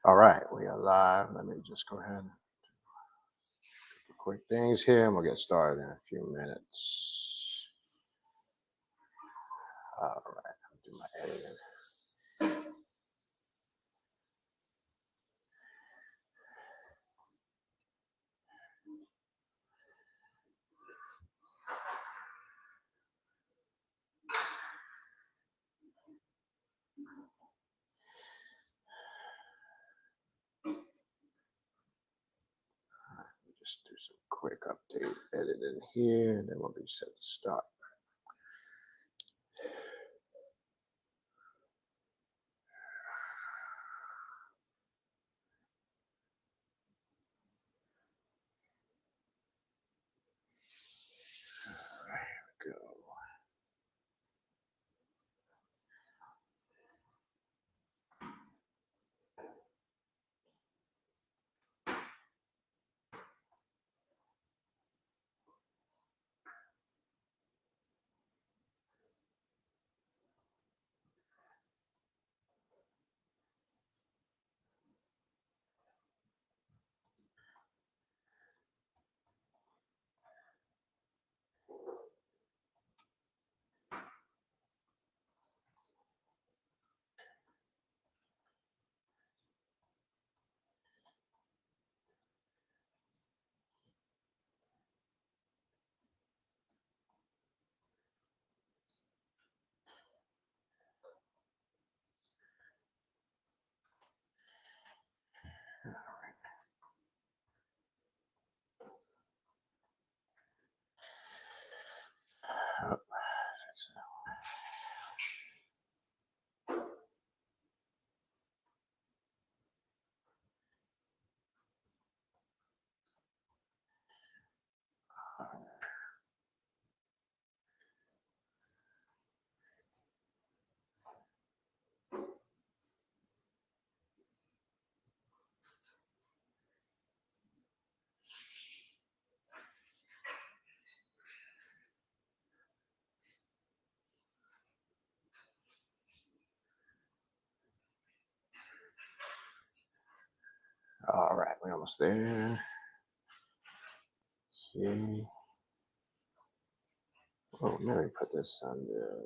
All right, we are live. Let me just go ahead and do quick things here, and we'll get started in a few minutes. All right, I'll do my editing. Just do some quick update editing here, and then we'll be set to start. All right, here we go. Oh, fix that. All right, we're almost there. See. Oh, let me put this under.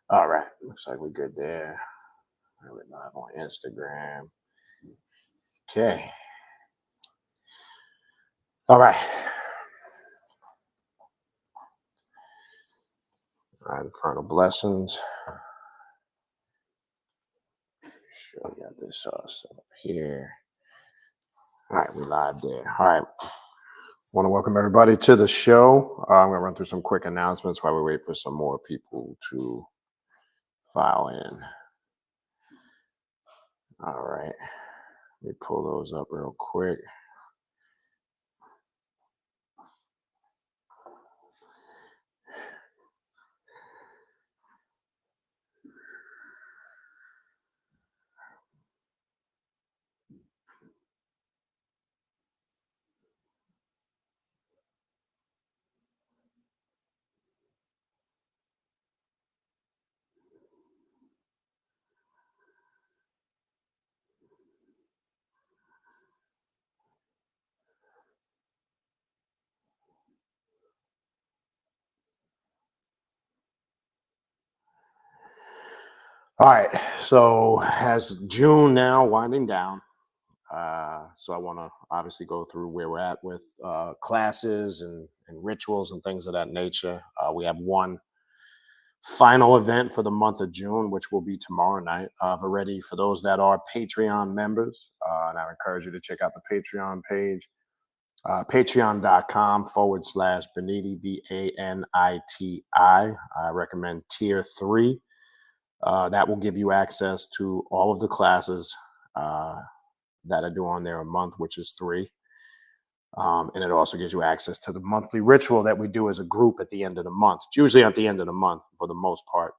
All right, looks like we're good there. We're live on Instagram. Okay. All right. All right, infernal blessings. Show you this also here. All right, we live there. All right. Want to welcome everybody to the show. I'm going to run through some quick announcements while we wait for some more people to file in. All right. Let me pull those up real quick. All right. So, as June now winding down, so I want to obviously go through where we're at with classes and rituals and things of that nature. We have one final event for the month of June, which will be tomorrow night. Already for those that are Patreon members, and I encourage you to check out the Patreon page, patreon.com/Baniti, Baniti. I recommend tier 3. That will give you access to all of the classes that I do on there a month, which is 3. And it also gives you access to the monthly ritual that we do as a group at the end of the month. It's usually at the end of the month for the most part,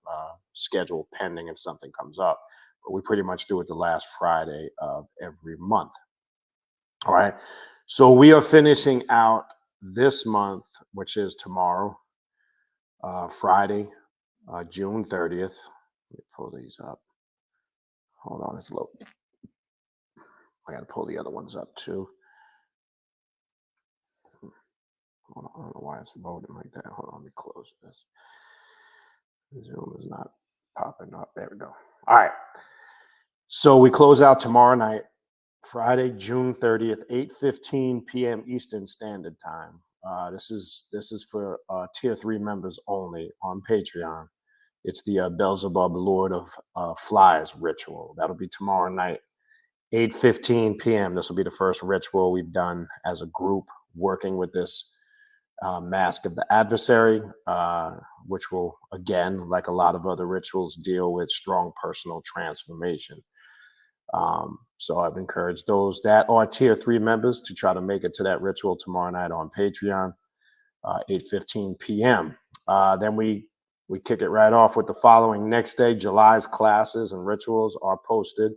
schedule pending if something comes up. But we pretty much do it the last Friday of every month. All right. So we are finishing out this month, which is tomorrow, Friday, June 30th. Let me pull these up. Hold on, it's low. I got to pull the other ones up too. Hold on, I don't know why it's loading like that. Hold on, let me close this. Zoom is not popping up. There we go. All right. So we close out tomorrow night, Friday, June 30th, 8:15 p.m. Eastern Standard Time. This is for tier 3 members only on Patreon. It's the Beelzebub Lord of Flies ritual. That'll be tomorrow night, 8:15 p.m. This will be the first ritual we've done as a group working with this mask of the adversary, which will, again, like a lot of other rituals, deal with strong personal transformation. So I've encouraged those that are tier 3 members to try to make it to that ritual tomorrow night on Patreon, 8:15 p.m. Then we kick it right off with the following next day. July's classes and rituals are posted.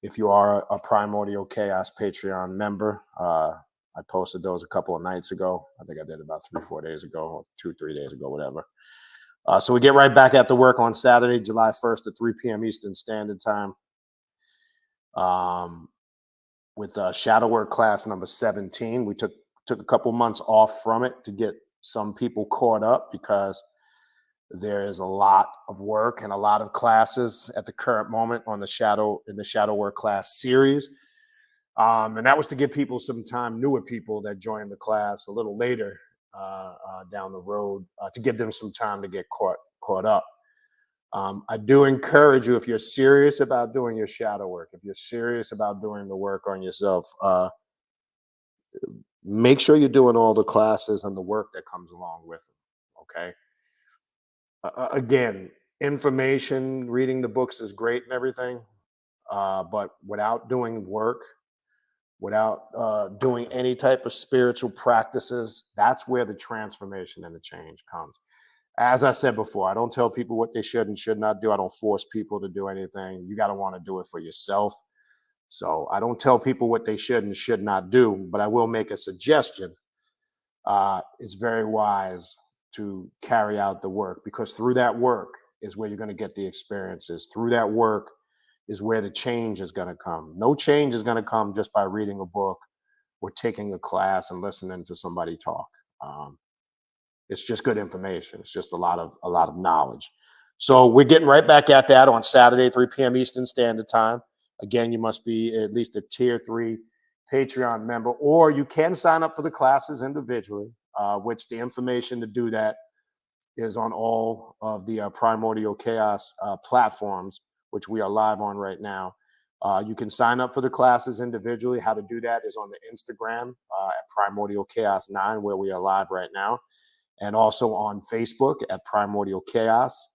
If you are a Primordial Chaos Patreon member, I posted those a couple of nights ago. I think I did about 3-4 days ago, or 2-3 days ago, whatever. So we get right back at the work on Saturday, July 1st at 3 p.m. Eastern Standard Time. With shadow work class number 17. We took a couple months off from it to get some people caught up, because there is a lot of work and a lot of classes at the current moment on the shadow work class series. And that was to give people some time, newer people that joined the class a little later down the road, to give them some time to get caught up. I do encourage you, if you're serious about doing your shadow work, if you're serious about doing the work on yourself, make sure you're doing all the classes and the work that comes along with them. Okay. Again, information, reading the books is great and everything, but without doing work, without doing any type of spiritual practices, that's where the transformation and the change comes. As I said before, I don't tell people what they should and should not do. I don't force people to do anything. You got to want to do it for yourself. So I don't tell people what they should and should not do, but I will make a suggestion. It's very wise to carry out the work, because through that work is where you're going to get the experiences. Through that work is where the change is going to come. No change is going to come just by reading a book or taking a class and listening to somebody talk. It's just good information. It's just a lot of knowledge. So we're getting right back at that on Saturday, 3 p.m. Eastern Standard Time. Again, you must be at least a tier 3 Patreon member, or you can sign up for the classes individually, which the information to do that is on all of the Primordial Chaos platforms, which we are live on right now. You can sign up for the classes individually. How to do that is on the Instagram at Primordial Chaos 9, where we are live right now, and also on Facebook at Primordial Chaos,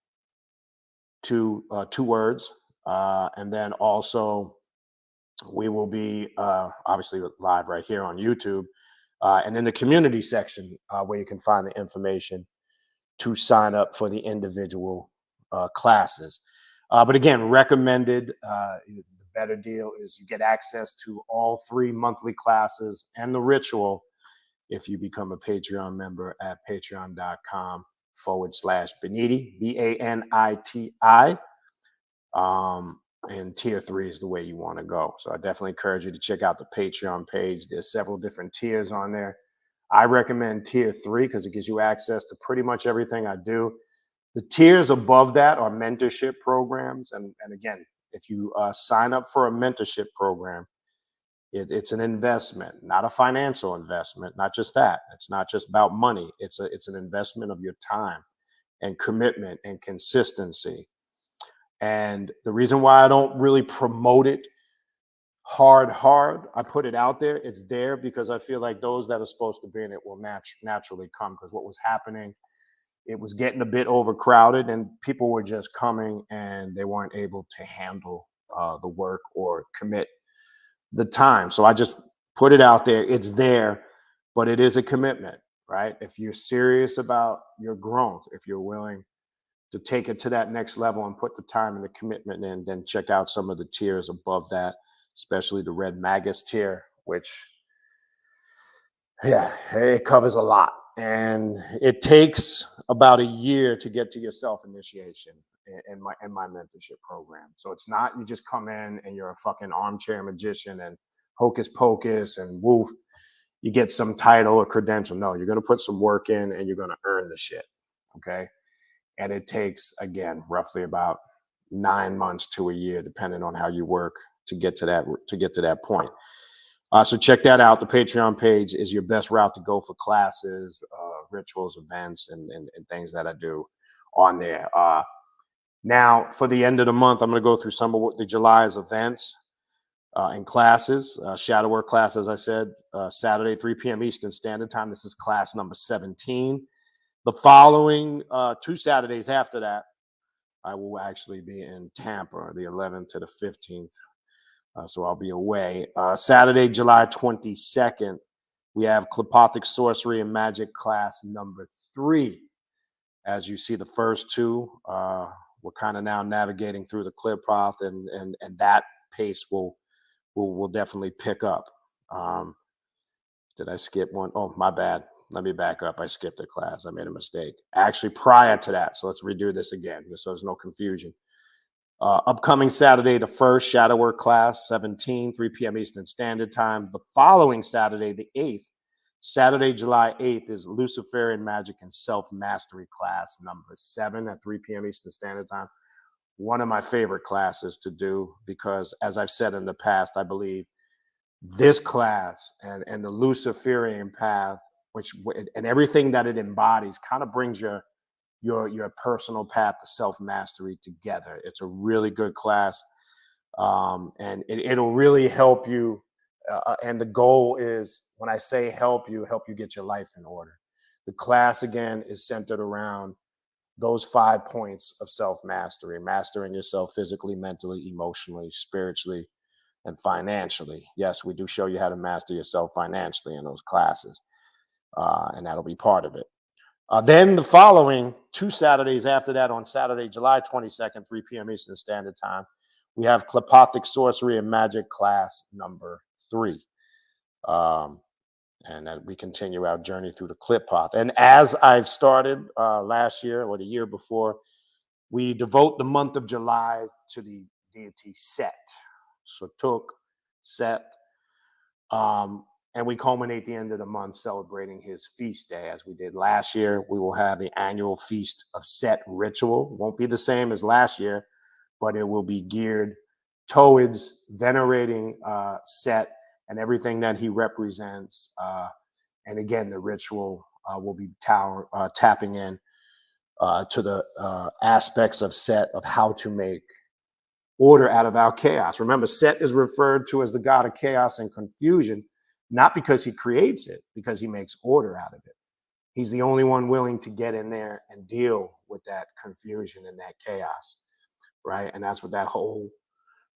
two words. And then also we will be obviously live right here on YouTube, and in the community section where you can find the information to sign up for the individual classes. But again, recommended, the better deal is you get access to all 3 monthly classes and the ritual if you become a Patreon member at patreon.com/Baniti, Baniti. And tier 3 is the way you want to go. So I definitely encourage you to check out the Patreon page. There's several different tiers on there. I recommend tier 3 because it gives you access to pretty much everything I do. The tiers above that are mentorship programs. And again, if you sign up for a mentorship program, it's an investment, not a financial investment. Not just that. It's not just about money. It's an investment of your time and commitment and consistency. And the reason why I don't really promote it hard, I put it out there. It's there because I feel like those that are supposed to be in it will naturally come. Because what was happening, it was getting a bit overcrowded, and people were just coming and they weren't able to handle the work or commit the time. So I just put it out there. It's there, but it is a commitment, right? If you're serious about your growth, if you're willing to take it to that next level and put the time and the commitment in, then check out some of the tiers above that, especially the Red Magus tier, which, yeah, it covers a lot. And it takes about a year to get to your self-initiation in my mentorship program. So it's not you just come in and you're a fucking armchair magician and hocus pocus and woof, you get some title or credential. No, you're going to put some work in and you're going to earn the shit. Okay. And it takes, again, roughly about 9 months to a year, depending on how you work to get to that point. So check that out. The Patreon page is your best route to go for classes, rituals, events, and things that I do on there. Now, for the end of the month, I'm going to go through some of the July's events and classes. Shadow work class, as I said, Saturday, 3 p.m. Eastern Standard Time. This is class number 17. The following 2 Saturdays after that, I will actually be in Tampa, the 11th to the 15th. So I'll be away. Saturday, July 22nd, we have Clipothic Sorcery and Magic class number 3. As you see, the first 2, we're kind of now navigating through the Clipoth, and that pace will definitely pick up. Did I skip one? Oh, my bad. Let me back up. I skipped a class. I made a mistake. Actually, prior to that, so let's redo this again, just so there's no confusion. Upcoming Saturday, the 1st, Shadow Work class, 17, 3 p.m. Eastern Standard Time. The following Saturday, the 8th, Saturday, July 8th, is Luciferian Magic and Self-Mastery class number 7 at 3 p.m. Eastern Standard Time. One of my favorite classes to do because, as I've said in the past, I believe this class and the Luciferian path, and everything that it embodies, kind of brings your personal path to self-mastery together. It's a really good class, and it'll really help you. And the goal is, when I say help you get your life in order. The class, again, is centered around those 5 points of self-mastery: mastering yourself physically, mentally, emotionally, spiritually, and financially. Yes, we do show you how to master yourself financially in those classes, and that'll be part of it. Then the following 2 Saturdays after that, on Saturday, July 22nd, 3 p.m. Eastern Standard Time, we have Clipothic Sorcery and Magic class number 3. And then we continue our journey through the Clipoth. And as I've started last year or the year before, we devote the month of July to the deity Set, Sotuk, Seth. And we culminate the end of the month celebrating his feast day, as we did last year. We will have the annual Feast of Set ritual. Won't be the same as last year, but it will be geared towards venerating Set and everything that he represents. And again, the ritual will be tapping in to the aspects of Set, of how to make order out of our chaos. Remember, Set is referred to as the god of chaos and confusion, not because he creates it, because he makes order out of it. He's the only one willing to get in there and deal with that confusion and that chaos, right? And that's what that whole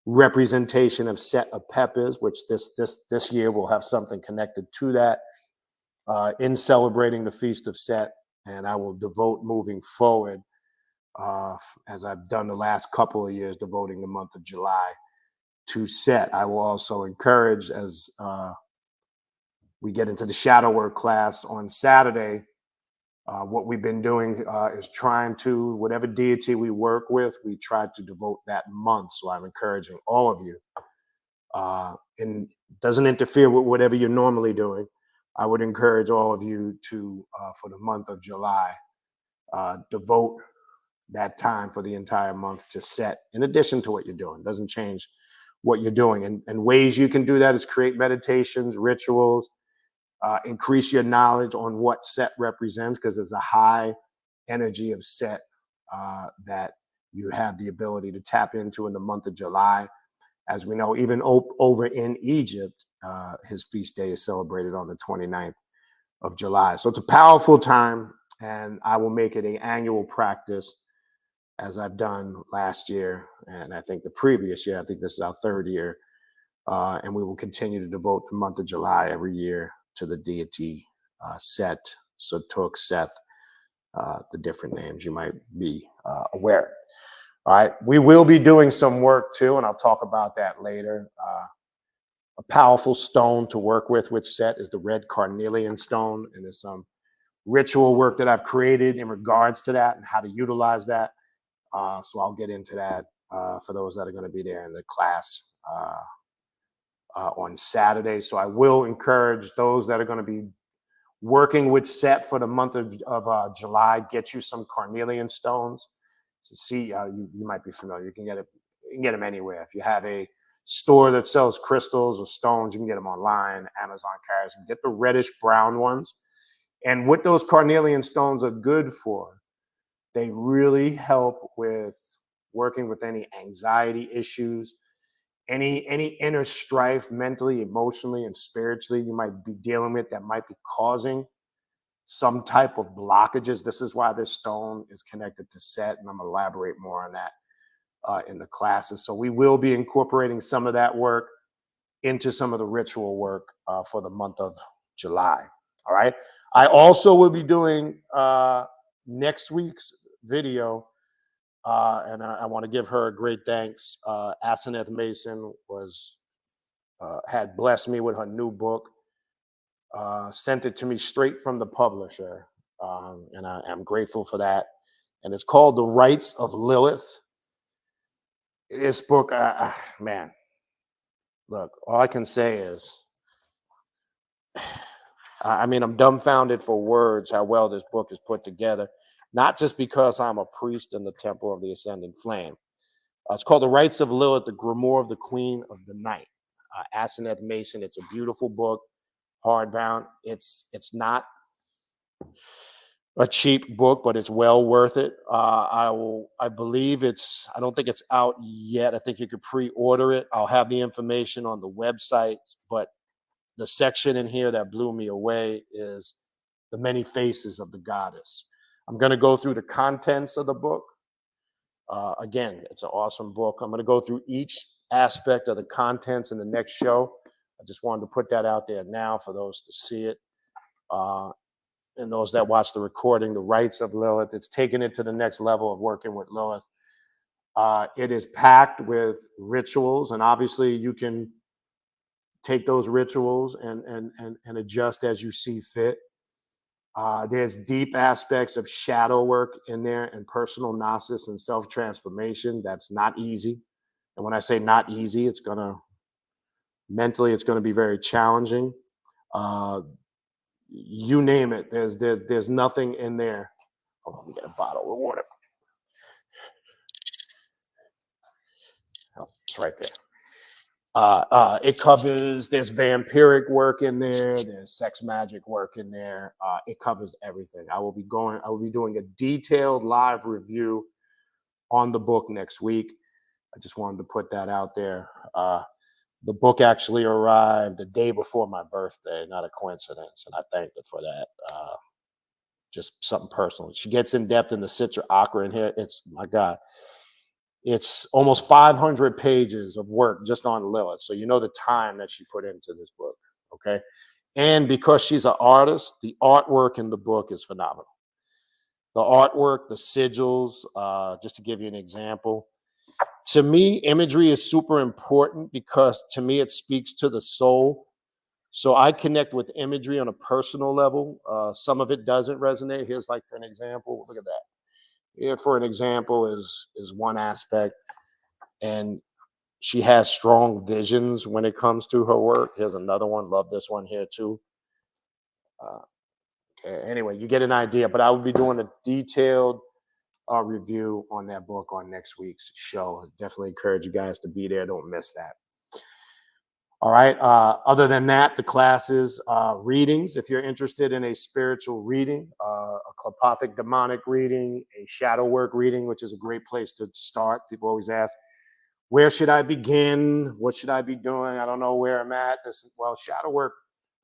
representation of Set of Pep is, which this year will have something connected to that in celebrating the Feast of Set. And I will devote moving forward, as I've done the last couple of years, devoting the month of July to Set. I will also encourage, as we get into the shadow work class on Saturday, what we've been doing is trying to, whatever deity we work with, we try to devote that month. So I'm encouraging all of you, and doesn't interfere with whatever you're normally doing. I would encourage all of you to, for the month of July, devote that time for the entire month to Set, in addition to what you're doing. It doesn't change what you're doing. And ways you can do that is create meditations, rituals, increase your knowledge on what Set represents, because there's a high energy of Set that you have the ability to tap into in the month of July. As we know, even over in Egypt, his feast day is celebrated on the 29th of July. So it's a powerful time, and I will make it an annual practice, as I've done last year, and I think the previous year. I think this is our 3rd year, and we will continue to devote the month of July every year to the deity Set, Sotuk, Seth, the different names you might be aware. All right, we will be doing some work too, and I'll talk about that later. a powerful stone to work with Set is the red Carnelian stone. And there's some ritual work that I've created in regards to that and how to utilize that. So I'll get into that for those that are going to be there in the class on Saturday. So I will encourage those that are going to be working with Set for the month of July, get you some Carnelian stones. So see, you might be familiar. You can get them anywhere. If you have a store that sells crystals or stones, you can get them online. Amazon carries them. Get the reddish brown ones. And what those Carnelian stones are good for, they really help with working with any anxiety issues, any inner strife mentally, emotionally, and spiritually you might be dealing with that might be causing some type of blockages. This is why this stone is connected to Set, and I'm going to elaborate more on that in the classes. So we will be incorporating some of that work into some of the ritual work for the month of July. All right. I also will be doing next week's video, and I want to give her a great thanks. Aseneth Mason had blessed me with her new book, sent it to me straight from the publisher, and I'm grateful for that. And it's called The Rights of Lilith. This book, man, look, all I can say is, I mean, I'm dumbfounded for words how well this book is put together, not just because I'm a priest in the Temple of the Ascending Flame. It's called The Rights of Lilith, the Grimoire of the Queen of the Night. Aseneth Mason. It's a beautiful book, hardbound. It's not a cheap book, but it's well worth it. I believe I don't think it's out yet. I think you could pre-order it. I'll have the information on the website, but the section in here that blew me away is the many faces of the goddess. I'm going to go through the contents of the book. Again, it's an awesome book. I'm going to go through each aspect of the contents in the next show. I just wanted to put that out there now for those to see it. And those that watch the recording, The Rights of Lilith, it's taken it to the next level of working with Lilith. It is packed with rituals, and obviously you can take those rituals and adjust as you see fit. There's deep aspects of shadow work in there and personal gnosis and self-transformation. That's not easy. And when I say not easy, mentally, it's going to be very challenging. You name it. There's nothing in there. Oh, let me get a bottle of water. Oh, it's right there. It covers, there's vampiric work in there, there's sex magic work in there. It covers everything. I will be doing a detailed live review on the book next week. I just wanted to put that out there. The book actually arrived the day before my birthday, not a coincidence, and I thanked her for that. Just something personal. She gets in depth in the Citra Aqua in here. It's, my God. It's almost 500 pages of work just on Lilith. So you know the time that she put into this book, okay? And because she's an artist, the artwork in the book is phenomenal. The artwork, the sigils, just to give you an example. To me, imagery is super important because to me, it speaks to the soul. So I connect with imagery on a personal level. Some of it doesn't resonate. Here's like, for an example, look at that. Here, for an example, is one aspect, and she has strong visions when it comes to her work. Here's another one. Love this one here too. Okay. Anyway, you get an idea, but I will be doing a detailed review on that book on next week's show. I definitely encourage you guys to be there. Don't miss that. All right. Other than that, the classes, readings, if you're interested in a spiritual reading, a clepothic demonic reading, a shadow work reading, which is a great place to start. People always ask, where should I begin? What should I be doing? I don't know where I'm at. Well, shadow work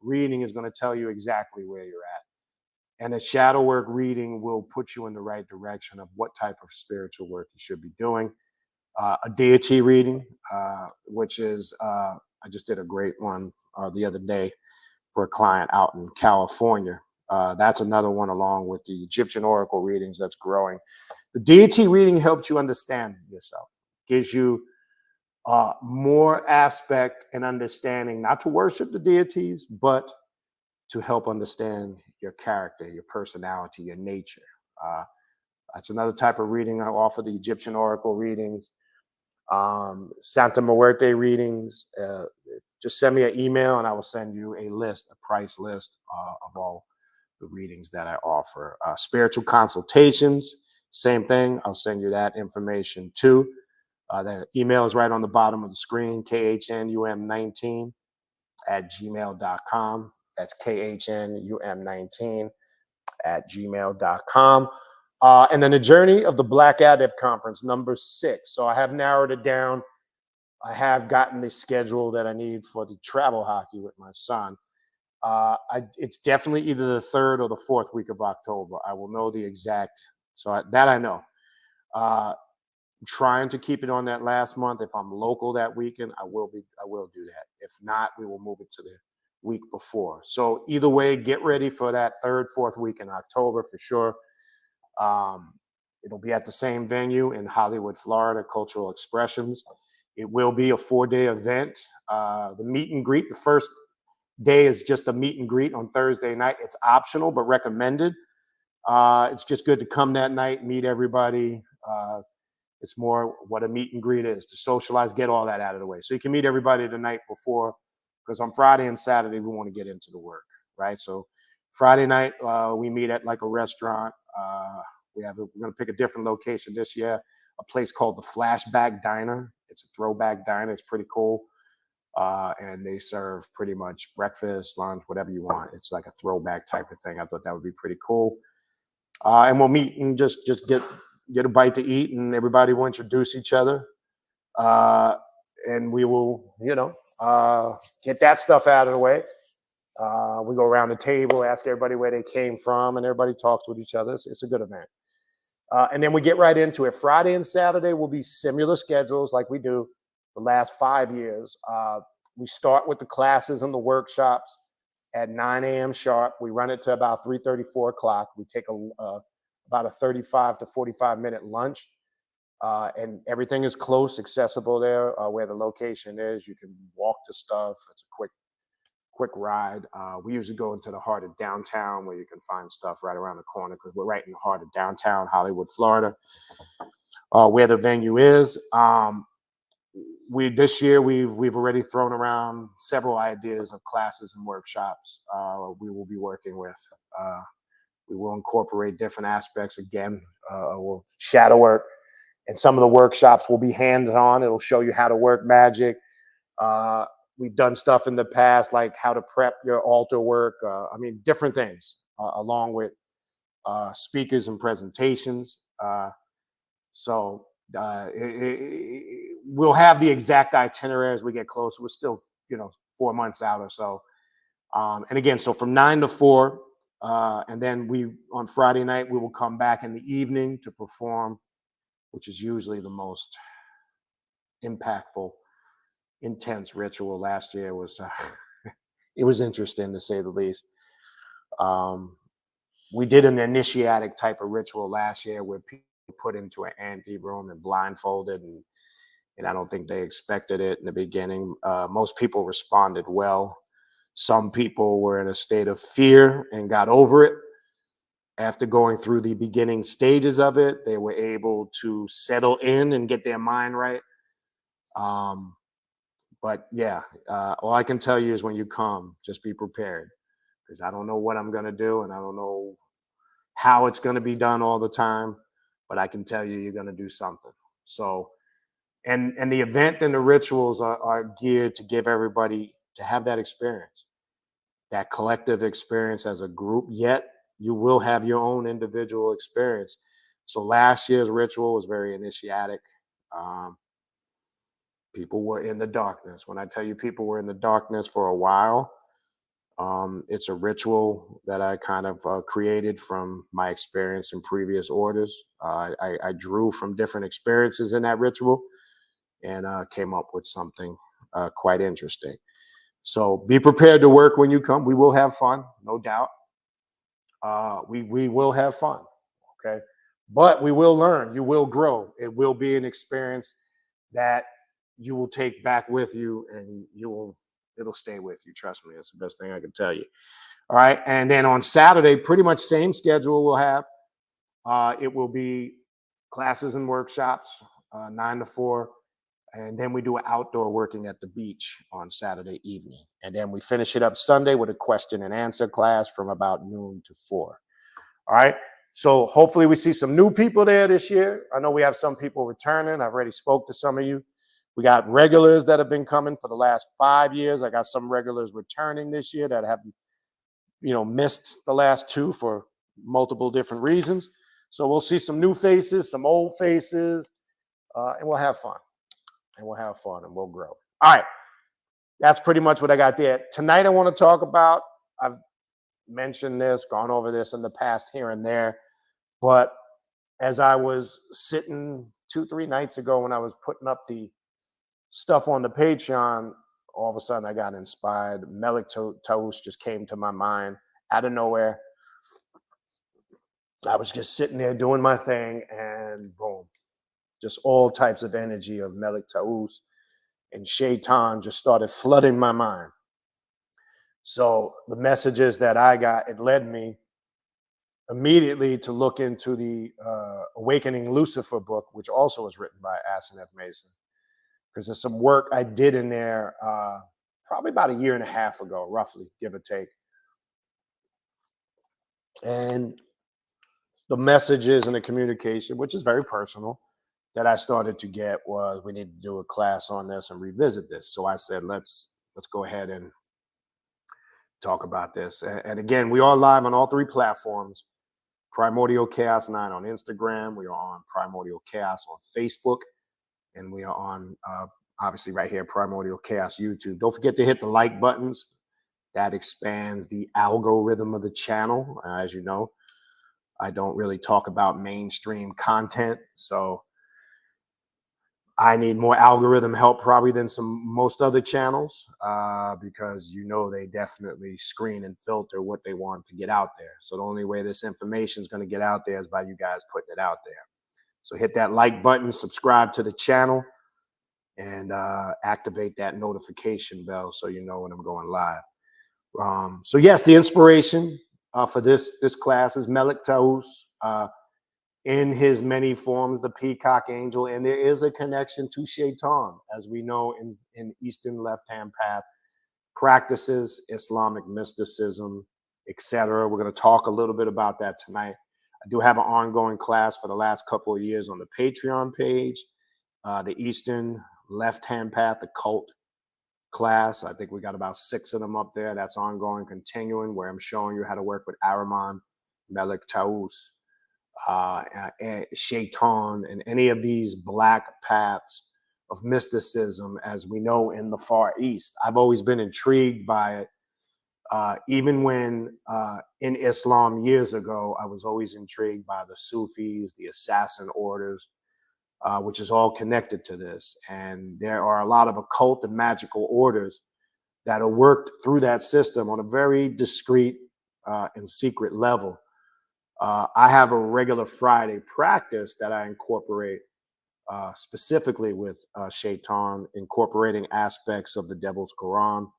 reading is going to tell you exactly where you're at. And a shadow work reading will put you in the right direction of what type of spiritual work you should be doing. A deity reading, which is... I just did a great one the other day for a client out in California. That's another one along with the Egyptian oracle readings that's growing. The deity reading helps you understand yourself, gives you more aspect and understanding, not to worship the deities, but to help understand your character, your personality, your nature. That's another type of reading I offer, the Egyptian oracle readings, Santa Muerte readings. Just send me an email and I will send you a list, a price list of all the readings that I offer. Spiritual consultations, same thing. I'll send you that information too. The email is right on the bottom of the screen, khnum19 at gmail.com. That's khnum19 at gmail.com. And then the journey of the Black Adept Conference, number 6. So I have narrowed it down. I have gotten the schedule that I need for the travel hockey with my son. It's definitely either the 3rd or the 4th week of October. I will know the exact. That I know. I'm trying to keep it on that last month. If I'm local that weekend, I will do that. If not, we will move it to the week before. So either way, get ready for that 3rd, 4th week in October for sure. It'll be at the same venue in Hollywood, Florida, Cultural Expressions. It will be a 4-day event. The meet and greet, the first day is just a meet and greet on Thursday night. It's optional, but recommended. It's just good to come that night, meet everybody. It's more what a meet and greet is, to socialize, get all that out of the way. So you can meet everybody the night before, because on Friday and Saturday, we want to get into the work, right? So Friday night, we meet at like a restaurant. We're going to pick a different location this year, a place called the Flashback Diner. It's a throwback diner. It's pretty cool. And they serve pretty much breakfast, lunch, whatever you want. It's like a throwback type of thing. I thought that would be pretty cool. And we'll meet and just get a bite to eat, and everybody will introduce each other. And we will, get that stuff out of the way. We go around the table, ask everybody where they came from, and everybody talks with each other. It's a good event. And then we get right into it. Friday and Saturday will be similar schedules like we do the last 5 years. We start with the classes and the workshops at 9 a.m. sharp. We run it to about 3:30, 4 o'clock. We take about a 35 to 45-minute lunch. And everything is close, accessible there where the location is. You can walk to stuff. It's a quick ride. We usually go into the heart of downtown, where you can find stuff right around the corner, because we're right in the heart of downtown Hollywood, Florida, where the venue is. This year we've already thrown around several ideas of classes and workshops we will be working with. We will incorporate different aspects again. We'll shadow work, and some of the workshops will be hands-on. It'll show you how to work magic. We've done stuff in the past, like how to prep your altar work. Different things, along with speakers and presentations. We'll have the exact itinerary as we get closer. We're still, 4 months out or so. And again, so from 9 to 4, and then on Friday night, we will come back in the evening to perform, which is usually the most impactful, intense ritual. Last year was, it was interesting to say the least. We did an initiatic type of ritual last year where people put into an ante room and blindfolded, and I don't think they expected it in the beginning. Most people responded well. Some people were in a state of fear and got over it. After going through the beginning stages of it, they were able to settle in and get their mind right. But yeah, all I can tell you is when you come, just be prepared, because I don't know what I'm going to do, and I don't know how it's going to be done all the time, but I can tell you you're going to do something. So, and the event and the rituals are geared to give everybody to have that experience, that collective experience as a group, yet you will have your own individual experience. So last year's ritual was very initiatic. People were in the darkness. When I tell you people were in the darkness for a while, it's a ritual that I kind of created from my experience in previous orders. I drew from different experiences in that ritual and came up with something quite interesting. So be prepared to work when you come. We will have fun, no doubt. We will have fun, okay? But we will learn. You will grow. It will be an experience that you will take back with you, and it'll stay with you. Trust me, it's the best thing I can tell you. All right, and then on Saturday, pretty much same schedule we'll have. It will be classes and workshops, 9 to 4. And then we do an outdoor working at the beach on Saturday evening. And then we finish it up Sunday with a question and answer class from about noon to 4. All right. So hopefully we see some new people there this year. I know we have some people returning. I've already spoke to some of you. We got regulars that have been coming for the last 5 years. I got some regulars returning this year that have, missed the last 2 for multiple different reasons. So we'll see some new faces, some old faces, and we'll have fun. And we'll grow. All right. That's pretty much what I got there. Tonight I want to talk about, I've mentioned this, gone over this in the past here and there, but as I was sitting 2-3 nights ago when I was putting up the stuff on the Patreon, all of a sudden I got inspired. Melek Taus just came to my mind out of nowhere. I was just sitting there doing my thing, and boom, just all types of energy of Melek Taus and Shaitan just started flooding my mind. So the messages that I got, it led me immediately to look into the Awakening Lucifer book, which also was written by Astrology Mason, because there's some work I did in there probably about 1.5 years ago, roughly, give or take. And the messages and the communication, which is very personal, that I started to get was, we need to do a class on this and revisit this. So I said, let's go ahead and talk about this. And again, we are live on all 3 platforms. Primordial Chaos 9 on Instagram. We are on Primordial Chaos on Facebook. And we are on, obviously, right here, Primordial Chaos YouTube. Don't forget to hit the like buttons. That expands the algorithm of the channel. As you know, I don't really talk about mainstream content. So I need more algorithm help probably than most other channels, because they definitely screen and filter what they want to get out there. So the only way this information is going to get out there is by you guys putting it out there. So hit that like button, subscribe to the channel, and activate that notification bell so you know when I'm going live. So yes, the inspiration for this class is Melek Taus. In his many forms, the Peacock angel, and there is a connection to Shaitan, as we know in Eastern left-hand path practices, Islamic mysticism, etc. We're going to talk a little bit about that tonight. I do have an ongoing class for the last couple of years on the Patreon page, the Eastern left-hand path occult class. I think we got about 6 of them up there. That's ongoing, continuing, where I'm showing you how to work with Ahriman, Melek Taus, and Shaitan, and any of these black paths of mysticism, as we know in the Far East. I've always been intrigued by it. Even when in Islam years ago, I was always intrigued by the Sufis, the assassin orders, which is all connected to this. And there are a lot of occult and magical orders that are worked through that system on a very discreet and secret level. I have a regular Friday practice that I incorporate specifically with Shaitan, incorporating aspects of the Devil's Quran.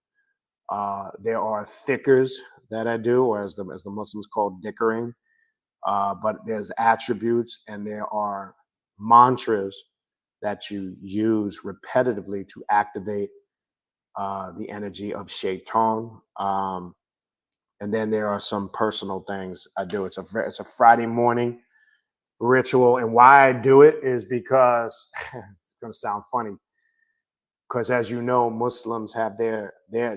There are thickers that I do, or as the Muslims call dickering, but there's attributes and there are mantras that you use repetitively to activate the energy of Shaitan. And then there are some personal things I do. It's a Friday morning ritual. And why I do it is because it's going to sound funny, because as you know, Muslims have their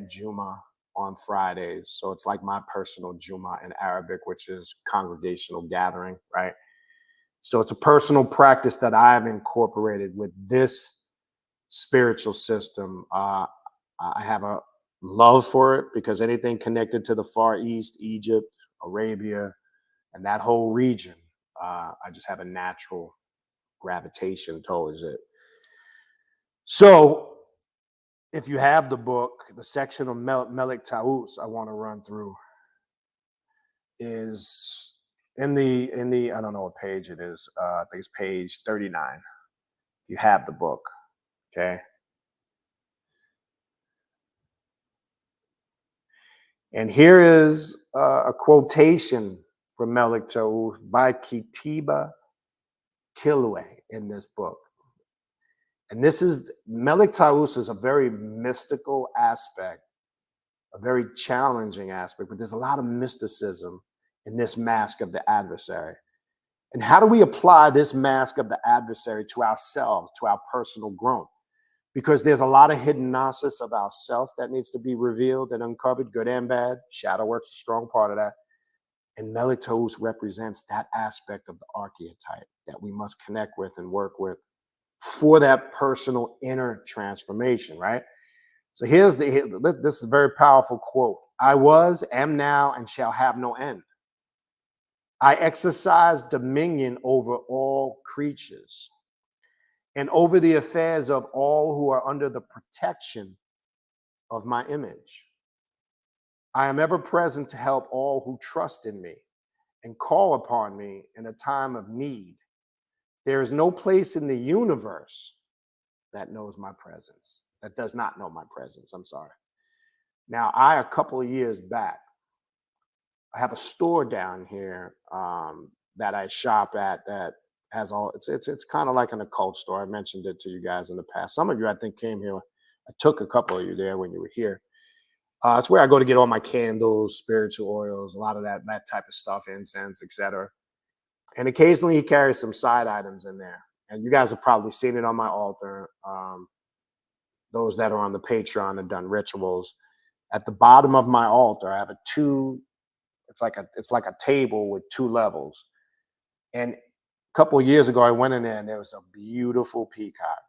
Juma on Fridays. So it's like my personal Juma in Arabic, which is congregational gathering, right? So it's a personal practice that I've incorporated with this spiritual system. I have a love for it because anything connected to the Far East, Egypt, Arabia, and that whole region, I just have a natural gravitation towards it. So if you have the book, the section of Melek Taus I want to run through is in the I don't know what page it is. I think it's page 39. You have the book, okay? And here is a quotation from Melek Taus by Kitiba Kilwe in this book. And this is, Melek Taus is a very mystical aspect, a very challenging aspect, but there's a lot of mysticism in this mask of the adversary. And how do we apply this mask of the adversary to ourselves, to our personal growth? Because there's a lot of hidden gnosis of ourself that needs to be revealed and uncovered, good and bad. Shadow work's a strong part of that. And Melek Taus represents that aspect of the archetype that we must connect with and work with for that personal inner transformation, right? So this is a very powerful quote. I was, am now, and shall have no end. I exercise dominion over all creatures and over the affairs of all who are under the protection of my image. I am ever present to help all who trust in me and call upon me in a time of need. There is no place in the universe that knows my presence, that does not know my presence. I'm sorry. Now, a couple of years back, I have a store down here that I shop at that has all, it's kind of like an occult store. I mentioned it to you guys in the past. Some of you, I think, came here. I took a couple of you there when you were here. It's where I go to get all my candles, spiritual oils, a lot of that type of stuff, incense, etc. And occasionally he carries some side items in there. And you guys have probably seen it on my altar. Those that are on the Patreon have done rituals. At the bottom of my altar, I have it's like a table with 2 levels. And a couple of years ago, I went in there and there was a beautiful peacock,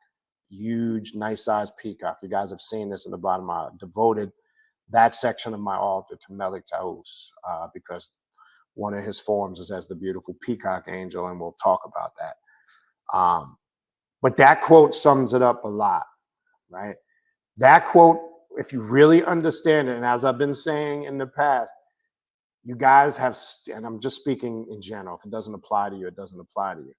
huge, nice sized peacock. You guys have seen this in the bottom. I devoted that section of my altar to Melek Taus because one of his forms is as the beautiful peacock angel, and we'll talk about that. But that quote sums it up a lot, right? That quote, if you really understand it, and as I've been saying in the past, you guys have, and I'm just speaking in general, if it doesn't apply to you, it doesn't apply to you.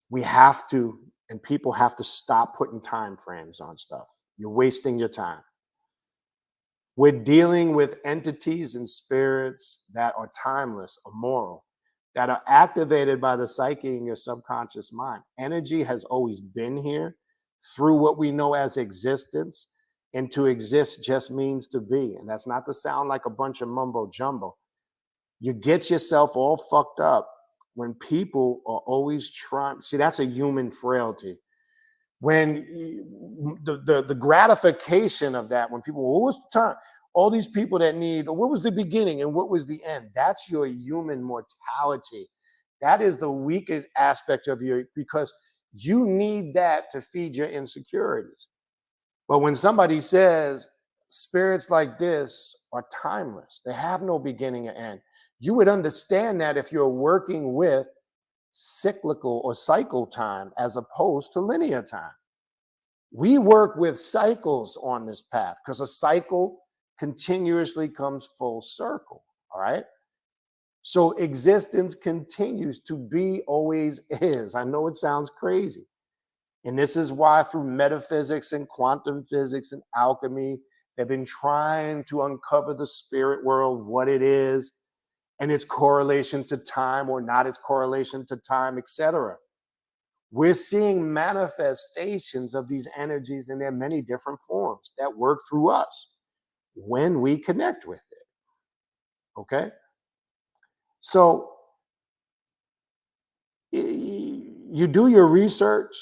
We have to, and people have to stop putting time frames on stuff. You're wasting your time. We're dealing with entities and spirits that are timeless, immoral, that are activated by the psyche in your subconscious mind. Energy has always been here through what we know as existence, and to exist just means to be. And that's not to sound like a bunch of mumbo jumbo. You get yourself all fucked up when people are always trying. See, that's a human frailty. When the gratification of that, when people, what was the time? All these people that need, what was the beginning and what was the end? That's your human mortality. That is the weakest aspect of you, because you need that to feed your insecurities. But when somebody says spirits like this are timeless, they have no beginning or end, you would understand that if you're working with cyclical or cycle time as opposed to linear time. We work with cycles on this path because a cycle continuously comes full circle, all right? So existence continues to be, always is. I know it sounds crazy. And this is why through metaphysics and quantum physics and alchemy, they've been trying to uncover the spirit world, what it is, and its correlation to time or not its correlation to time, etc. We're seeing manifestations of these energies in their many different forms that work through us when we connect with it. Okay? So you do your research,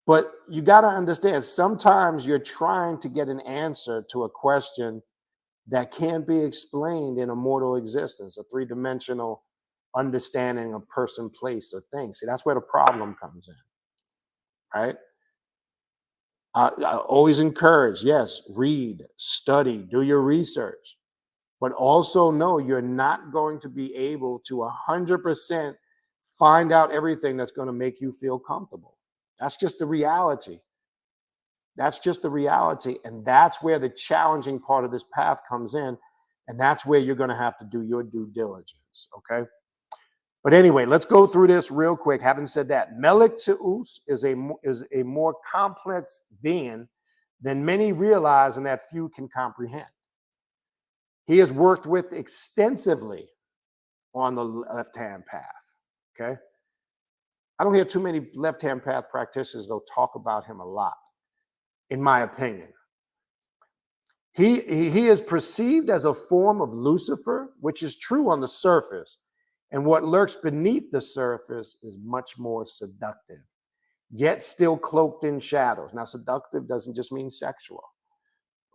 but you got to understand, sometimes you're trying to get an answer to a question that can't be explained in a mortal existence, a 3-dimensional understanding of person, place, or thing. See, that's where the problem comes in, right? I always encourage, yes, read, study, do your research, but also know you're not going to be able to 100% find out everything that's going to make you feel comfortable. That's just the reality. That's just the reality. And that's where the challenging part of this path comes in. And that's where you're going to have to do your due diligence. Okay. But anyway, let's go through this real quick. Having said that, Melek Taus is a more complex being than many realize and that few can comprehend. He is worked with extensively on the left-hand path, okay? I don't hear too many left-hand path practitioners, though, talk about him a lot, in my opinion. He is perceived as a form of Lucifer, which is true on the surface. And what lurks beneath the surface is much more seductive, yet still cloaked in shadows. Now, seductive doesn't just mean sexual,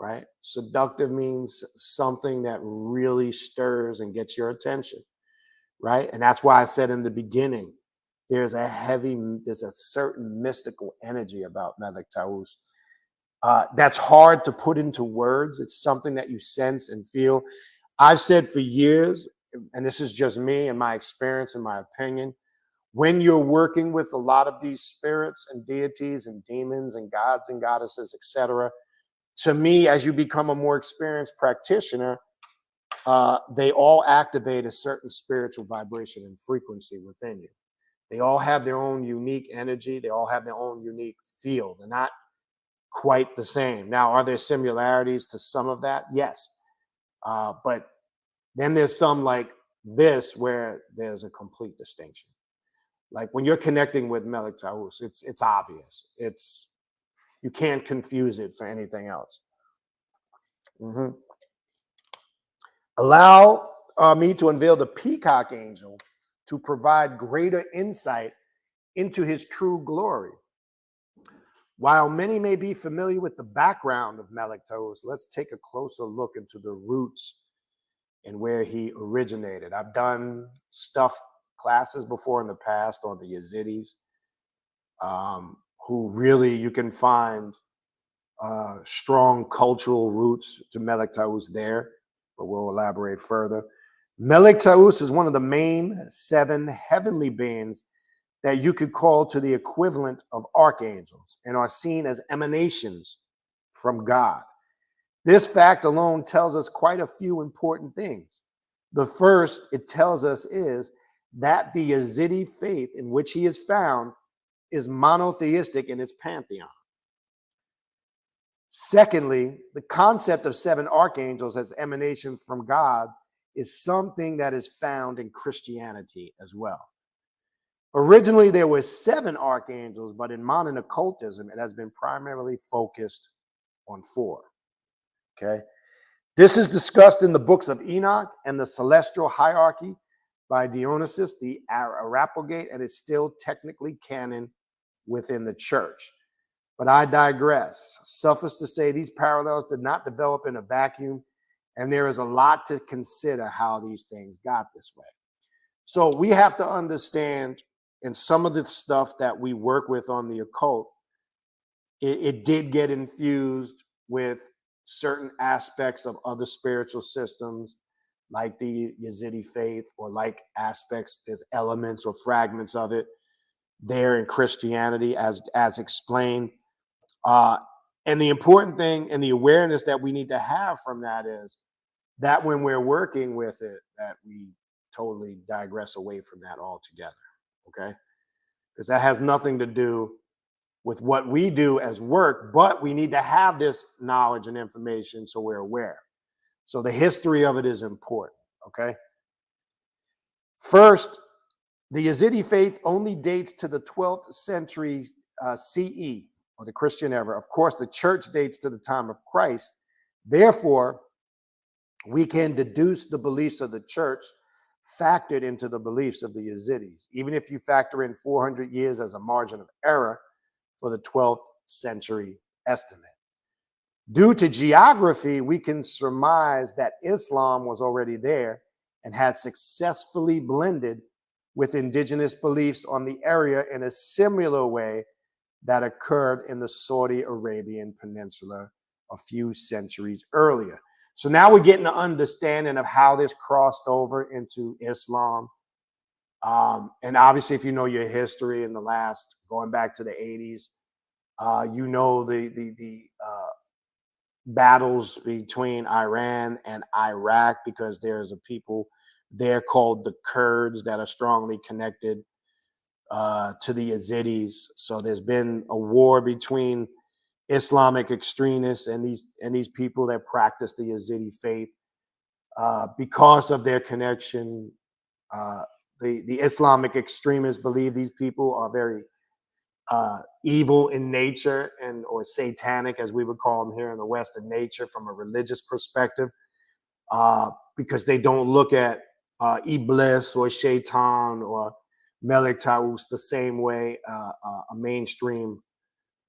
right? Seductive means something that really stirs and gets your attention, right? And that's why I said in the beginning, there's a certain mystical energy about Melek Taus. That's hard to put into words. It's something that you sense and feel. I've said for years, and this is just me and my experience and my opinion, when you're working with a lot of these spirits and deities and demons and gods and goddesses, etc., to me, as you become a more experienced practitioner, they all activate a certain spiritual vibration and frequency within you. They all have their own unique energy. They all have their own unique feel. They're not quite the same. Now, are there similarities to some of that? Yes. But then there's some like this where there's a complete distinction. Like when you're connecting with Melek Taus, it's obvious. You can't confuse it for anything else. Allow me to unveil the Peacock angel to provide greater insight into his true glory. While many may be familiar with the background of Melek Taus, let's take a closer look into the roots and where he originated. I've done classes before in the past on the Yazidis, who really you can find strong cultural roots to Melek Taus there, but we'll elaborate further. Melek Taus is one of the main 7 heavenly beings that you could call to the equivalent of archangels and are seen as emanations from God. This fact alone tells us quite a few important things. The first it tells us is that the Yazidi faith in which he is found is monotheistic in its pantheon. Secondly, the concept of 7 archangels as emanation from God is something that is found in Christianity as well. Originally, there were 7 archangels, but in modern occultism, it has been primarily focused on 4. Okay. This is discussed in the books of Enoch and the Celestial Hierarchy by Dionysius the Areopagite, and is still technically canon within the church. But I digress. Suffice to say, these parallels did not develop in a vacuum, and there is a lot to consider how these things got this way. So we have to understand, in some of the stuff that we work with on the occult, it did get infused with certain aspects of other spiritual systems, like the Yazidi faith, or like aspects, there's elements or fragments of it there in Christianity as explained. And the important thing and the awareness that we need to have from that is that when we're working with it, that we totally digress away from that altogether, okay? Because that has nothing to do with what we do as work, but we need to have this knowledge and information so we're aware. So the history of it is important, okay? First, the Yazidi faith only dates to the 12th century CE, or the Christian era. Of course, the church dates to the time of Christ. Therefore, we can deduce the beliefs of the church factored into the beliefs of the Yazidis, even if you factor in 400 years as a margin of error for the 12th century estimate. Due to geography, we can surmise that Islam was already there and had successfully blended with indigenous beliefs on the area in a similar way that occurred in the Saudi Arabian Peninsula a few centuries earlier. So now we're getting an understanding of how this crossed over into Islam. And obviously, if you know your history in the last, going back to the 80s, you know the battles between Iran and Iraq, because there's a people there called the Kurds that are strongly connected to the Yazidis. So there's been a war between Islamic extremists and these people that practice the Yazidi faith. because of their connection. The Islamic extremists believe these people are very evil in nature, and or satanic, as we would call them here in the West, in nature from a religious perspective, because they don't look at Iblis or Shaitan or Melek Taus the same way a mainstream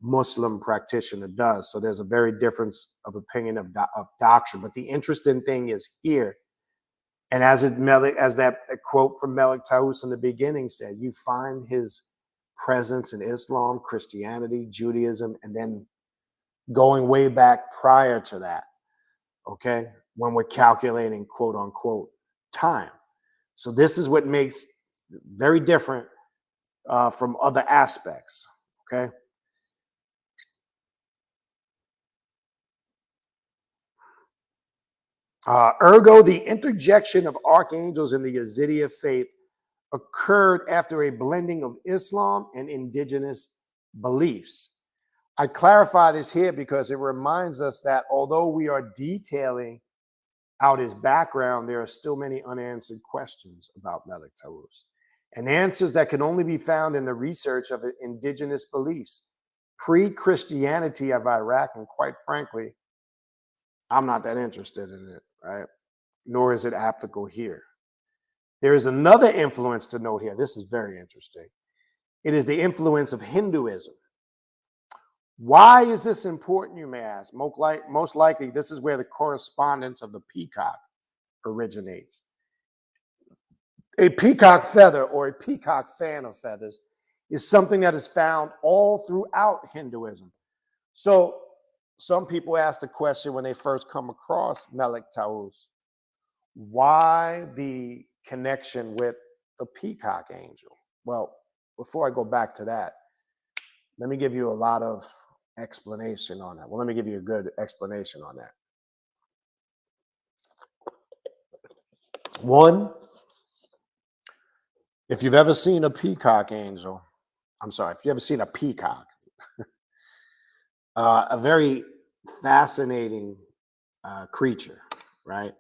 Muslim practitioner does. So there's a very difference of opinion of doctrine. But the interesting thing is here, and as that quote from Melek Taus in the beginning said, you find his presence in Islam, Christianity, Judaism, and then going way back prior to that, okay, when we're calculating quote unquote time. So this is what makes very different from other aspects, okay? Ergo, the interjection of archangels in the Yazidi faith occurred after a blending of Islam and indigenous beliefs. I clarify this here because it reminds us that although we are detailing out his background, there are still many unanswered questions about Melek Taus, and answers that can only be found in the research of indigenous beliefs, pre-Christianity of Iraq, and quite frankly, I'm not that interested in it, right? Nor is it applicable here. There is another influence to note here. This is very interesting. It is the influence of Hinduism. Why is this important, you may ask? Most likely, this is where the correspondence of the peacock originates. A peacock feather or a peacock fan of feathers is something that is found all throughout Hinduism. So some people ask the question when they first come across Melek Taus, why the connection with the peacock angel? Well, before I go back to that, let me give you a lot of explanation on that. Well, let me give you a good explanation on that. One, if you've ever seen a peacock angel, I'm sorry, if you've ever seen a peacock, a very fascinating creature, right?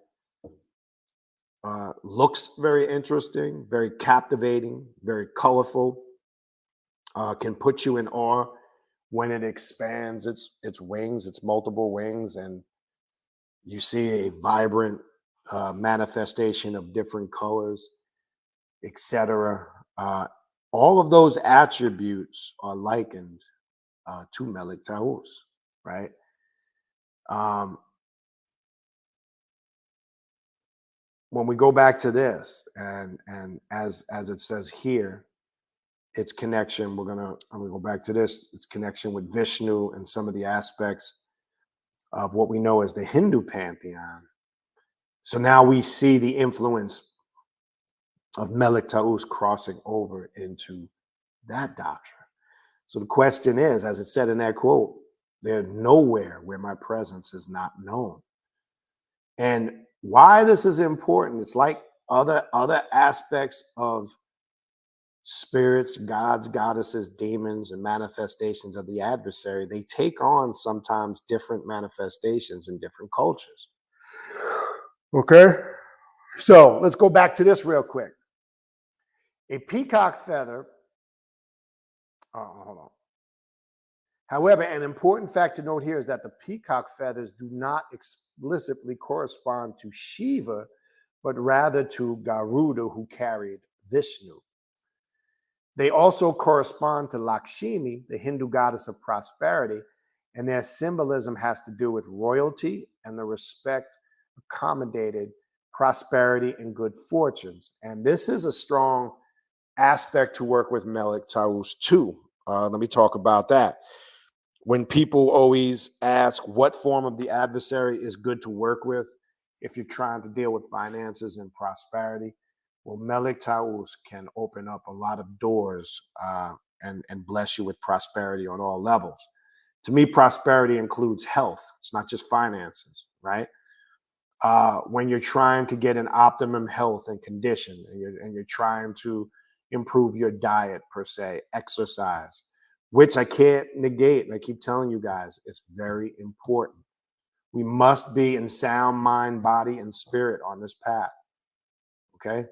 Looks very interesting, very captivating, very colorful, can put you in awe when it expands its wings, its multiple wings, and you see a vibrant manifestation of different colors, etc. All of those attributes are likened to Melek Taus, right? When we go back to this, and as it says here, its connection, I'm gonna go back to this, its connection with Vishnu and some of the aspects of what we know as the Hindu pantheon. So now we see the influence of Melek Taus crossing over into that doctrine. So the question is, as it said in that quote, there's nowhere where my presence is not known. And why this is important, it's like other aspects of spirits, gods, goddesses, demons, and manifestations of the adversary. They take on sometimes different manifestations in different cultures. Okay, so let's go back to this real quick. A peacock feather, hold on. However, an important fact to note here is that the peacock feathers do not explicitly correspond to Shiva, but rather to Garuda, who carried Vishnu. They also correspond to Lakshmi, the Hindu goddess of prosperity, and their symbolism has to do with royalty and the respect accommodated prosperity and good fortunes. And this is a strong aspect to work with Melek Taus too. Let me talk about that. When people always ask what form of the adversary is good to work with if you're trying to deal with finances and prosperity, well, Melek Taus can open up a lot of doors and bless you with prosperity on all levels. To me, prosperity includes health. It's not just finances, right? When you're trying to get an optimum health and condition, and you're trying to improve your diet per se, exercise, which I can't negate. And I keep telling you guys, it's very important. We must be in sound mind, body, and spirit on this path. Okay.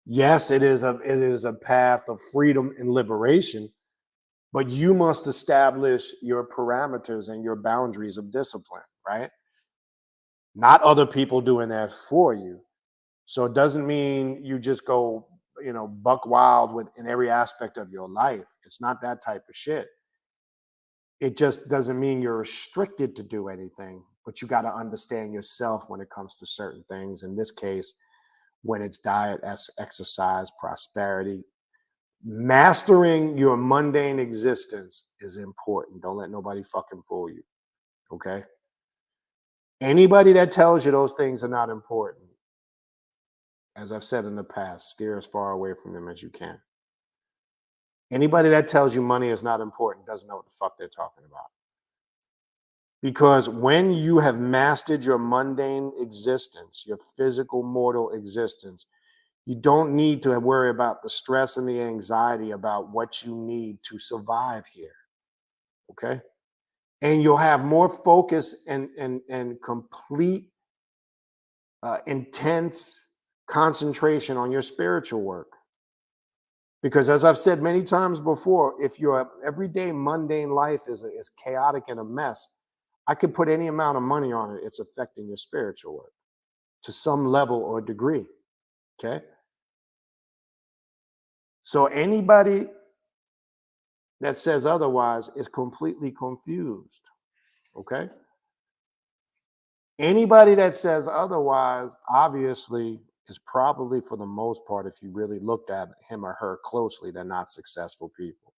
Yes, it is a path of freedom and liberation, but you must establish your parameters and your boundaries of discipline, right? Not other people doing that for you. So it doesn't mean you just go, buck wild with in every aspect of your life. It's not that type of shit. It just doesn't mean you're restricted to do anything, but you got to understand yourself when it comes to certain things. In this case, when it's diet, exercise, prosperity, mastering your mundane existence is important. Don't let nobody fucking fool you. Okay. Anybody that tells you those things are not important, as I've said in the past, steer as far away from them as you can. Anybody that tells you money is not important doesn't know what the fuck they're talking about. Because when you have mastered your mundane existence, your physical mortal existence, you don't need to worry about the stress and the anxiety about what you need to survive here. Okay? And you'll have more focus and complete, intense concentration on your spiritual work. Because as I've said many times before, if your everyday mundane life is chaotic and a mess, I could put any amount of money on it. It's affecting your spiritual work to some level or degree. Okay. So anybody that says otherwise is completely confused. Okay. Anybody that says otherwise, obviously, is probably, for the most part, if you really looked at him or her closely, they're not successful people.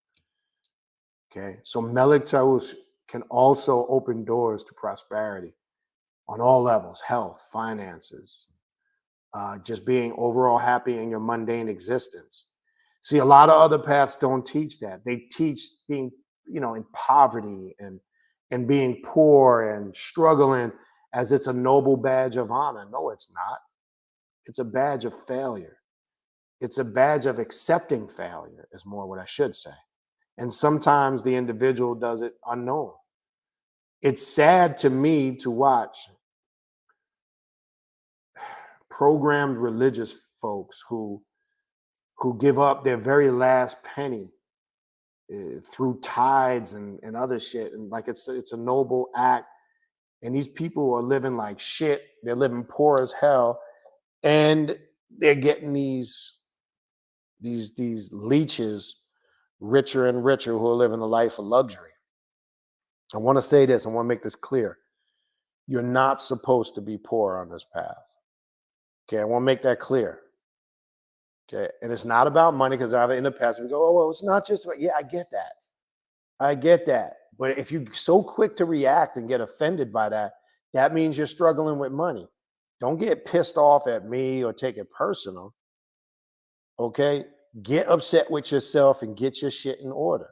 Okay. So Melek Taus can also open doors to prosperity on all levels: health, finances, just being overall happy in your mundane existence. See, a lot of other paths don't teach that. They teach being, in poverty and being poor and struggling as it's a noble badge of honor. No, it's not. It's a badge of failure. It's a badge of accepting failure, is more what I should say. And sometimes the individual does it unknown. It's sad to me to watch programmed religious folks who give up their very last penny through tithes and other shit, and like it's a noble act. And these people are living like shit. They're living poor as hell, and they're getting these leeches richer and richer who are living a life of luxury. I want to say this. I want to make this clear. You're not supposed to be poor on this path. Okay, I want to make that clear. Okay, and it's not about money, because in the past we go, oh, well, it's not just about, yeah, I get that. I get that. But if you're so quick to react and get offended by that, that means you're struggling with money. Don't get pissed off at me or take it personal. Okay, get upset with yourself and get your shit in order.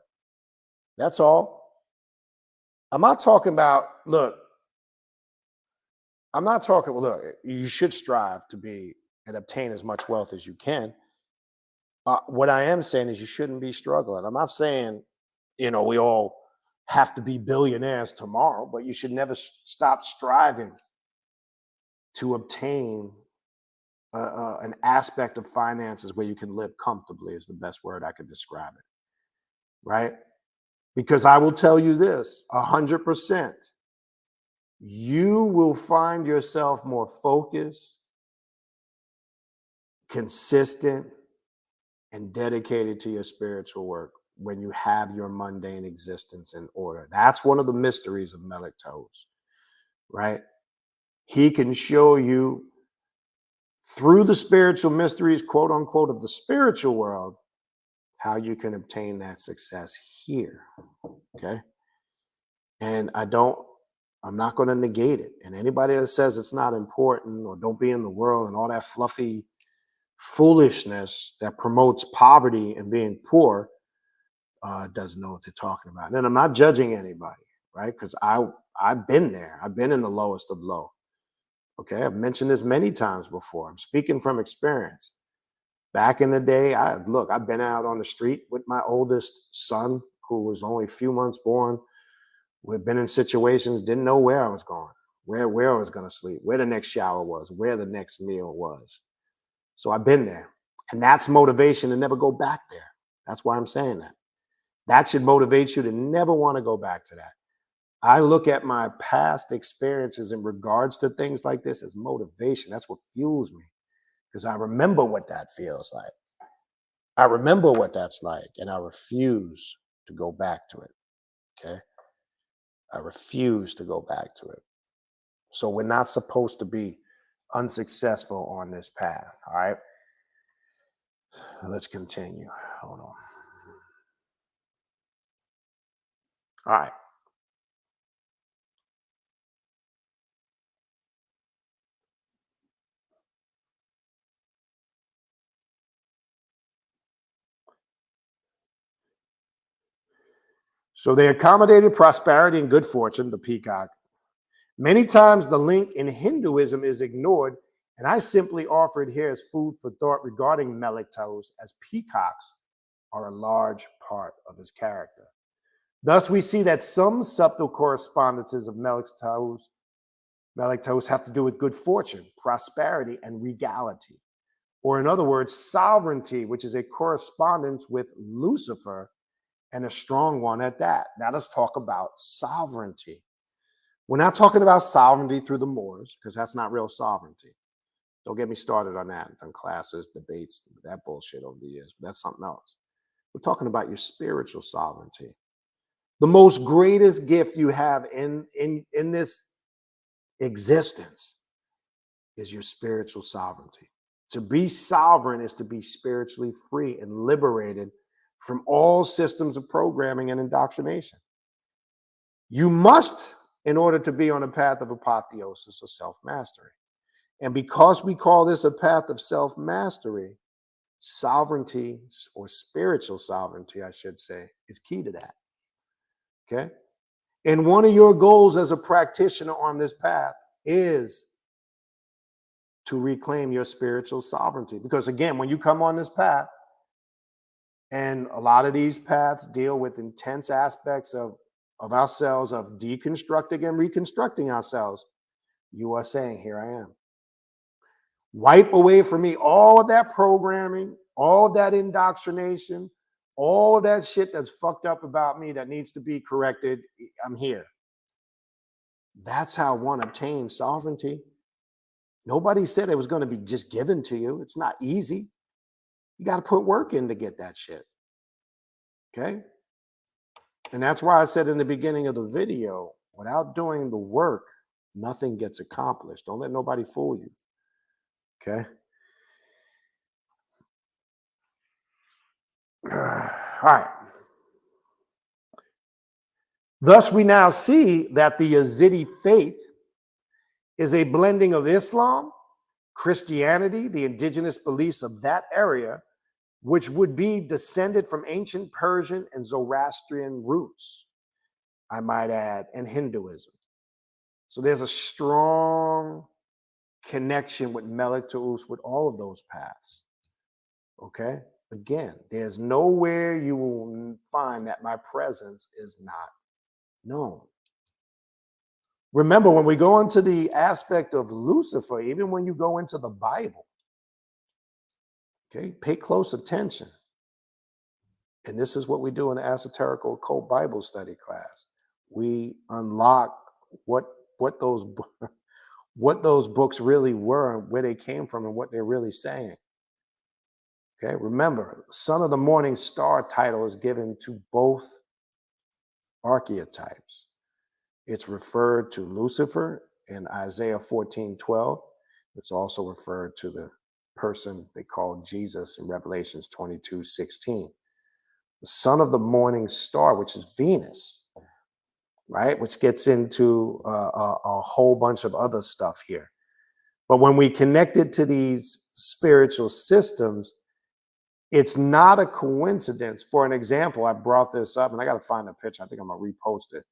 That's all. I'm not talking about, look, you should strive to be and obtain as much wealth as you can. What I am saying is you shouldn't be struggling. I'm not saying, we all have to be billionaires tomorrow, but you should never stop striving to obtain an aspect of finances where you can live comfortably, is the best word I could describe it. Right? Because I will tell you this, 100%, you will find yourself more focused, consistent, and dedicated to your spiritual work when you have your mundane existence in order. That's one of the mysteries of Melek Taus, right? He can show you through the spiritual mysteries, quote unquote, of the spiritual world, how you can obtain that success here. Okay. And I'm not going to negate it. And anybody that says it's not important or don't be in the world and all that fluffy foolishness that promotes poverty and being poor doesn't know what they're talking about. And I'm not judging anybody, right? Because I've been there. I've been in the lowest of low. Okay, I've mentioned this many times before. I'm speaking from experience. Back in the day, I've been out on the street with my oldest son, who was only a few months born, We've been in situations, didn't know where I was going, where I was going to sleep, where the next shower was, where the next meal was. So I've been there. And that's motivation to never go back there. That's why I'm saying that. That should motivate you to never want to go back to that. I look at my past experiences in regards to things like this as motivation. That's what fuels me, because I remember what that feels like. I remember what that's like, and I refuse to go back to it. Okay? I refuse to go back to it. So we're not supposed to be unsuccessful on this path. All right? Let's continue. Hold on. All right. So they accommodated prosperity and good fortune, the peacock. Many times the link in Hinduism is ignored, and I simply offer it here as food for thought regarding Melek Taus, as peacocks are a large part of his character. Thus, we see that some subtle correspondences of Melek Taus have to do with good fortune, prosperity, and regality. Or in other words, sovereignty, which is a correspondence with Lucifer, and a strong one at that. Now let's talk about sovereignty. We're not talking about sovereignty through the Moors, because that's not real sovereignty. Don't get me started on that, on classes, debates, that bullshit over the years, but that's something else. We're talking about your spiritual sovereignty. The most greatest gift you have in this existence is your spiritual sovereignty. To be sovereign is to be spiritually free and liberated from all systems of programming and indoctrination. You must, in order to be on a path of apotheosis or self-mastery. And because we call this a path of self-mastery, sovereignty, or spiritual sovereignty, I should say, is key to that. Okay? And one of your goals as a practitioner on this path is to reclaim your spiritual sovereignty. Because again, when you come on this path, and a lot of these paths deal with intense aspects of ourselves, of deconstructing and reconstructing ourselves, you are saying, here I am. Wipe away from me all of that programming, all of that indoctrination, all of that shit that's fucked up about me that needs to be corrected. I'm here. That's how one obtains sovereignty. Nobody said it was going to be just given to you. It's not easy. You got to put work in to get that shit. Okay? And that's why I said in the beginning of the video, without doing the work, nothing gets accomplished. Don't let nobody fool you. Okay? All right. Thus, we now see that the Yazidi faith is a blending of Islam, Christianity, the indigenous beliefs of that area, which would be descended from ancient Persian and Zoroastrian roots, I might add, and Hinduism. So there's a strong connection with Melek Taus with all of those paths. Okay? Again, there's nowhere you will find that my presence is not known. Remember, when we go into the aspect of Lucifer, even when you go into the Bible, okay, pay close attention. And this is what we do in the Esoterical Occult Bible Study class. We unlock what those books really were, where they came from, and what they're really saying. Okay, remember, Son of the Morning Star title is given to both archetypes. It's referred to Lucifer in Isaiah 14:12. It's also referred to the person they call Jesus in Revelations 22:16. The Son of the Morning Star, which is Venus, right? Which gets into a whole bunch of other stuff here. But when we connect it to these spiritual systems, it's not a coincidence. For an example, I brought this up, and I got to find a picture. I think I'm going to repost it.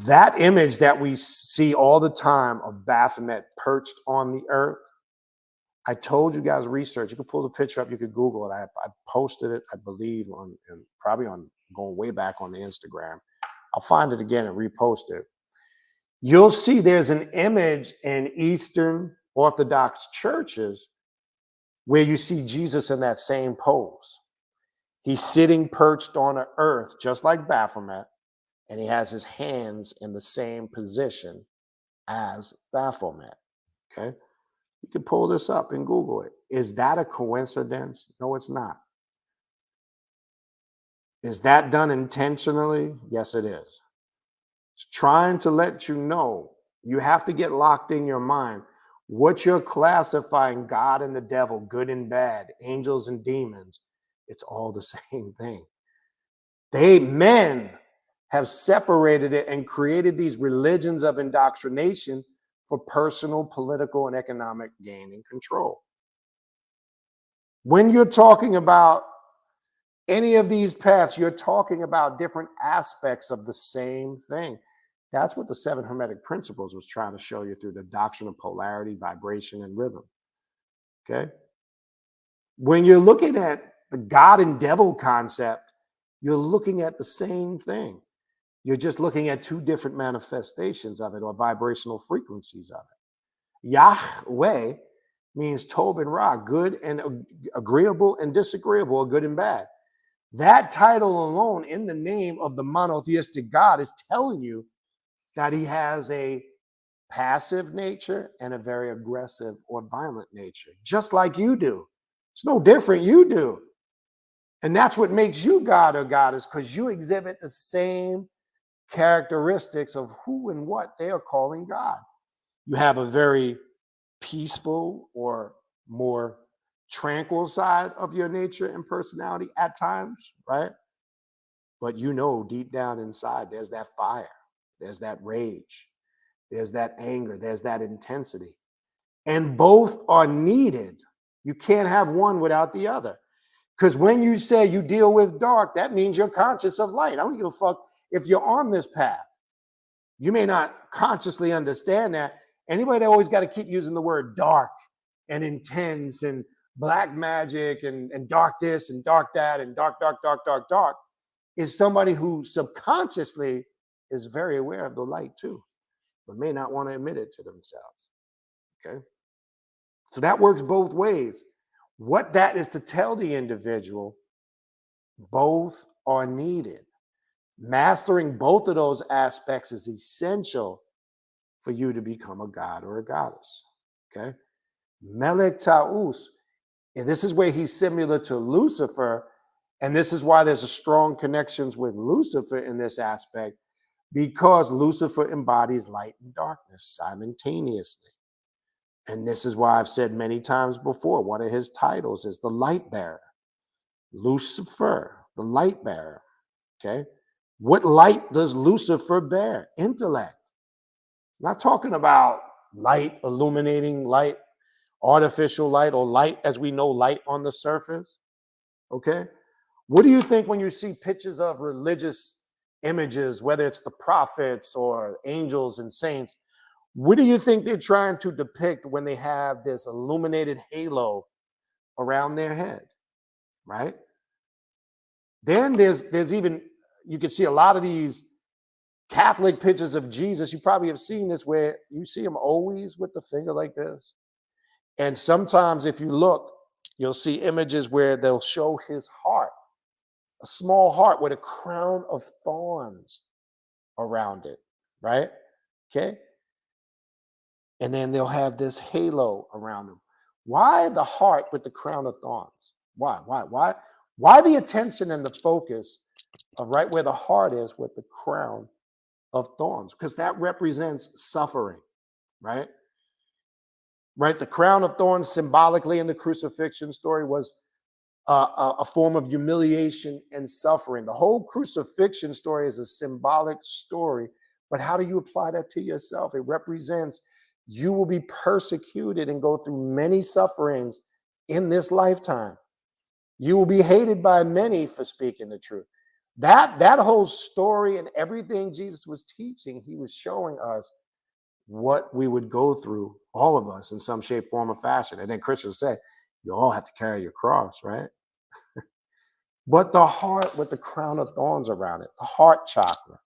That image that we see all the time of Baphomet perched on the earth, I told you guys research. You can pull the picture up. You could Google it. I posted it, I believe, probably on going way back on the Instagram. I'll find it again and repost it. You'll see there's an image in Eastern Orthodox churches where you see Jesus in that same pose. He's sitting perched on an earth, just like Baphomet, and he has his hands in the same position as Baphomet. Okay. You can pull this up and Google it. Is that a coincidence? No, it's not. Is that done intentionally? Yes, it is. It's trying to let you know. You have to get locked in your mind. What you're classifying God and the devil, good and bad, angels and demons, it's all the same thing. Men have separated it and created these religions of indoctrination for personal, political, and economic gain and control. When you're talking about any of these paths, you're talking about different aspects of the same thing. That's what the 7 Hermetic Principles was trying to show you through the doctrine of polarity, vibration, and rhythm. Okay? When you're looking at the God and devil concept, you're looking at the same thing. You're just looking at 2 different manifestations of it or vibrational frequencies of it. Yahweh means Tob and Ra, good and agreeable and disagreeable, or good and bad. That title alone in the name of the monotheistic God is telling you that he has a passive nature and a very aggressive or violent nature, just like you do. It's no different. You do. And that's what makes you God or goddess, because you exhibit the same characteristics of who and what they are calling God. You have a very peaceful or more tranquil side of your nature and personality at times, right? But you know, deep down inside, there's that fire, there's that rage, there's that anger, there's that intensity. And both are needed. You can't have one without the other. Because when you say you deal with dark, that means you're conscious of light. I don't give a fuck if you're on this path. You may not consciously understand that. Anybody that always got to keep using the word dark and intense and black magic and dark this and dark that and dark is somebody who subconsciously is very aware of the light too, but may not want to admit it to themselves. Okay. So that works both ways. What that is to tell the individual, both are needed. Mastering both of those aspects is essential for you to become a god or a goddess. Okay. Melek Taus, and this is where he's similar to Lucifer, and this is why there's a strong connections with Lucifer in this aspect, because Lucifer embodies light and darkness simultaneously. And this is why I've said many times before, one of his titles is the light bearer. Lucifer, the light bearer. Okay. What light does Lucifer bear? Intellect. Not talking about light, illuminating light, artificial light, or light as we know light on the surface. Okay. What do you think when you see pictures of religious images, whether it's the prophets or angels and saints? What do you think they're trying to depict when they have this illuminated halo around their head, right? Then there's even, you can see a lot of these Catholic pictures of Jesus. You probably have seen this where you see him always with the finger like this. And sometimes if you look, you'll see images where they'll show his heart, a small heart with a crown of thorns around it, right? Okay. And then they'll have this halo around them. Why the heart with the crown of thorns? Why the attention and the focus of right where the heart is with the crown of thorns? Because that represents suffering, right? Right? The crown of thorns symbolically in the crucifixion story was a form of humiliation and suffering. The whole crucifixion story is a symbolic story, but how do you apply that to yourself? It represents you will be persecuted and go through many sufferings in this lifetime. You will be hated by many for speaking the truth. That whole story and everything Jesus was teaching, he was showing us what we would go through, all of us, in some shape, form, or fashion. And then Christians say, you all have to carry your cross, right? But the heart with the crown of thorns around it, the heart chakra,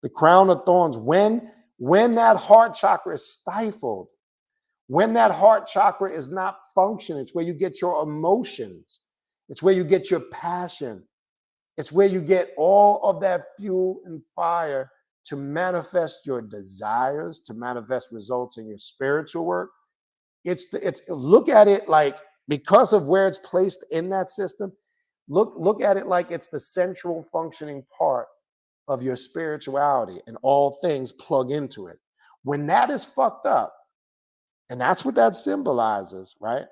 The crown of thorns, when that heart chakra is stifled, when that heart chakra is not functioning, it's where you get your emotions. It's where you get your passion. It's where you get all of that fuel and fire to manifest your desires, to manifest results in your spiritual work. It's look at it like, because of where it's placed in that system, look at it like it's the central functioning part of your spirituality, and all things plug into it. When that is fucked up, and that's what that symbolizes, right?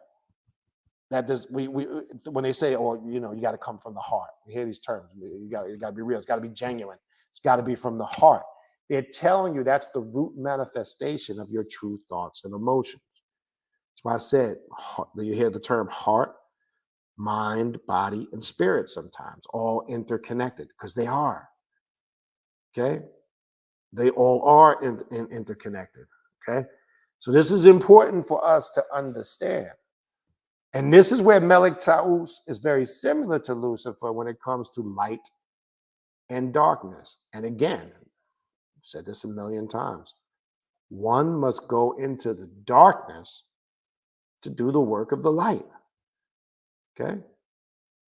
That does we when they say, oh, you know, you got to come from the heart. We hear these terms. You got to be real. It's got to be genuine. It's got to be from the heart. They're telling you that's the root manifestation of your true thoughts and emotions. That's why I said you hear the term heart, mind, body, and spirit sometimes, all interconnected, because they are. Okay? They all are interconnected. Okay? So this is important for us to understand. And this is where Melek Taus is very similar to Lucifer when it comes to light and darkness. And again, I've said this a million times. One must go into the darkness to do the work of the light. Okay?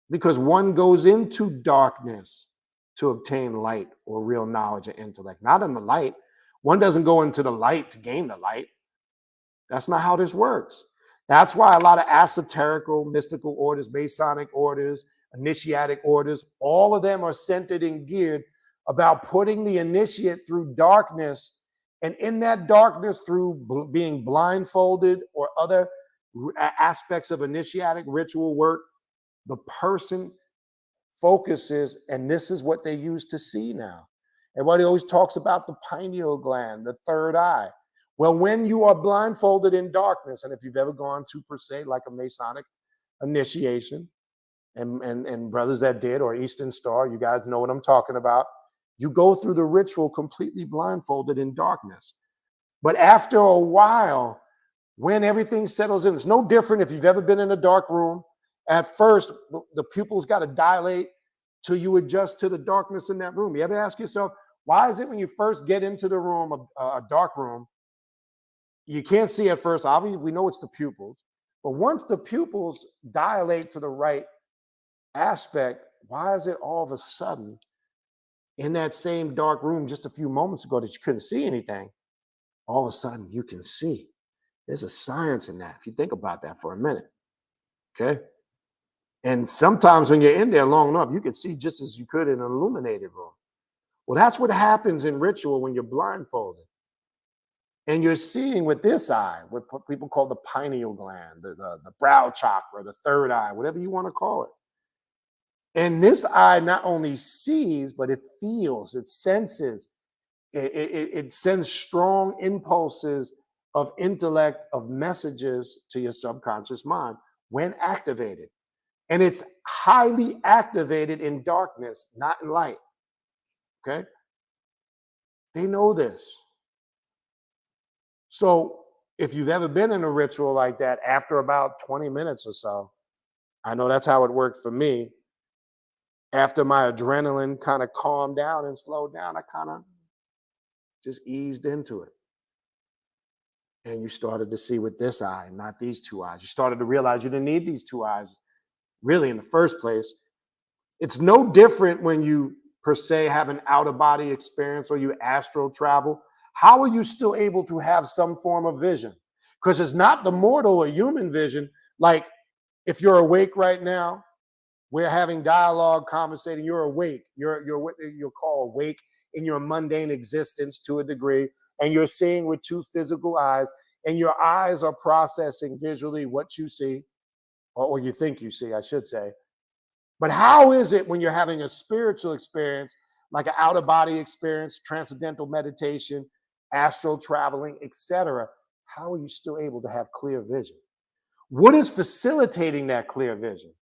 Because one goes into darkness to obtain light or real knowledge and intellect, not in the light. One doesn't go into the light to gain the light. That's not how this works. That's why a lot of esoterical, mystical orders, Masonic orders, initiatic orders, all of them are centered and geared about putting the initiate through darkness. And in that darkness, through being blindfolded or other aspects of initiatic ritual work, the person focuses, and this is what they use to see now. Everybody always talks about the pineal gland, the third eye. Well, when you are blindfolded in darkness, and if you've ever gone to, per se, like a Masonic initiation, and brothers that did, or Eastern Star, you guys know what I'm talking about. You go through the ritual completely blindfolded in darkness. But after a while, when everything settles in, it's no different if you've ever been in a dark room. At first, the pupils got to dilate till you adjust to the darkness in that room. You ever ask yourself, why is it when you first get into the room, a dark room, you can't see at first? Obviously, we know it's the pupils. But once the pupils dilate to the right aspect, why is it all of a sudden in that same dark room just a few moments ago that you couldn't see anything, all of a sudden you can see? There's a science in that, if you think about that for a minute. Okay? And sometimes when you're in there long enough, you can see just as you could in an illuminated room. Well, that's what happens in ritual when you're blindfolded. And you're seeing with this eye, what people call the pineal gland, the brow chakra, the third eye, whatever you want to call it. And this eye not only sees, but it feels, it senses, it sends strong impulses of intellect, of messages to your subconscious mind when activated. And it's highly activated in darkness, not in light. Okay? They know this. So if you've ever been in a ritual like that, after about 20 minutes or so, I know that's how it worked for me. After my adrenaline kind of calmed down and slowed down, I kind of just eased into it. And you started to see with this eye, not these two eyes. You started to realize you didn't need these two eyes really in the first place. It's no different when you, per se, have an out-of-body experience or you astral travel. How are you still able to have some form of vision? Because it's not the mortal or human vision. Like if you're awake right now, we're having dialogue, conversating, you're awake. You're what you'll call awake in your mundane existence to a degree, and you're seeing with two physical eyes, and your eyes are processing visually what you see, or you think you see, I should say. But how is it when you're having a spiritual experience, like an out-of-body experience, transcendental meditation, astral traveling, etc.? How are you still able to have clear vision? What is facilitating that clear vision?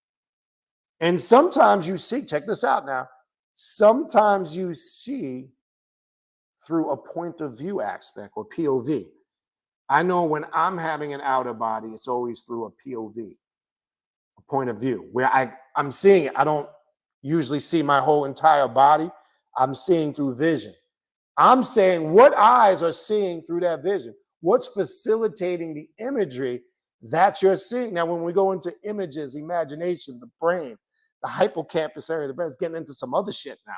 And sometimes you see, check this out now, sometimes you see through a point of view aspect or POV. I know when I'm having an outer body, it's always through a POV, a point of view, where I'm seeing it. I don't usually see my whole entire body. I'm seeing through vision. I'm saying what eyes are seeing through that vision? What's facilitating the imagery that you're seeing? Now, when we go into images, imagination, the brain, the hippocampus area of the brain is getting into some other shit now.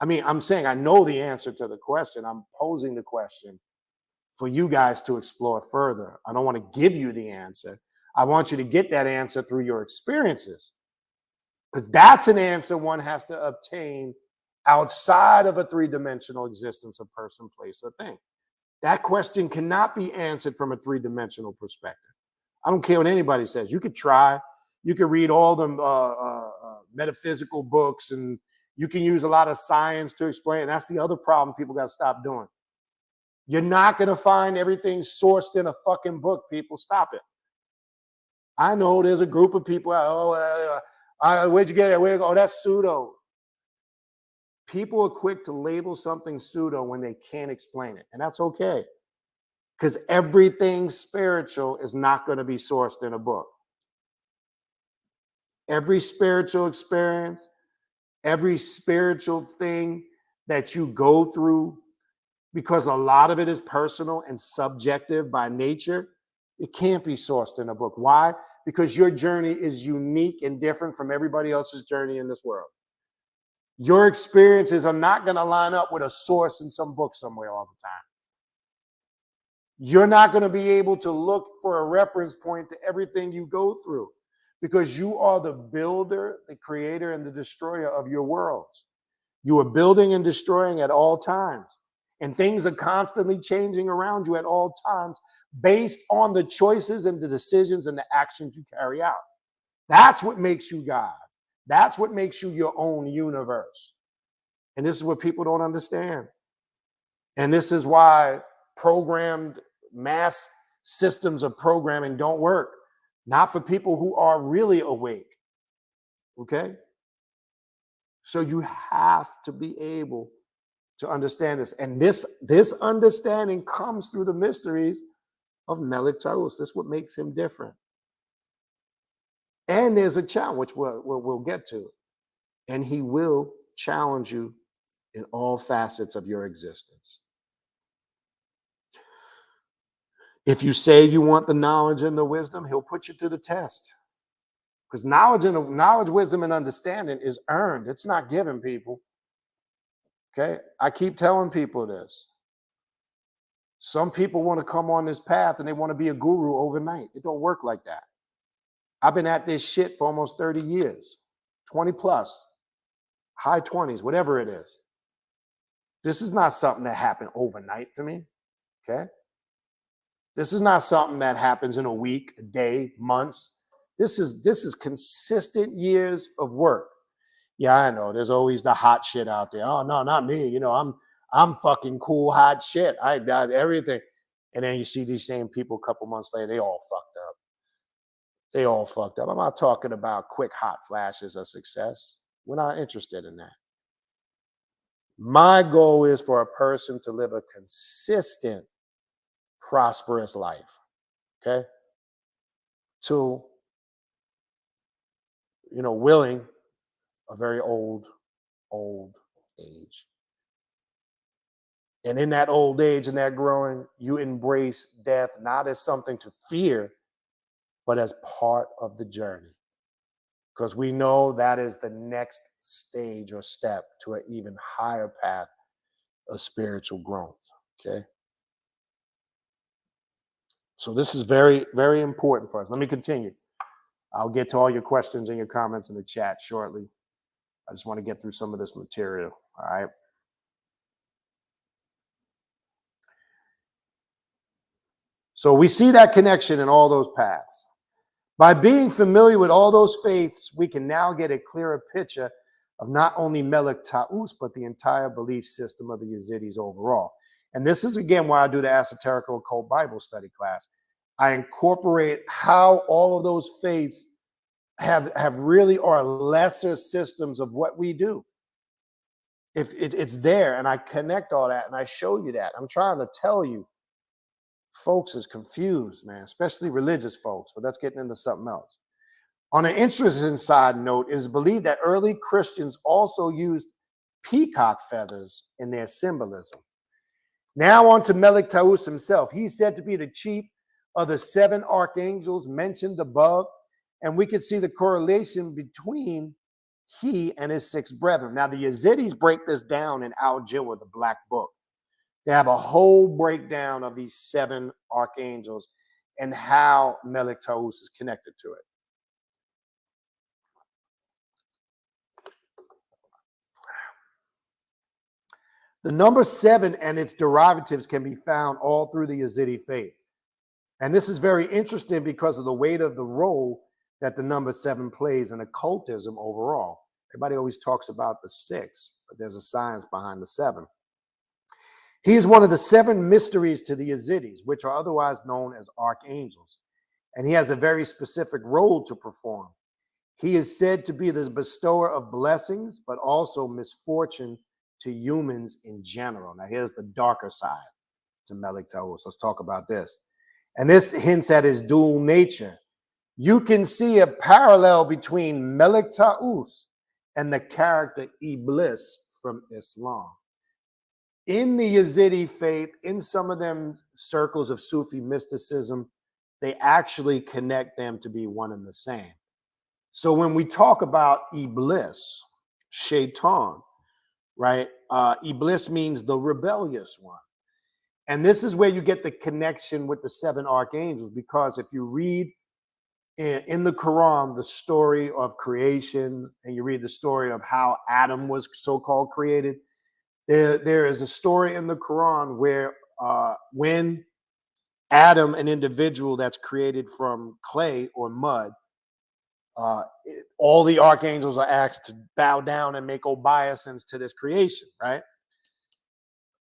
I mean, I'm saying I know the answer to the question. I'm posing the question for you guys to explore further. I don't want to give you the answer. I want you to get that answer through your experiences, because that's an answer one has to obtain outside of a three-dimensional existence of person, place, or thing. That question cannot be answered from a three-dimensional perspective. I don't care what anybody says. You could try. You could read all the metaphysical books, and you can use a lot of science to explain. And that's the other problem people got to stop doing. You're not going to find everything sourced in a fucking book, people. Stop it. I know there's a group of people, where'd you get it? Where'd you go? Oh, that's pseudo. People are quick to label something pseudo when they can't explain it. And that's okay. Because everything spiritual is not going to be sourced in a book. Every spiritual experience, every spiritual thing that you go through, because a lot of it is personal and subjective by nature, it can't be sourced in a book. Why? Because your journey is unique and different from everybody else's journey in this world. Your experiences are not going to line up with a source in some book somewhere all the time. You're not going to be able to look for a reference point to everything you go through, because you are the builder, the creator, and the destroyer of your worlds. You are building and destroying at all times. And things are constantly changing around you at all times based on the choices and the decisions and the actions you carry out. That's what makes you God. That's what makes you your own universe. And this is what people don't understand. And this is why programmed mass systems of programming don't work. Not for people who are really awake. Okay? So you have to be able to understand this. And this understanding comes through the mysteries of Melek Taus. That's what makes him different. And there's a challenge, which we'll get to. And he will challenge you in all facets of your existence. If you say you want the knowledge and the wisdom, he'll put you to the test. Because knowledge, wisdom, and understanding is earned. It's not given, people. Okay? I keep telling people this. Some people want to come on this path and they want to be a guru overnight. It don't work like that. I've been at this shit for almost 30 years, 20 plus, high 20s, whatever it is. This is not something that happened overnight for me. Okay? This is not something that happens in a week, a day, months. This is consistent years of work. Yeah, I know. There's always the hot shit out there. Oh no, not me. You know, I'm fucking cool, hot shit. I got everything. And then you see these same people a couple months later, they all fucked up. They all fucked up. I'm not talking about quick, hot flashes of success. We're not interested in that. My goal is for a person to live a consistent, prosperous life. Okay? To, willing a very old age. And in that old age and that growing, you embrace death not as something to fear, but as part of the journey. Because we know that is the next stage or step to an even higher path of spiritual growth. Okay? So this is very, very important for us. Let me continue. I'll get to all your questions and your comments in the chat shortly. I just want to get through some of this material. All right. So we see that connection in all those paths. By being familiar with all those faiths, we can now get a clearer picture of not only Melek Taus, but the entire belief system of the Yazidis overall. And this is, again, why I do the Esoterical Occult Bible Study class. I incorporate how all of those faiths have really are lesser systems of what we do. If it's there, and I connect all that, and I show you that. I'm trying to tell you, folks is confused, man, especially religious folks, but that's getting into something else. On an interesting side note, it is believed that early Christians also used peacock feathers in their symbolism. Now on to Melek Taus himself. He's said to be the chief of the 7 archangels mentioned above, and we can see the correlation between he and his 6 brethren. Now the Yazidis break this down in Al-Jilwa, the Black Book. They have a whole breakdown of these 7 archangels and how Melek Taus is connected to it. The number 7 and its derivatives can be found all through the Yazidi faith. And this is very interesting because of the weight of the role that the number 7 plays in occultism overall. Everybody always talks about the 6, but there's a science behind the 7. He is one of the 7 mysteries to the Yazidis, which are otherwise known as archangels. And he has a very specific role to perform. He is said to be the bestower of blessings, but also misfortune to humans in general. Now, here's the darker side to Melek Taus. Let's talk about this. And this hints at his dual nature. You can see a parallel between Melek Taus and the character Iblis from Islam. In the Yazidi faith, in some of them circles of Sufi mysticism, they actually connect them to be one and the same. So when we talk about Iblis, Shaitan, right? Iblis means the rebellious one. And this is where you get the connection with the 7 archangels, because if you read in the Quran the story of creation, and you read the story of how Adam was so-called created, there is a story in the Quran where when Adam, an individual that's created from clay or mud, all the archangels are asked to bow down and make obeisance to this creation, right?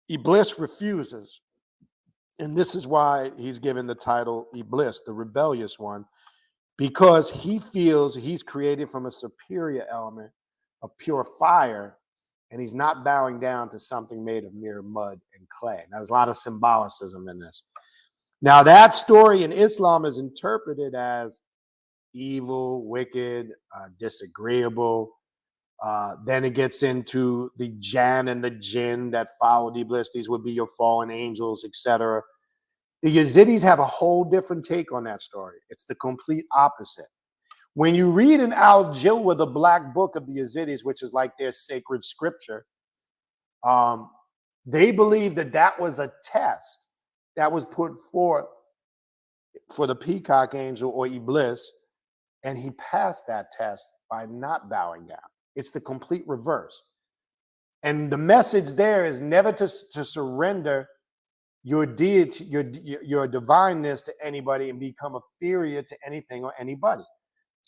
Iblis refuses. And this is why he's given the title Iblis, the rebellious one, because he feels he's created from a superior element of pure fire, and he's not bowing down to something made of mere mud and clay. Now, there's a lot of symbolicism in this. Now, that story in Islam is interpreted as evil, wicked, disagreeable. Then it gets into the Jan and the Jinn that followed Iblis. These would be your fallen angels, etc. The Yazidis have a whole different take on that story. It's the complete opposite. When you read in Al-Jilwa, the Black Book of the Yazidis, which is like their sacred scripture, they believe that that was a test that was put forth for the peacock angel or Iblis, and he passed that test by not bowing down. It's the complete reverse. And the message there is never to surrender your deity, your divineness to anybody and become inferior to anything or anybody.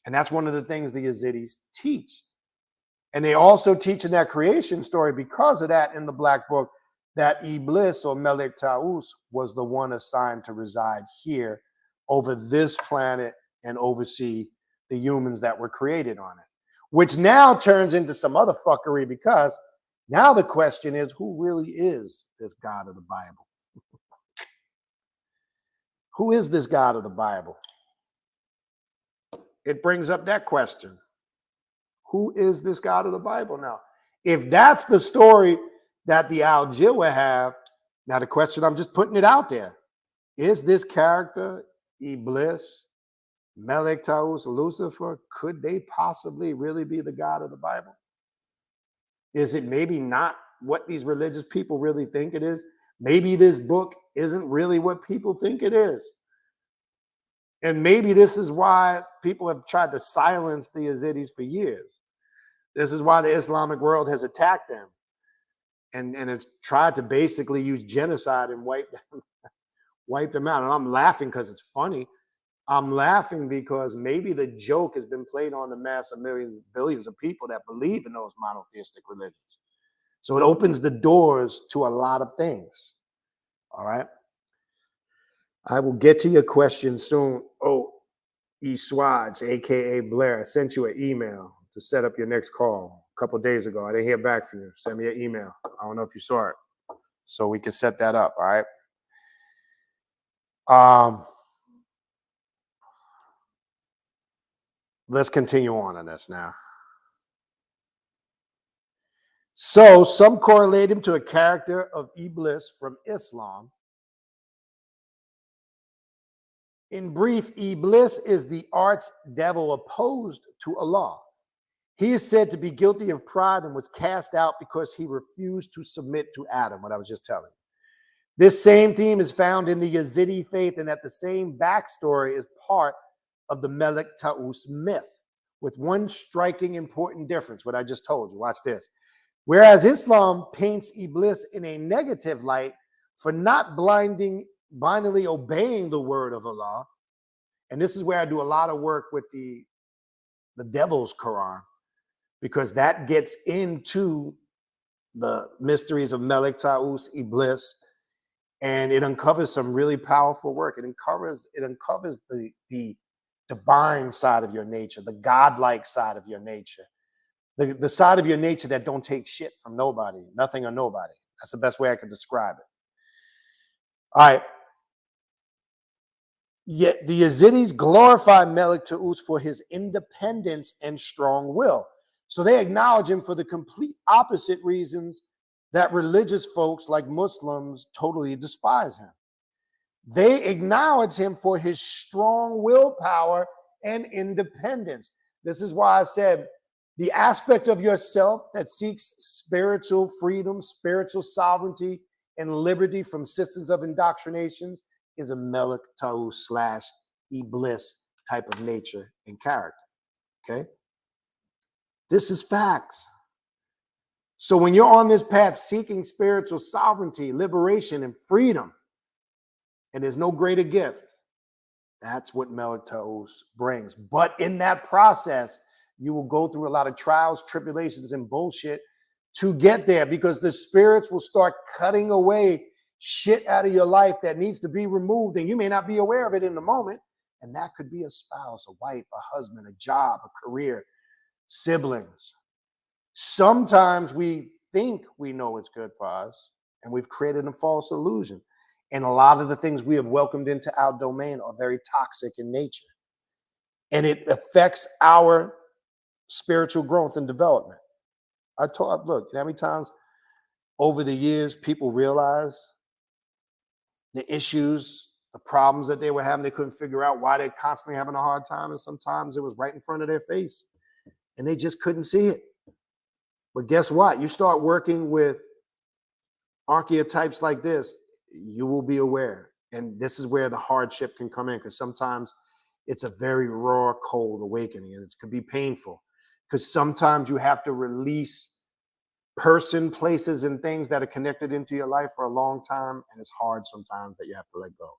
And that's one of the things the Yazidis teach. And they also teach in that creation story, because of that in the Black Book, that Iblis or Melek Taus was the one assigned to reside here over this planet and oversee the humans that were created on it. Which now turns into some other fuckery, because now the question is, who really is this God of the Bible? Who is this God of the Bible? It brings up that question. Who is this God of the Bible now? If that's the story that the Al-Jilwa have, now the question, I'm just putting it out there. Is this character, Iblis, Melek Taus, Lucifer, could they possibly really be the God of the Bible? Is it maybe not what these religious people really think it is? Maybe this book isn't really what people think it is. And maybe this is why people have tried to silence the Yazidis for years. This is why the Islamic world has attacked them. And it's tried to basically use genocide and wipe them out. And I'm laughing because it's funny. I'm laughing because maybe the joke has been played on the mass of millions, billions of people that believe in those monotheistic religions. So it opens the doors to a lot of things. All right. I will get to your question soon. Oh, E. Swads, aka Blair, I sent you an email to set up your next call a couple of days ago. I didn't hear back from you. Send me an email. I don't know if you saw it. So we can set that up. All right. Let's continue on this now. So some correlate him to a character of Iblis from Islam. In brief, Iblis is the arch devil opposed to Allah. He is said to be guilty of pride and was cast out because he refused to submit to Adam, what I was just telling you. This same theme is found in the Yazidi faith, and that the same backstory is part of the Melek Taus myth, with one striking important difference, what I just told you. Watch this. Whereas Islam paints Iblis in a negative light for not blindly obeying the word of Allah, and this is where I do a lot of work with the devil's Quran, because that gets into the mysteries of Melek Taus, Iblis, and it uncovers some really powerful work. It uncovers the divine side of your nature, the godlike side of your nature, the side of your nature that don't take shit from nobody, nothing or nobody. That's the best way I can describe it. All right. Yet the Yazidis glorify Melek Taus for his independence and strong will. So they acknowledge him for the complete opposite reasons that religious folks like Muslims totally despise him. They acknowledge him for his strong willpower and independence. This is why I said the aspect of yourself that seeks spiritual freedom, spiritual sovereignty, and liberty from systems of indoctrinations is a Melek Taus / Iblis type of nature and character. Okay? This is facts. So when you're on this path seeking spiritual sovereignty, liberation, and freedom, and there's no greater gift, that's what Melek Taus brings. But in that process, you will go through a lot of trials, tribulations, and bullshit to get there, because the spirits will start cutting away shit out of your life that needs to be removed, and you may not be aware of it in the moment. And that could be a spouse, a wife, a husband, a job, a career, siblings. Sometimes we think we know what's good for us, and we've created a false illusion. And a lot of the things we have welcomed into our domain are very toxic in nature. And it affects our spiritual growth and development. Look, you know how many times over the years people realize the issues, the problems that they were having, they couldn't figure out why they're constantly having a hard time, and sometimes it was right in front of their face, and they just couldn't see it. But guess what? You start working with archetypes like this, you will be aware. And this is where the hardship can come in, because sometimes it's a very raw, cold awakening, and it could be painful, because sometimes you have to release person, places, and things that are connected into your life for a long time, and it's hard sometimes that you have to let go.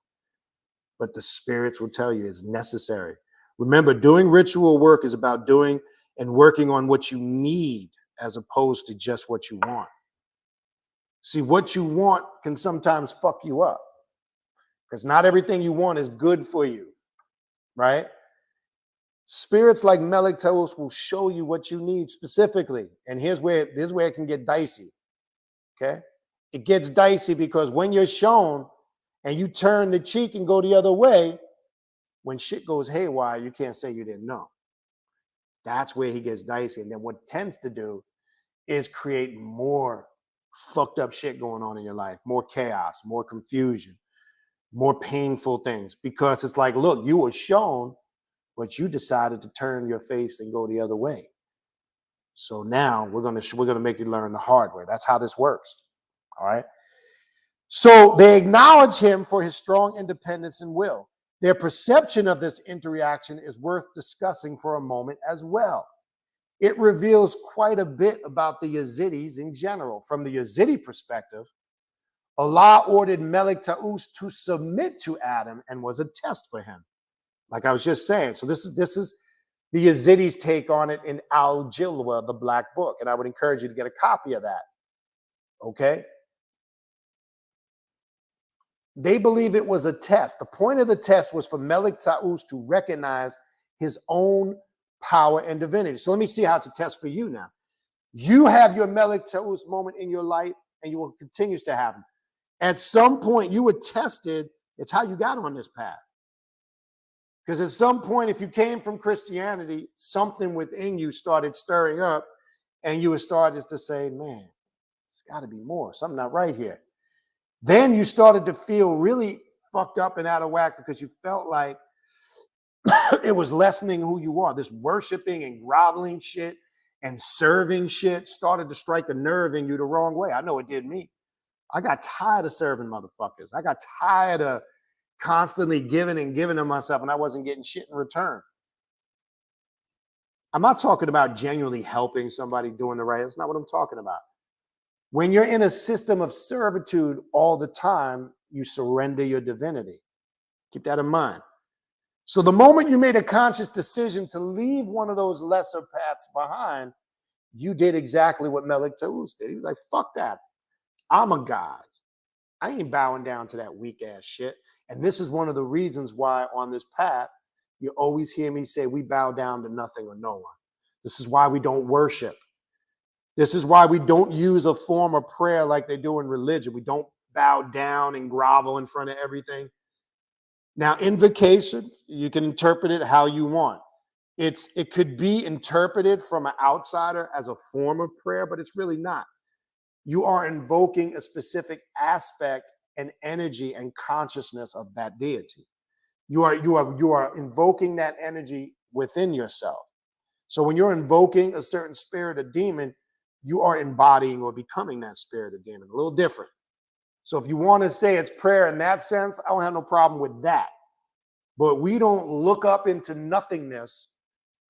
But the spirits will tell you it's necessary. Remember, doing ritual work is about doing and working on what you need as opposed to just what you want. See, what you want can sometimes fuck you up, because not everything you want is good for you, right? Spirits like Melek Taus will show you what you need specifically. And here's where it can get dicey, okay? It gets dicey because when you're shown and you turn the cheek and go the other way, when shit goes haywire, you can't say you didn't know. That's where he gets dicey. And then what tends to do is create more fucked up shit going on in your life, more chaos, more confusion, more painful things, because it's like, look, you were shown, but you decided to turn your face and go the other way. So now we're gonna make you learn the hard way. That's how this works. All right. So they acknowledge him for his strong independence and will. Their perception of this interaction is worth discussing for a moment as well. It reveals quite a bit about the Yazidis in general. From the Yazidi perspective, Allah ordered Melek Taus to submit to Adam and was a test for him, like I was just saying. So this is the Yazidis' take on it in Al-Jilwa, the Black Book, and I would encourage you to get a copy of that. Okay? They believe it was a test. The point of the test was for Melek Taus to recognize his own power and divinity. So let me see how it's a test for you now. You have your Melek Taus moment in your life, and you will continue to have them. At some point, you were tested. It's how you got on this path. Because at some point, if you came from Christianity, something within you started stirring up, and you started to say, man, it's got to be more. Something not right here. Then you started to feel really fucked up and out of whack because you felt like it was lessening who you are. This worshiping and groveling shit and serving shit started to strike a nerve in you the wrong way. I know it did me. I got tired of serving motherfuckers. I got tired of constantly giving to myself, and I wasn't getting shit in return. I'm not talking about genuinely helping somebody doing the right. That's not what I'm talking about. When you're in a system of servitude all the time, you surrender your divinity. Keep that in mind. So the moment you made a conscious decision to leave one of those lesser paths behind, you did exactly what Melek Taus did. He was like, fuck that. I'm a god. I ain't bowing down to that weak ass shit. And this is one of the reasons why on this path, you always hear me say we bow down to nothing or no one. This is why we don't worship. This is why we don't use a form of prayer like they do in religion. We don't bow down and grovel in front of everything. Now, invocation, you can interpret it how you want. It could be interpreted from an outsider as a form of prayer, but it's really not. You are invoking a specific aspect and energy and consciousness of that deity. You are invoking that energy within yourself. So when you're invoking a certain spirit or demon, you are embodying or becoming that spirit or demon. A little different. So if you want to say it's prayer in that sense, I don't have no problem with that. But we don't look up into nothingness,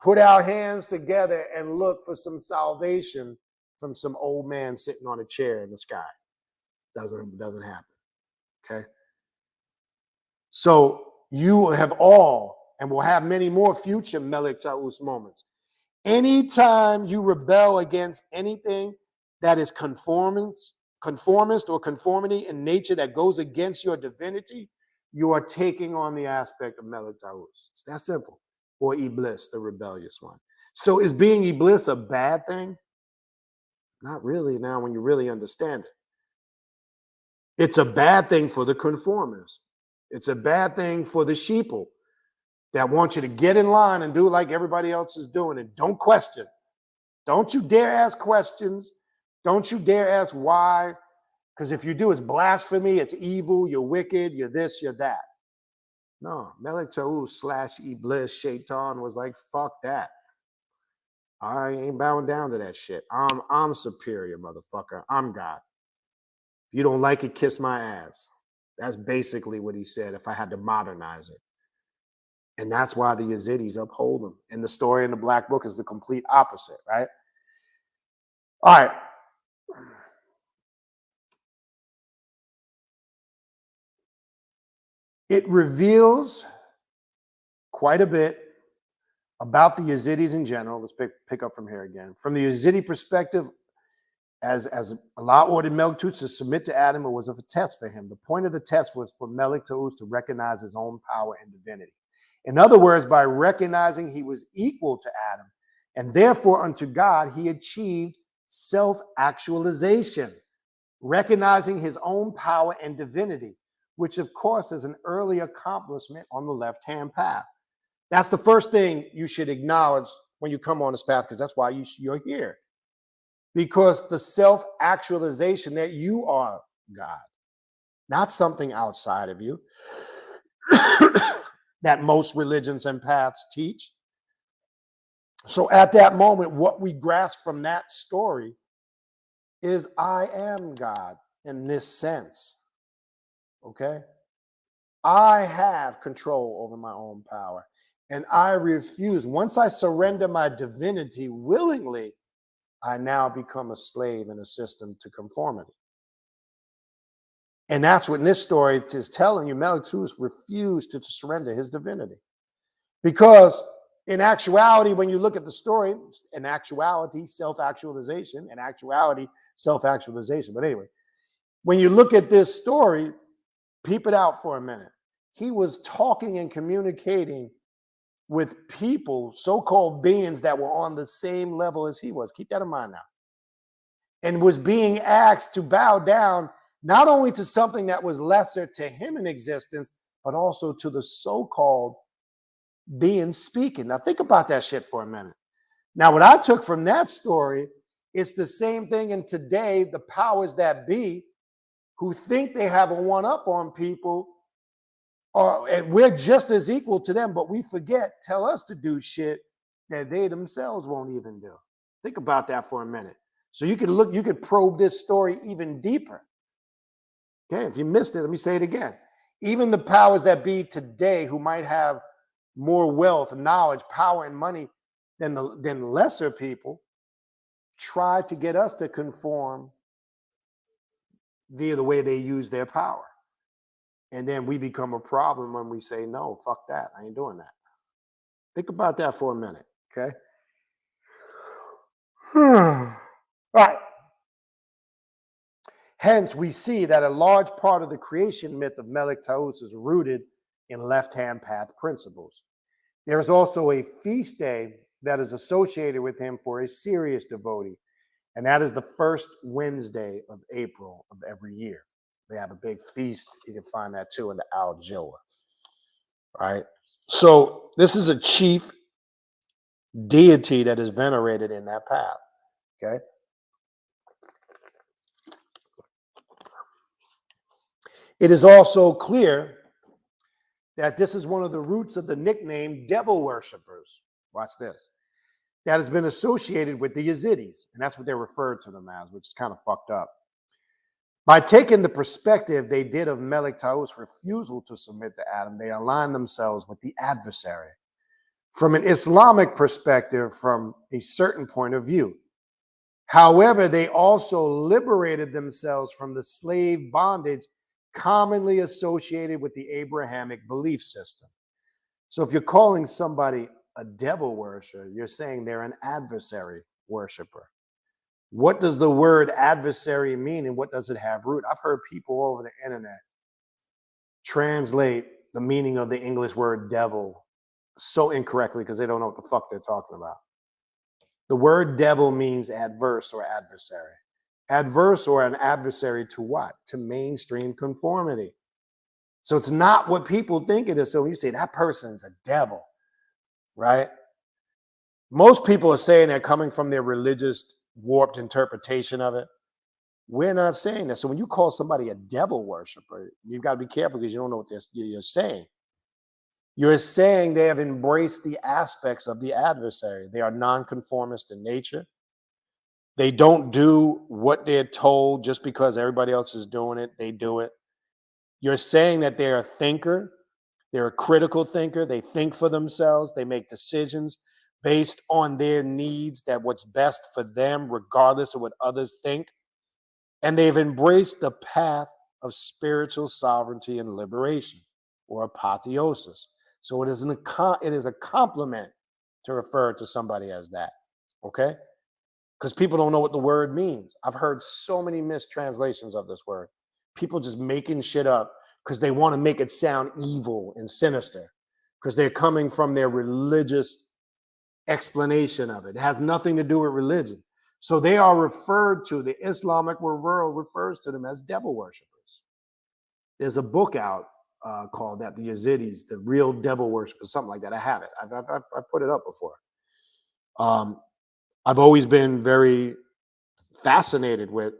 put our hands together and look for some salvation from some old man sitting on a chair in the sky. Doesn't happen. Okay. So you have all, and will have many more future Melek Taus moments. Anytime you rebel against anything that is conformist or conformity in nature that goes against your divinity, you are taking on the aspect of Melek Taus. It's that simple. Or Iblis, the rebellious one. So is being Iblis a bad thing? Not really now when you really understand it. It's a bad thing for the conformers. It's a bad thing for the sheeple that want you to get in line and do it like everybody else is doing it. Don't question. Don't you dare ask questions. Don't you dare ask why. Because if you do, it's blasphemy, it's evil, you're wicked, you're this, you're that. No, Melek Taus / Iblis, Shaitan was like, fuck that. I ain't bowing down to that shit. I'm superior, motherfucker. I'm God. If you don't like it, kiss my ass. That's basically what he said if I had to modernize it. And that's why the Yazidis uphold him. And the story in the Black Book is the complete opposite, right? All right. It reveals quite a bit about the Yazidis in general. Let's pick up from here again. From the Yazidi perspective, as Allah ordered Melek Taus to submit to Adam, it was a test for him. The point of the test was for Melek Taus to recognize his own power and divinity. In other words, by recognizing he was equal to Adam, and therefore unto God, he achieved self-actualization, recognizing his own power and divinity, which of course is an early accomplishment on the left-hand path. That's the first thing you should acknowledge when you come on this path, because that's why you're here. Because the self-actualization that you are God, not something outside of you that most religions and paths teach. So at that moment, what we grasp from that story is I am God in this sense. Okay? I have control over my own power. And I refuse. Once I surrender my divinity willingly, I now become a slave in a system to conformity. And that's what this story is telling you. Melek Taus refused to surrender his divinity. Because in actuality, when you look at the story, in actuality, self-actualization, in actuality, self-actualization. But anyway, when you look at this story, peep it out for a minute. He was talking and communicating with people, so-called beings that were on the same level as he was. Keep that in mind now. And was being asked to bow down not only to something that was lesser to him in existence, but also to the so-called being speaking. Now think about that shit for a minute. Now what I took from that story It's the same thing in today, the powers that be who think they have a one-up on people, and we're just as equal to them, but we forget, tell us to do shit that they themselves won't even do. Think about that for a minute. So you could probe this story even deeper. Okay, if you missed it, let me say it again. Even the powers that be today who might have more wealth, knowledge, power, and money than lesser people try to get us to conform via the way they use their power. And then we become a problem when we say, no, fuck that. I ain't doing that. Think about that for a minute, okay? All right. Hence, we see that a large part of the creation myth of Melek Taus is rooted in left-hand path principles. There is also a feast day that is associated with him for a serious devotee, and that is the first Wednesday of April of every year. They have a big feast. You can find that too in the Al-Jilwa. Right? So this is a chief deity that is venerated in that path. Okay? It is also clear that this is one of the roots of the nickname devil worshippers. Watch this. That has been associated with the Yazidis, and that's what they referred to them as, which is kind of fucked up. By taking the perspective they did of Melek Taus' refusal to submit to Adam, they aligned themselves with the adversary. From an Islamic perspective, from a certain point of view. However, they also liberated themselves from the slave bondage commonly associated with the Abrahamic belief system. So if you're calling somebody a devil worshiper, you're saying they're an adversary worshiper. What does the word adversary mean, and what does it have root? I've heard people all over the internet translate the meaning of the English word devil so incorrectly because they don't know what the fuck they're talking about. The word devil means adverse or adversary. Adverse or an adversary to what? To mainstream conformity. So it's not what people think it is. So when you say that person's a devil, right? Most people are saying that coming from their religious warped interpretation of it. We're not saying that. So when you call somebody a devil worshiper, you've got to be careful because you don't know what you're saying. You're saying they have embraced the aspects of the adversary. They are nonconformist in nature. They don't do what they're told just because everybody else is doing it. They do it. You're saying that they're a thinker. They're a critical thinker. They think for themselves. They make decisions based on their needs, that what's best for them, regardless of what others think. And they've embraced the path of spiritual sovereignty and liberation, or apotheosis. So it is a compliment to refer to somebody as that, okay? Because people don't know what the word means. I've heard so many mistranslations of this word. People just making shit up because they want to make it sound evil and sinister because they're coming from their religious explanation of it. It has nothing to do with religion. So they are referred to, the Islamic world refers to them as devil worshippers. There's a book out called that, the Yazidis, the real devil worshippers, something like that. I have it. I put it up before. I've always been very fascinated with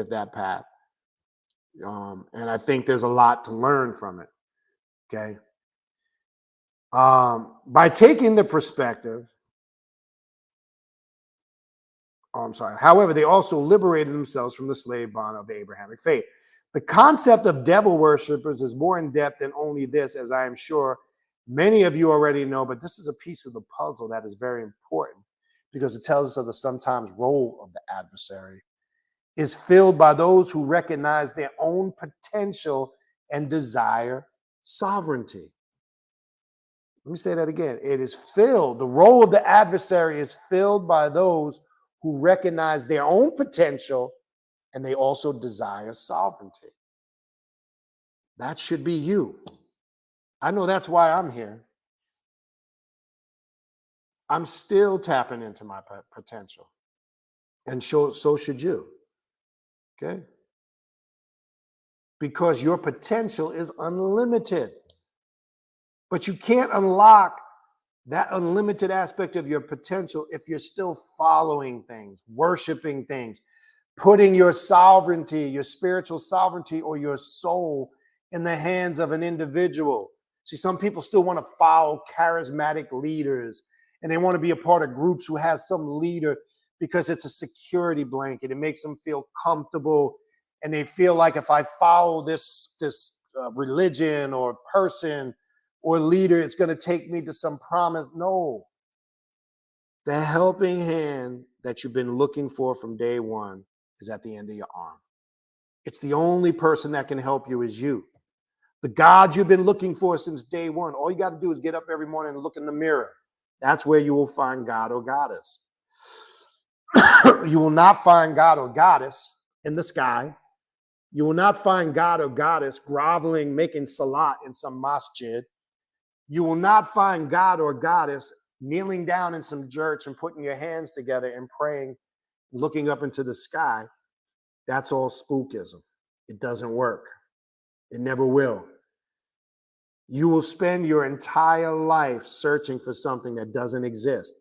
that path. And I think there's a lot to learn from it. Okay. By taking the perspective, however, they also liberated themselves from the slave bond of the Abrahamic faith. The concept of devil worshippers is more in depth than only this, as I am sure many of you already know, but this is a piece of the puzzle that is very important because it tells us of the sometimes role of the adversary is filled by those who recognize their own potential and desire sovereignty. Let me say that again. It is filled, the role of the adversary is filled by those who recognize their own potential and they also desire sovereignty. That should be you. I know that's why I'm here. I'm still tapping into my potential. And so should you. Okay? Because your potential is unlimited. But you can't unlock that unlimited aspect of your potential, if you're still following things, worshiping things, putting your sovereignty, your spiritual sovereignty or your soul in the hands of an individual. See, some people still want to follow charismatic leaders and they want to be a part of groups who has some leader because it's a security blanket. It makes them feel comfortable and they feel like if I follow this religion or person or leader, it's going to take me to some promise. No. The helping hand that you've been looking for from day one is at the end of your arm. It's the only person that can help you is you. The God you've been looking for since day one. All you got to do is get up every morning and look in the mirror. That's where you will find God or goddess. You will not find God or goddess in the sky. You will not find God or goddess groveling, making salat in some masjid. You will not find God or goddess kneeling down in some church and putting your hands together and praying, looking up into the sky. That's all spookism. It doesn't work. It never will. You will spend your entire life searching for something that doesn't exist.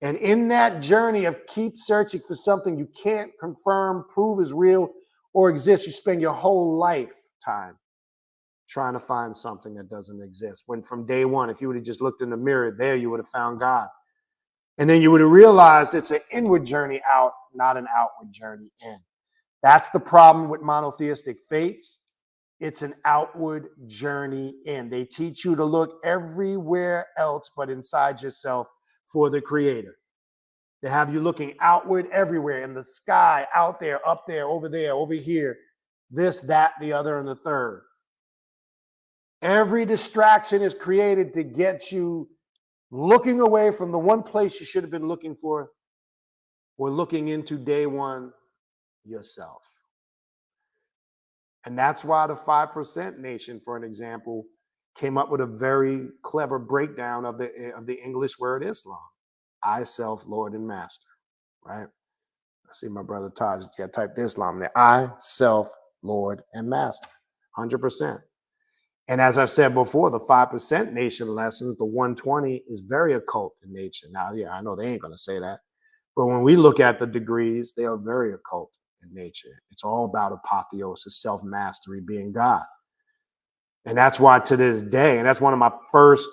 And in that journey of keep searching for something you can't confirm, prove is real or exists, you spend your whole lifetime trying to find something that doesn't exist. When from day one, if you would have just looked in the mirror there, you would have found God. And then you would have realized it's an inward journey out, not an outward journey in. That's the problem with monotheistic faiths. It's an outward journey in. They teach you to look everywhere else but inside yourself for the creator. They have you looking outward everywhere, in the sky, out there, up there, over here, this, that, the other, and the third. Every distraction is created to get you looking away from the one place you should have been looking for, or looking into day one yourself. And that's why the 5% nation, for an example, came up with a very clever breakdown of the English word Islam. I, self, Lord, and Master, right? I see my brother Taj, yeah, typed Islam there. I, self, Lord, and Master, 100%. And as I've said before, the 5% nation lessons, the 120 is very occult in nature. Now, yeah, I know they ain't going to say that. But when we look at the degrees, they are very occult in nature. It's all about apotheosis, self-mastery, being God. And that's why to this day, and that's one of my first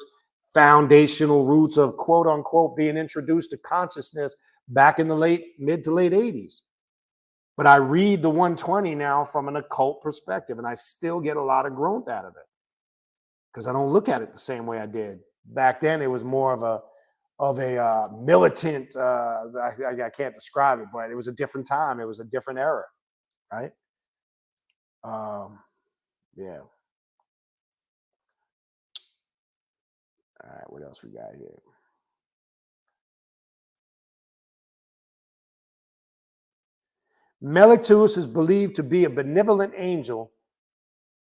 foundational roots of quote unquote being introduced to consciousness back in the mid to late 80s. But I read the 120 now from an occult perspective, and I still get a lot of growth out of it because I don't look at it the same way I did. Back then, it was more of a militant, I can't describe it, but it was a different time. It was a different era, right? Yeah. All right, what else we got here? Melek Taus is believed to be a benevolent angel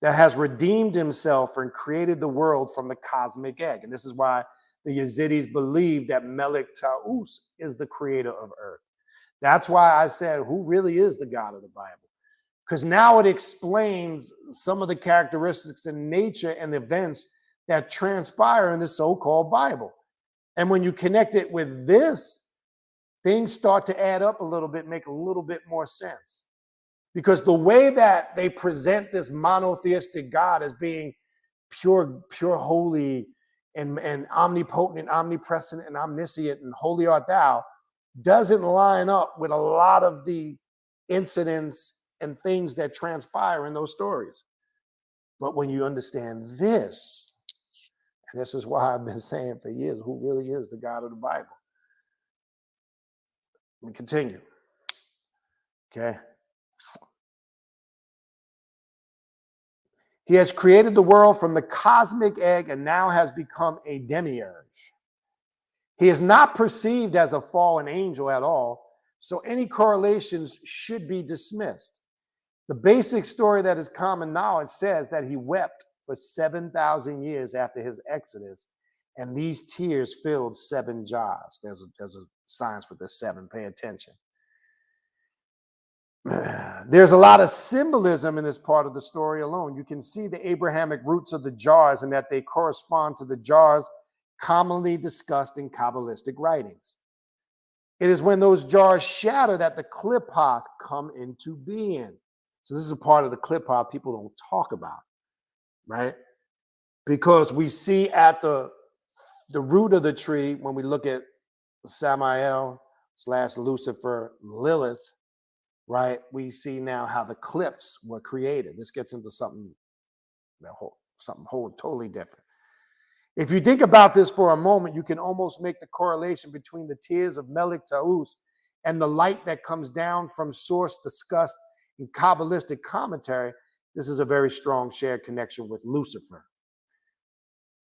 that has redeemed himself and created the world from the cosmic egg. And this is why the Yazidis believe that Melek Taus is the creator of Earth. That's why I said, who really is the God of the Bible? Because now it explains some of the characteristics in nature and events that transpire in the so-called Bible. And when you connect it with this, things start to add up a little bit, make a little bit more sense. Because the way that they present this monotheistic God as being pure holy and omnipotent and omnipresent and omniscient and holy art thou doesn't line up with a lot of the incidents and things that transpire in those stories. But when you understand this, and this is why I've been saying for years, who really is the God of the Bible? Let me continue. Okay. He has created the world from the cosmic egg and now has become a demiurge. He is not perceived as a fallen angel at all, so any correlations should be dismissed. The basic story that is common knowledge says that he wept for 7,000 years after his exodus, and these tears filled 7 jars. There's a science with the 7. Pay attention. There's a lot of symbolism in this part of the story alone. You can see the Abrahamic roots of the jars and that they correspond to the jars commonly discussed in Kabbalistic writings. It is when those jars shatter that the klipoth come into being. So this is a part of the klipoth people don't talk about, right? Because we see at the root of the tree, when we look at Samael / Lucifer, Lilith, right? We see now how the cliffs were created. This gets into something totally different. If you think about this for a moment, you can almost make the correlation between the tears of Melek Taus and the light that comes down from source discussed in Kabbalistic commentary. This is a very strong shared connection with Lucifer.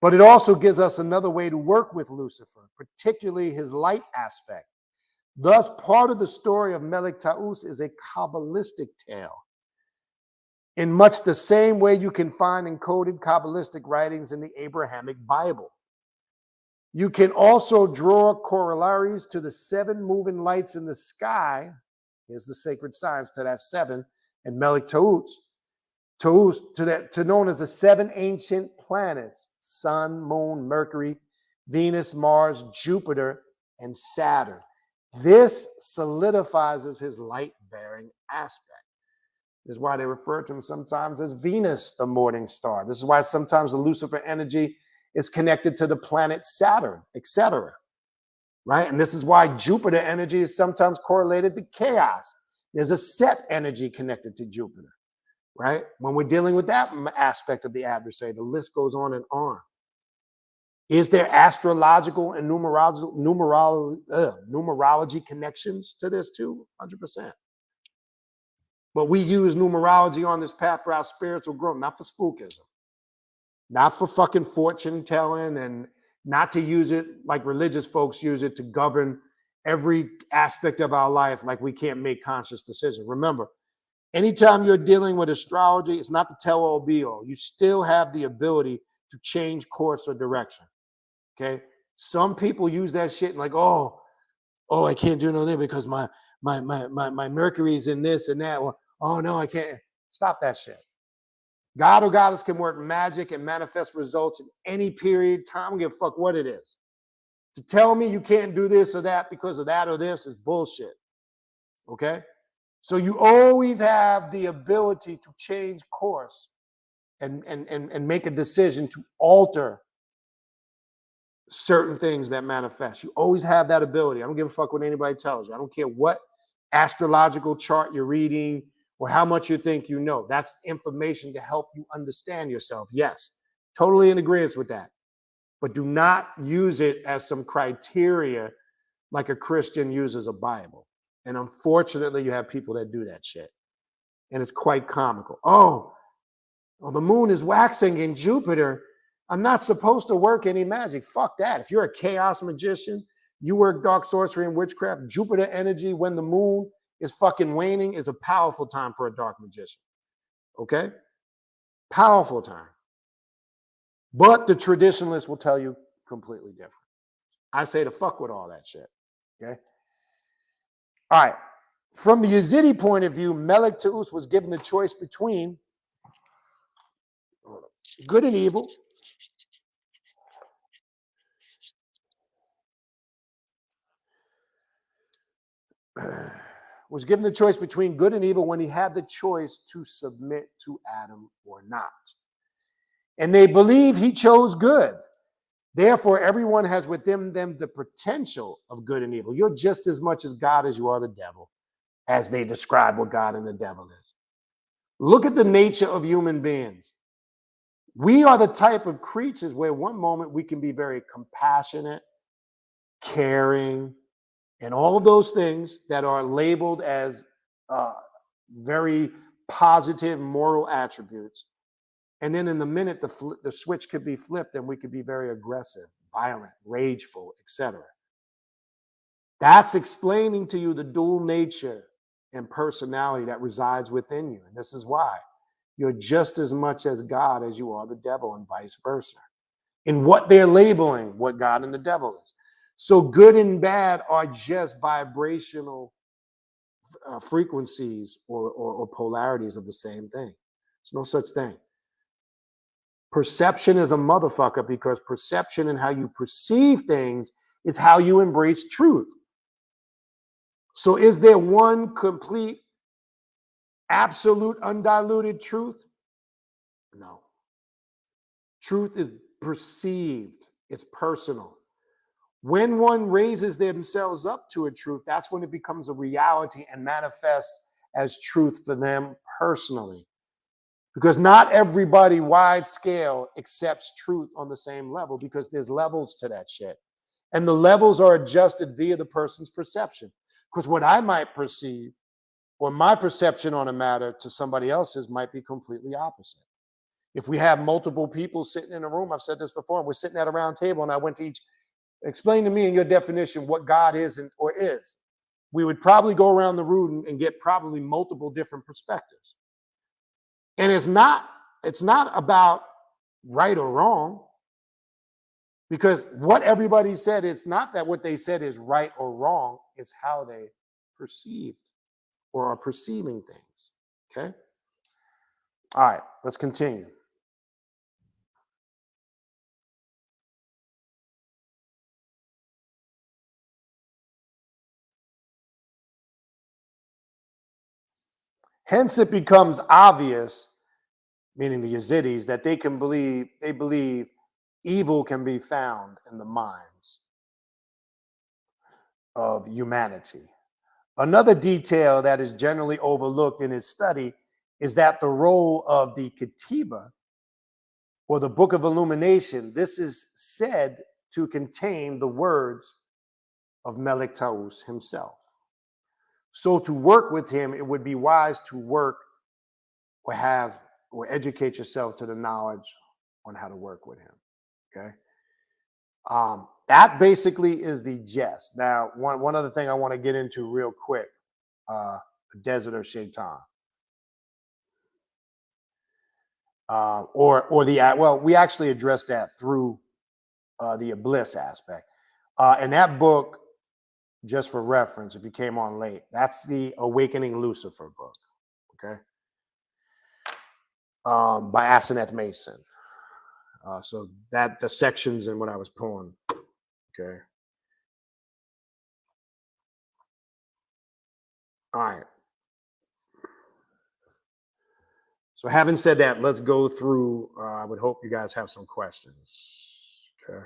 But it also gives us another way to work with Lucifer, particularly his light aspect. Thus, part of the story of Melek Taus is a Kabbalistic tale. In much the same way you can find encoded Kabbalistic writings in the Abrahamic Bible. You can also draw corollaries to the 7 moving lights in the sky. Here's the sacred science to that 7, and Melek Taus, to known as the 7 ancient planets: Sun, Moon, Mercury, Venus, Mars, Jupiter, and Saturn. This solidifies his light-bearing aspect. This is why they refer to him sometimes as Venus, the morning star. This is why sometimes the Lucifer energy is connected to the planet Saturn, etc. Right? And this is why Jupiter energy is sometimes correlated to chaos. There's a Set energy connected to Jupiter, right? When we're dealing with that aspect of the adversary, the list goes on and on. Is there astrological and numerology connections to this too? 100%. But we use numerology on this path for our spiritual growth, not for spookism, not for fucking fortune telling, and not to use it like religious folks use it to govern every aspect of our life like we can't make conscious decisions. Remember, anytime you're dealing with astrology, it's not the tell-all be-all. You still have the ability to change course or direction, okay? Some people use that shit and like, oh, I can't do nothing because my Mercury's in this and that. Or, oh, no, I can't. Stop that shit. God or goddess can work magic and manifest results in any period, time. I don't give a fuck what it is. To tell me you can't do this or that because of that or this is bullshit. Okay? So you always have the ability to change course and make a decision to alter certain things that manifest. You always have that ability. I don't give a fuck what anybody tells you. I don't care what astrological chart you're reading or how much you think you know. That's information to help you understand yourself. Yes, totally in agreement with that. But do not use it as some criteria like a Christian uses a Bible. And unfortunately, you have people that do that shit. And it's quite comical. Oh, well, the moon is waxing in Jupiter. I'm not supposed to work any magic. Fuck that. If you're a chaos magician, you work dark sorcery and witchcraft, Jupiter energy when the moon is fucking waning is a powerful time for a dark magician. Okay? Powerful time. But the traditionalists will tell you completely different. I say to fuck with all that shit. Okay? All right. From the Yazidi point of view, Melek Taus was given the choice between good and evil. Was given the choice between good and evil when he had the choice to submit to Adam or not. And they believe he chose good. Therefore, everyone has within them the potential of good and evil. You're just as much as God as you are the devil, as they describe what God and the devil is. Look at the nature of human beings. We are the type of creatures where one moment we can be very compassionate, caring, and all of those things that are labeled as very positive moral attributes. And then in the minute, the switch could be flipped and we could be very aggressive, violent, rageful, etc. That's explaining to you the dual nature and personality that resides within you. And this is why you're just as much as God as you are the devil, and vice versa. In what they're labeling what God and the devil is. So good and bad are just vibrational frequencies or polarities of the same thing. There's no such thing. Perception is a motherfucker because perception and how you perceive things is how you embrace truth. So is there one complete, absolute, undiluted truth? No. Truth is perceived. It's personal. When one raises themselves up to a truth, that's when it becomes a reality and manifests as truth for them personally. Because not everybody wide scale accepts truth on the same level, because there's levels to that shit. And the levels are adjusted via the person's perception. Because what I might perceive or my perception on a matter to somebody else's might be completely opposite. If we have multiple people sitting in a room, I've said this before, and we're sitting at a round table and I went to each, explain to me in your definition what God is or is. We would probably go around the room and get probably multiple different perspectives. And it's not about right or wrong, because what everybody said, it's not that what they said is right or wrong, it's how they perceived or are perceiving things. Okay? All right, let's continue. Hence, it becomes obvious, meaning the Yazidis, that they believe evil can be found in the minds of humanity. Another detail that is generally overlooked in his study is that the role of the Katiba, or the Book of Illumination, this is said to contain the words of Melek Taus himself. So to work with him, it would be wise to work or educate yourself to the knowledge on how to work with him. Okay. That basically is the gist. Now, one other thing I want to get into real quick, the Desert of Shaitan. We actually addressed that through the Iblis aspect. And that book, just for reference, if you came on late, that's the Awakening Lucifer book, okay? By Asenath Mason. So that the sections and what I was pulling, okay? All right. So having said that, let's go through, I would hope you guys have some questions, okay?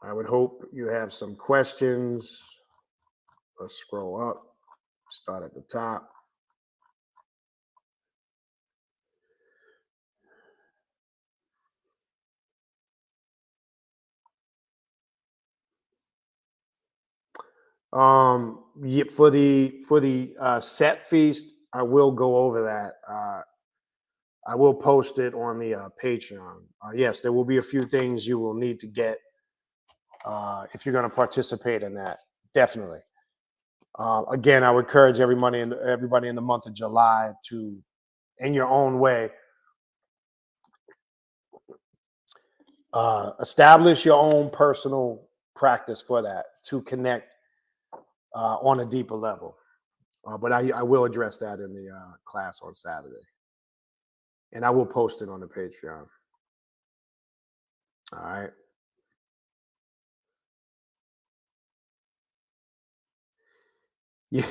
I would hope you have some questions. Let's scroll up, start at the top. For the set feast, I will go over that. I will post it on the Patreon. Yes, there will be a few things you will need to get if you're going to participate in that. Definitely. Again, I would encourage everybody in the month of July to, in your own way, establish your own personal practice for that to connect on a deeper level. But I will address that in the class on Saturday. And I will post it on the Patreon. All right. Yeah.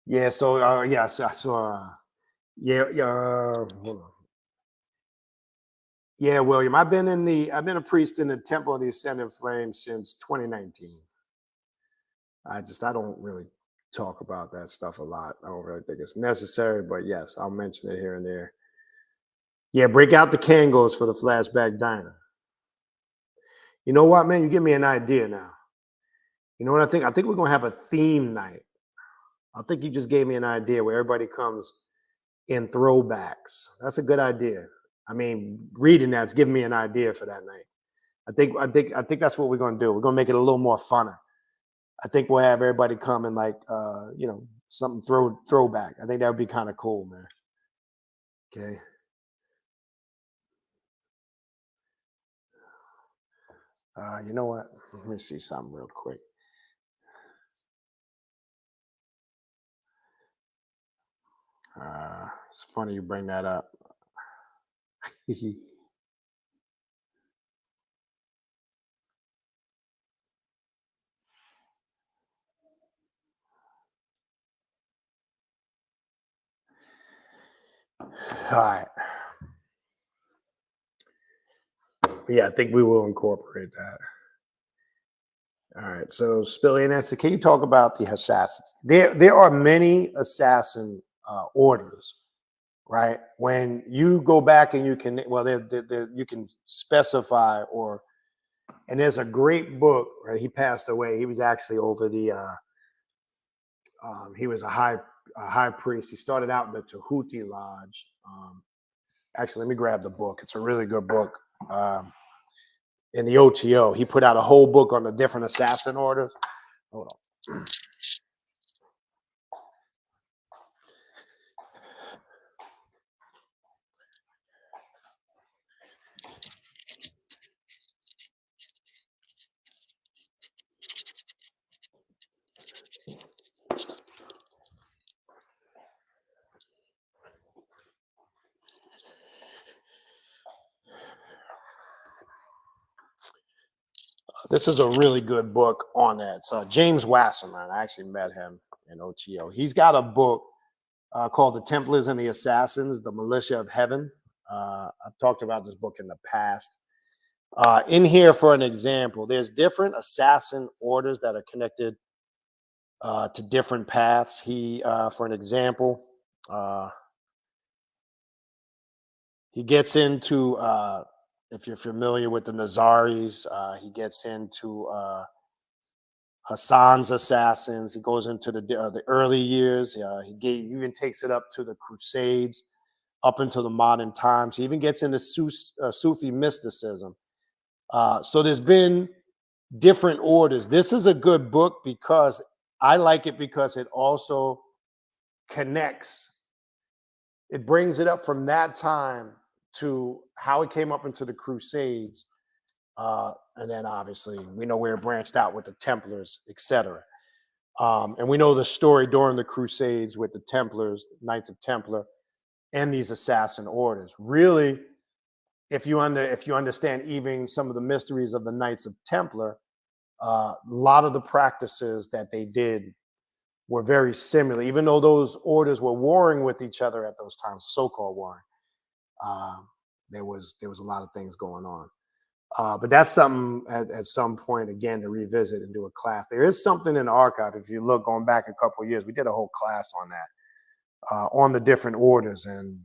Yeah. So, yes, I saw. Yeah. Hold on. Yeah, William. I've been a priest in the Temple of the Ascending Flame since 2019. I don't really talk about that stuff a lot. I don't really think it's necessary, but yes, I'll mention it here and there. Yeah, break out the Kangos for the flashback diner. You know what, man? You give me an idea now. You know what I think? I think we're gonna have a theme night. I think you just gave me an idea where everybody comes in throwbacks. That's a good idea. I mean, reading that's giving me an idea for that night. I think that's what we're gonna do. We're gonna make it a little more funner. I think we'll have everybody come in like something throwback. I think that would be kind of cool, man. Okay. You know what? Let me see something real quick. It's funny you bring that up. All right. Yeah, I think we will incorporate that. All right. So, Spilly and Nancy, can you talk about the assassins? There are many assassin orders, right? When you go back and you can, well, you can specify and there's a great book, right? He passed away. He was actually over he was a high priest. He started out in the Tahuti Lodge. Actually, let me grab the book. It's a really good book. In the OTO, he put out a whole book on the different assassin orders. Hold on. This is a really good book on that. It's James Wasserman. I actually met him in OTO. He's got a book called The Templars and the Assassins, The Militia of Heaven. I've talked about this book in the past. In here, for an example, there's different assassin orders that are connected to different paths. For an example, he gets into, if you're familiar with the Nazaris, he gets into Hassan's assassins. He goes into the early years. He even takes it up to the Crusades, up into the modern times. He even gets into Sufi mysticism. So there's been different orders. This is a good book because I like it because it also connects. It brings it up from that time to how it came up into the Crusades. And then obviously we know where it branched out with the Templars, etc. And we know the story during the Crusades with the Templars, Knights of Templar, and these assassin orders. Really, if you understand even some of the mysteries of the Knights of Templar, a lot of the practices that they did were very similar, even though those orders were warring with each other at those times, so-called warring. There was a lot of things going on. But that's something at some point, again, to revisit and do a class. There is something in the archive. If you look, going back a couple of years, we did a whole class on that, on the different orders. And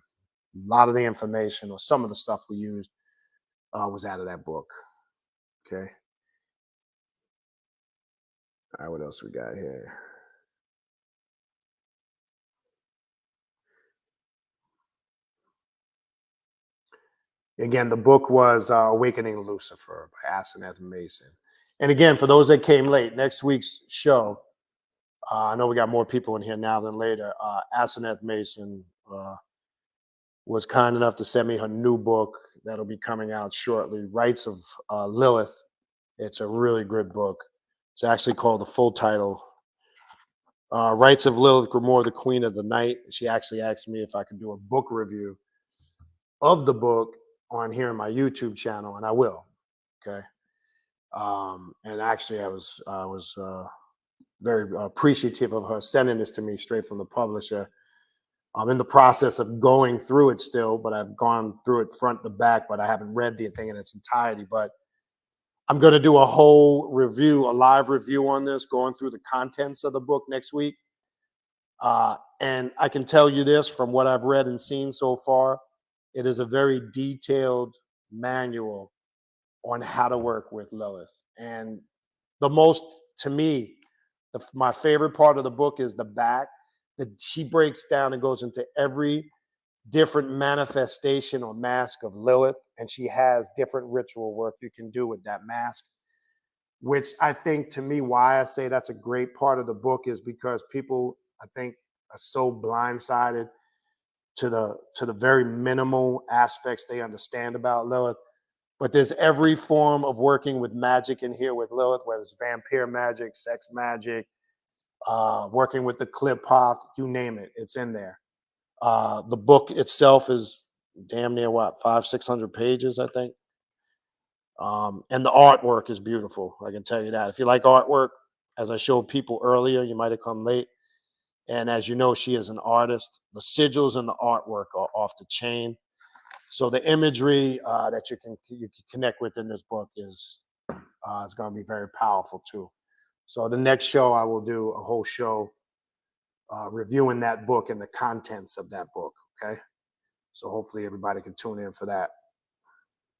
a lot of the information or some of the stuff we used was out of that book. Okay. All right, what else we got here? Again, the book was Awakening Lucifer by Asenath Mason. And again, for those that came late, next week's show, I know we got more people in here now than later. Asenath Mason was kind enough to send me her new book that'll be coming out shortly, Rites of Lilith. It's a really good book. It's actually called, the full title, Rites of Lilith, Grimoire, the Queen of the Night. She actually asked me if I could do a book review of the book on here on my YouTube channel, and I will. Okay. And actually, I was very appreciative of her sending this to me straight from the publisher. I'm in the process of going through it still, but I've gone through it front to back, but I haven't read the thing in its entirety. But I'm going to do a whole review, a live review on this, going through the contents of the book next week. And I can tell you this from what I've read and seen so far, it is a very detailed manual on how to work with Lilith. And the most, to me, my favorite part of the book is the back, that she breaks down and goes into every different manifestation or mask of Lilith. And she has different ritual work you can do with that mask, which I think, to me, why I say that's a great part of the book is because people, I think, are so blindsided to the very minimal aspects they understand about Lilith. But there's every form of working with magic in here with Lilith, whether it's vampire magic, sex magic, working with the clip path, you name it, it's in there. The book itself is damn near what, 500-600 pages, I think. And the artwork is beautiful. I can tell you that. If you like artwork, as I showed people earlier, you might have come late. And as you know, she is an artist. The sigils and the artwork are off the chain. So the imagery that you can connect with in this book is going to be very powerful too. So the next show, I will do a whole show reviewing that book and the contents of that book. Okay. So hopefully everybody can tune in for that.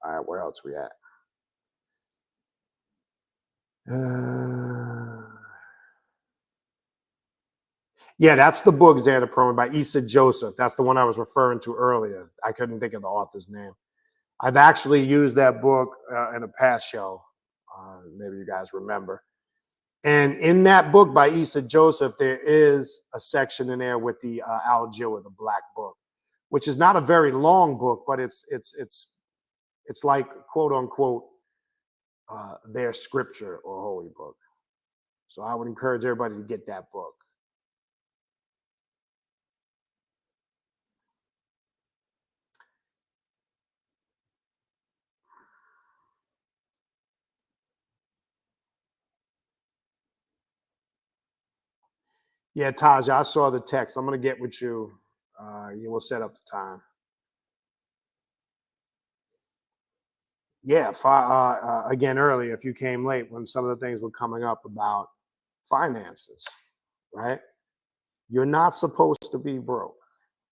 All right, where else we at? Yeah, that's the book, Xander Perlman, by Issa Joseph. That's the one I was referring to earlier. I couldn't think of the author's name. I've actually used that book in a past show. Maybe you guys remember. And in that book by Issa Joseph, there is a section in there with the Al-Jil, or the Black Book, which is not a very long book, but it's like, quote unquote, their scripture or holy book. So I would encourage everybody to get that book. Yeah, Taj, I saw the text. I'm going to get with you. You will set up the time. Yeah, again, earlier, if you came late, when some of the things were coming up about finances, right? You're not supposed to be broke,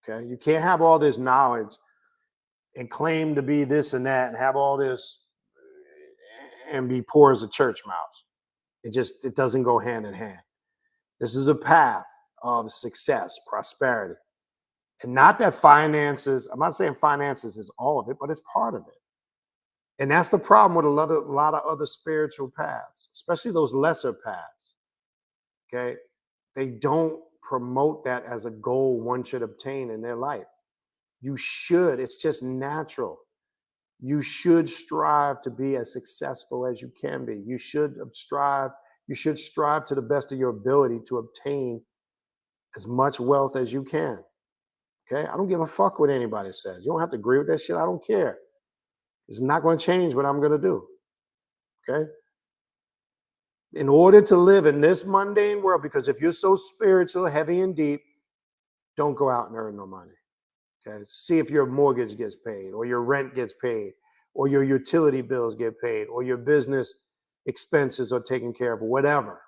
okay? You can't have all this knowledge and claim to be this and that and have all this and be poor as a church mouse. It doesn't go hand in hand. This is a path of success, prosperity. And not that finances, I'm not saying finances is all of it, but it's part of it. And that's the problem with a lot of other spiritual paths, especially those lesser paths. Okay. They don't promote that as a goal one should obtain in their life. You should, it's just natural. You should strive to be as successful as you can be. You should strive to the best of your ability to obtain as much wealth as you can. Okay. I don't give a fuck what anybody says. You don't have to agree with that shit. I don't care. It's not going to change what I'm going to do. Okay. In order to live in this mundane world, because if you're so spiritual, heavy and deep, don't go out and earn no money. Okay. See if your mortgage gets paid, or your rent gets paid, or your utility bills get paid, or your business expenses are taken care of, whatever.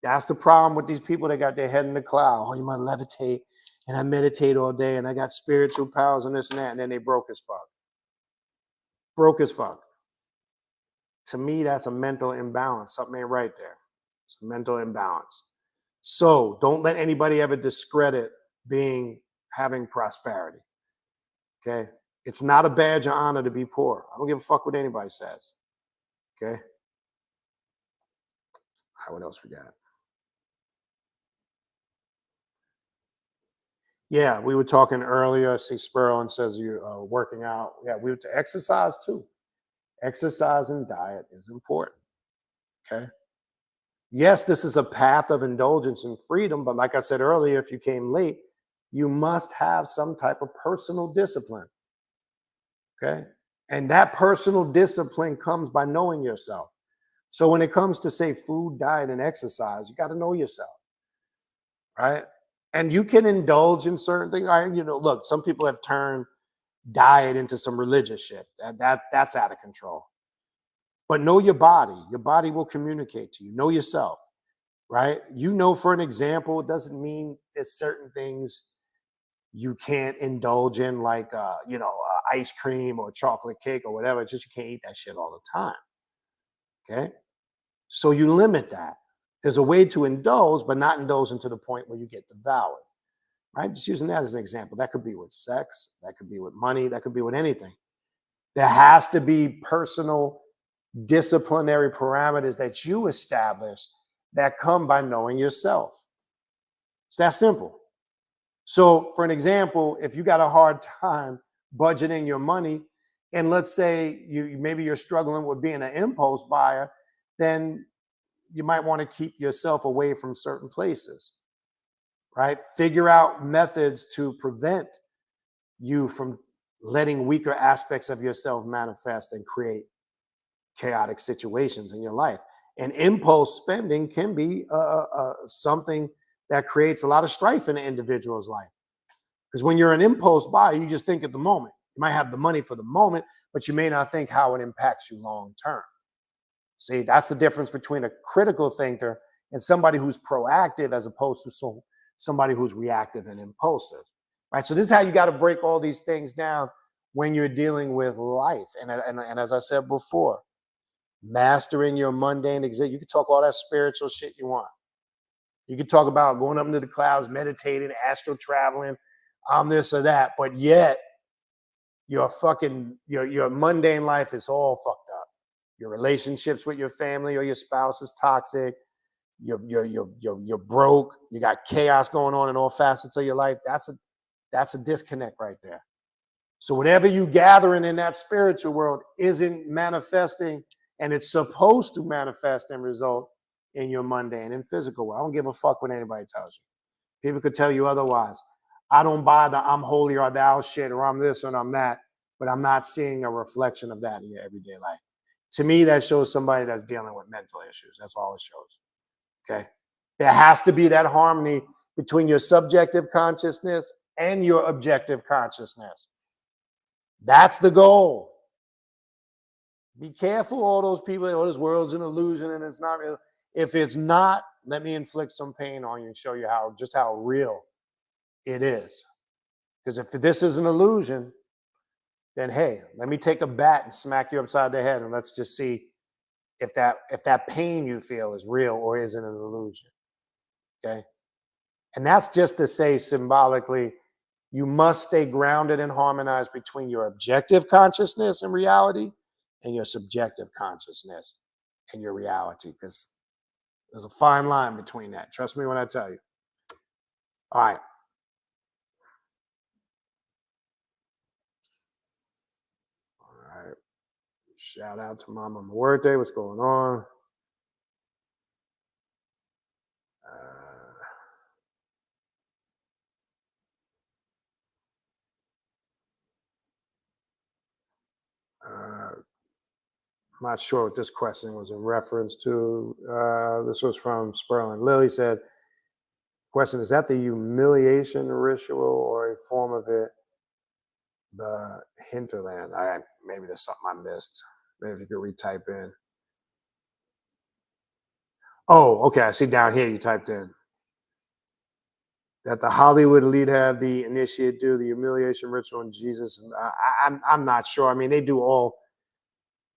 That's the problem with these people that got their head in the cloud. Oh, you might levitate, and I meditate all day, and I got spiritual powers and this and that, and then they broke as fuck. Broke as fuck. To me, that's a mental imbalance. Something ain't right there. It's a mental imbalance. So don't let anybody ever discredit having prosperity. Okay. It's not a badge of honor to be poor. I don't give a fuck what anybody says. Okay. All right, what else we got? Yeah, we were talking earlier. See, Sperlin says you're working out. Yeah, we were to exercise too. Exercise and diet is important. Okay. Yes, this is a path of indulgence and freedom, but like I said earlier, if you came late, you must have some type of personal discipline. Okay. And that personal discipline comes by knowing yourself. So when it comes to, say, food, diet, and exercise, you got to know yourself. Right. And you can indulge in certain things. Look, some people have turned diet into some religious shit. That's out of control. But know your body. Your body will communicate to you. Know yourself. Right? For an example, it doesn't mean there's certain things you can't indulge in, like, ice cream or chocolate cake or whatever. It's just you can't eat that shit all the time. Okay? So you limit that. There's a way to indulge, but not indulge to the point where you get devoured. Right? Just using that as an example. That could be with sex. That could be with money. That could be with anything. There has to be personal disciplinary parameters that you establish that come by knowing yourself. It's that simple. So, for an example, if you got a hard time budgeting your money, and let's say maybe you're struggling with being an impulse buyer, then you might want to keep yourself away from certain places, right? Figure out methods to prevent you from letting weaker aspects of yourself manifest and create chaotic situations in your life. And impulse spending can be something that creates a lot of strife in an individual's life. Because when you're an impulse buyer, you just think at the moment. You might have the money for the moment, but you may not think how it impacts you long term. See, that's the difference between a critical thinker and somebody who's proactive as opposed to somebody who's reactive and impulsive. Right? So this is how you got to break all these things down when you're dealing with life. And as I said before, mastering your mundane existence. You can talk all that spiritual shit you want. You can talk about going up into the clouds, meditating, astral traveling, this or that, but yet your mundane life is all fucked up. Your relationships with your family or your spouse is toxic. You're broke. You got chaos going on in all facets of your life. That's a disconnect right there. So whatever you gathering in that spiritual world isn't manifesting, and it's supposed to manifest and result in your mundane and physical world. I don't give a fuck what anybody tells you. People could tell you otherwise. I don't buy the I'm holy or thou shit or I'm this or I'm that, but I'm not seeing a reflection of that in your everyday life. To me, that shows somebody that's dealing with mental issues. That's all it shows. Okay. There has to be that harmony between your subjective consciousness and your objective consciousness. That's the goal. Be careful, all those people, oh, this world's an illusion and it's not real. If it's not, let me inflict some pain on you and show you just how real it is. Because if this is an illusion, then hey, let me take a bat and smack you upside the head and let's just see if that pain you feel is real or is it an illusion. Okay? And that's just to say symbolically, you must stay grounded and harmonized between your objective consciousness and reality and your subjective consciousness and your reality, because there's a fine line between that. Trust me when I tell you. All right. All right. Shout out to Mama Muerte. What's going on? I'm not sure what this question was in reference to. This was from Sperling. Lily said, question, is that the humiliation ritual or a form of it, the hinterland? Maybe there's something I missed. Maybe you could retype in. Oh, okay. I see down here you typed in that the Hollywood elite have the initiate do the humiliation ritual in Jesus. And I'm not sure. I mean, they do all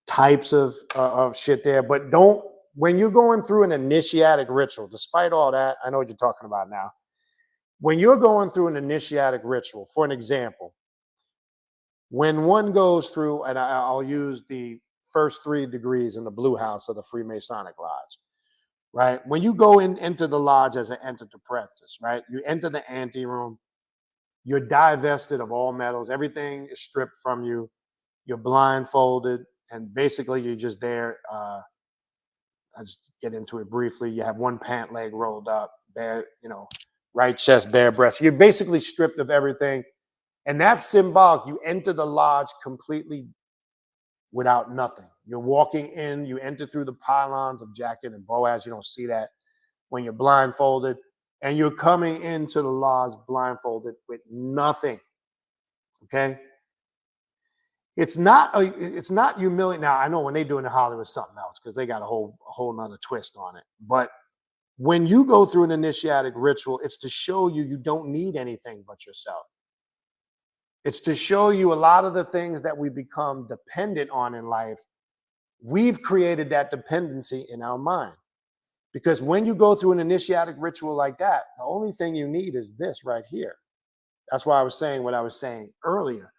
types of shit there, but when you're going through an initiatic ritual, despite all that, I know what you're talking about now. When you're going through an initiatic ritual, for an example, when one goes through, and I'll use the first 3 degrees in the Blue House of the Freemasonic Lodge, right? When you go into the lodge as an entered apprentice, right? You enter the anteroom, you're divested of all metals, everything is stripped from you, you're blindfolded, and basically you're just there. I'll just get into it briefly. You have one pant leg rolled up, bare, right chest, bare breast. You're basically stripped of everything. And that's symbolic. You enter the lodge completely without nothing. You're walking in, you enter through the pylons of Jachin and Boaz. You don't see that when you're blindfolded. And you're coming into the lodge blindfolded with nothing. Okay? It's not humiliating. Now, I know when they do it in Hollywood, it's something else because they got a whole nother twist on it. But when you go through an initiatic ritual, it's to show you don't need anything but yourself. It's to show you a lot of the things that we become dependent on in life. We've created that dependency in our mind. Because when you go through an initiatic ritual like that, the only thing you need is this right here. That's why I was saying what I was saying earlier.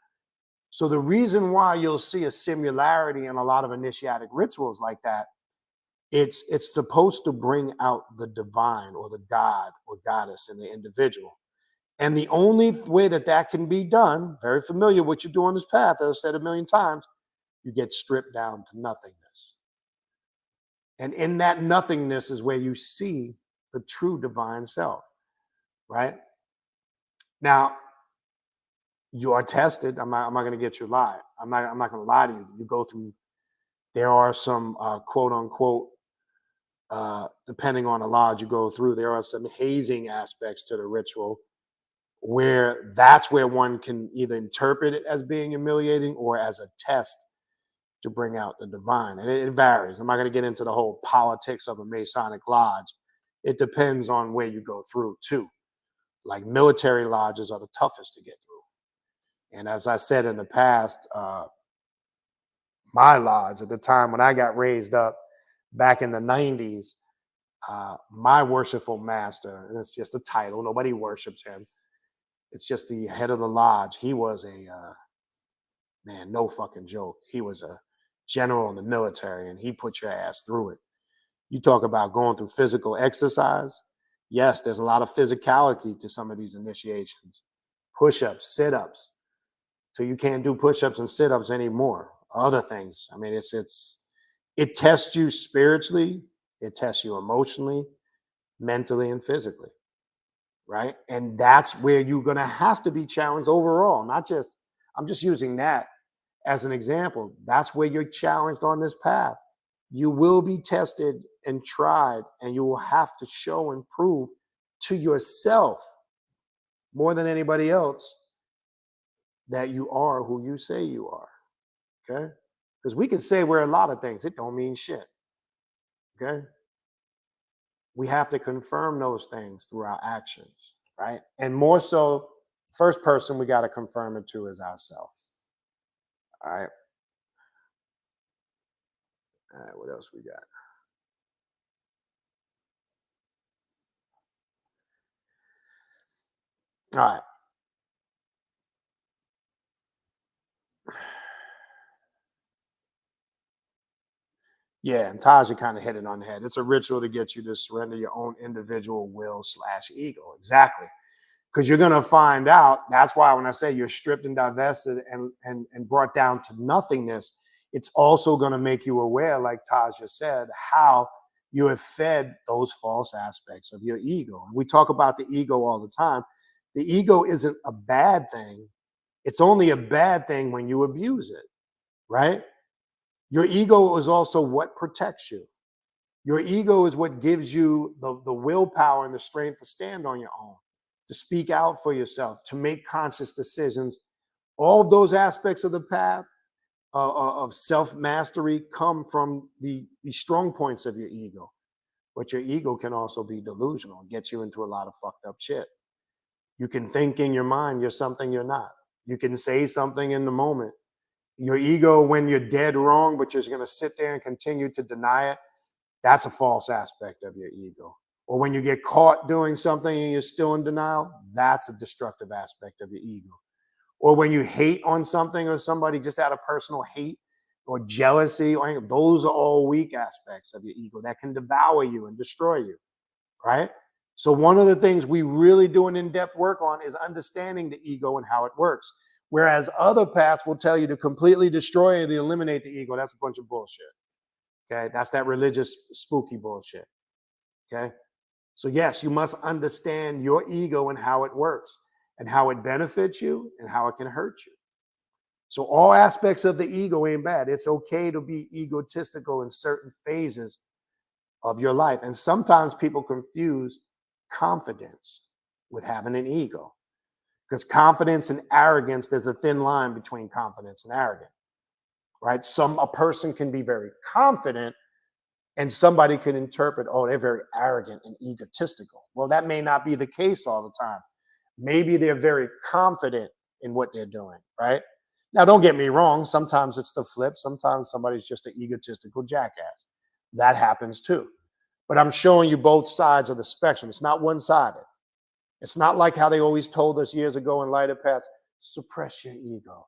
So the reason why you'll see a similarity in a lot of initiatic rituals like that, it's supposed to bring out the divine or the god or goddess in the individual. And the only way that can be done, very familiar with what you do on this path, I've said a million times, you get stripped down to nothingness. And in that nothingness is where you see the true divine self, right? Now, You are tested. I'm not going to get you lie. I'm not going to lie to you. You go through. There are some quote unquote, depending on the lodge you go through, there are some hazing aspects to the ritual where that's where one can either interpret it as being humiliating or as a test to bring out the divine. And it varies. I'm not going to get into the whole politics of a Masonic lodge. It depends on where you go through too. Like military lodges are the toughest to get through. And as I said in the past, my lodge at the time when I got raised up back in the 90s, my worshipful master, and it's just a title, nobody worships him. It's just the head of the lodge. He was a man, no fucking joke. He was a general in the military, and he put your ass through it. You talk about going through physical exercise. Yes, there's a lot of physicality to some of these initiations. Push-ups, sit-ups. So you can't do push-ups and sit-ups anymore. Other things. I mean, it tests you spiritually, it tests you emotionally, mentally, and physically. Right? And that's where you're going to have to be challenged overall. I'm just using that as an example. That's where you're challenged on this path. You will be tested and tried, and you will have to show and prove to yourself more than anybody else that you are who you say you are. Okay? Because we can say we're a lot of things. It don't mean shit. Okay? We have to confirm those things through our actions, right? And more so, first person we got to confirm it to is ourselves. All right. All right, what else we got? All right. Yeah, and Taja kind of hit it on the head. It's a ritual to get you to surrender your own individual will / ego. Exactly. Because you're going to find out. That's why when I say you're stripped and divested and brought down to nothingness, it's also going to make you aware, like Taja said, how you have fed those false aspects of your ego. And we talk about the ego all the time. The ego isn't a bad thing. It's only a bad thing when you abuse it, right? Your ego is also what protects you. Your ego is what gives you the willpower and the strength to stand on your own, to speak out for yourself, to make conscious decisions. All of those aspects of the path of self-mastery come from the strong points of your ego. But your ego can also be delusional, get you into a lot of fucked up shit. You can think in your mind you're something you're not. You can say something in the moment. Your ego, when you're dead wrong, but you're going to sit there and continue to deny it, that's a false aspect of your ego. Or when you get caught doing something and you're still in denial, that's a destructive aspect of your ego. Or when you hate on something or somebody just out of personal hate or jealousy, or those are all weak aspects of your ego that can devour you and destroy you, right? So one of the things we really do an in-depth work on is understanding the ego and how it works. Whereas other paths will tell you to completely destroy and eliminate the ego. That's a bunch of bullshit. Okay, that's that religious spooky bullshit. Okay, so yes, you must understand your ego and how it works and how it benefits you and how it can hurt you. So all aspects of the ego ain't bad. It's okay to be egotistical in certain phases of your life. And sometimes people confuse confidence with having an ego. Because confidence and arrogance, there's a thin line between confidence and arrogance, right? A person can be very confident and somebody can interpret, oh, they're very arrogant and egotistical. Well, that may not be the case all the time. Maybe they're very confident in what they're doing, right? Now, don't get me wrong. Sometimes it's the flip. Sometimes somebody's just an egotistical jackass. That happens too. But I'm showing you both sides of the spectrum. It's not one-sided. It's not like how they always told us years ago in Lighter Paths, suppress your ego.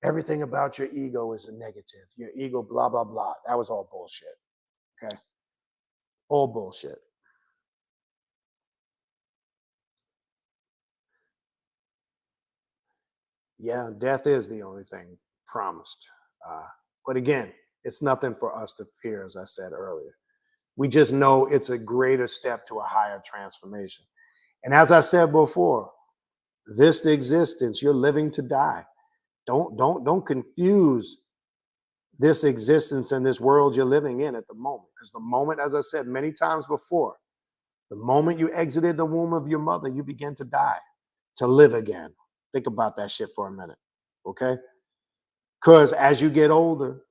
Everything about your ego is a negative. Your ego, blah, blah, blah. That was all bullshit. Okay? All bullshit. Yeah, death is the only thing promised. But again, it's nothing for us to fear, as I said earlier. We just know it's a greater step to a higher transformation. And as I said before, This existence, you're living to die. Don't confuse this existence and this world you're living in at the moment. Because the moment, as I said many times before, the moment you exited the womb of your mother, you begin to die, to live again. Think about that shit for a minute, okay? Because as you get older,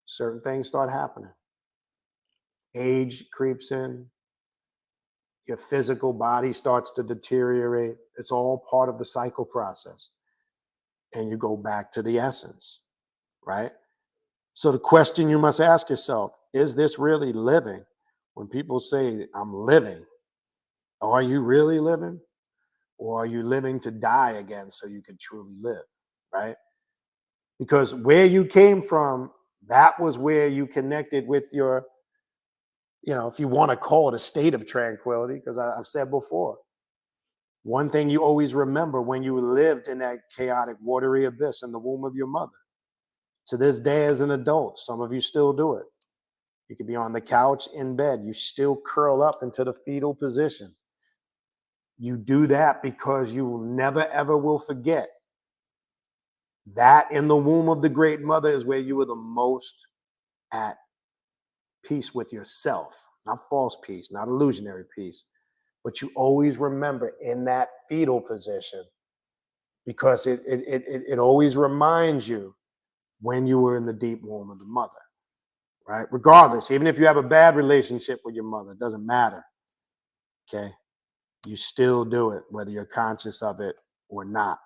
certain things start happening. Age creeps in, your physical body starts to deteriorate. It's all part of the cycle process. And you go back to the essence, right? So the question you must ask yourself, is this really living? When people say, I'm living, are you really living? Or are you living to die again so you can truly live, right? Because where you came from, that was where you connected with your, if you want to call it a state of tranquility, because I've said before, one thing you always remember when you lived in that chaotic, watery abyss in the womb of your mother. To this day, as an adult, some of you still do it. You could be on the couch in bed. You still curl up into the fetal position. You do that because you never, ever will forget that in the womb of the great mother is where you were the most at peace with yourself. Not false peace, not illusionary peace. But you always remember in that fetal position because it always reminds you when you were in the deep womb of the mother, right? Regardless, even if you have a bad relationship with your mother, it doesn't matter, okay? You still do it, whether you're conscious of it or not.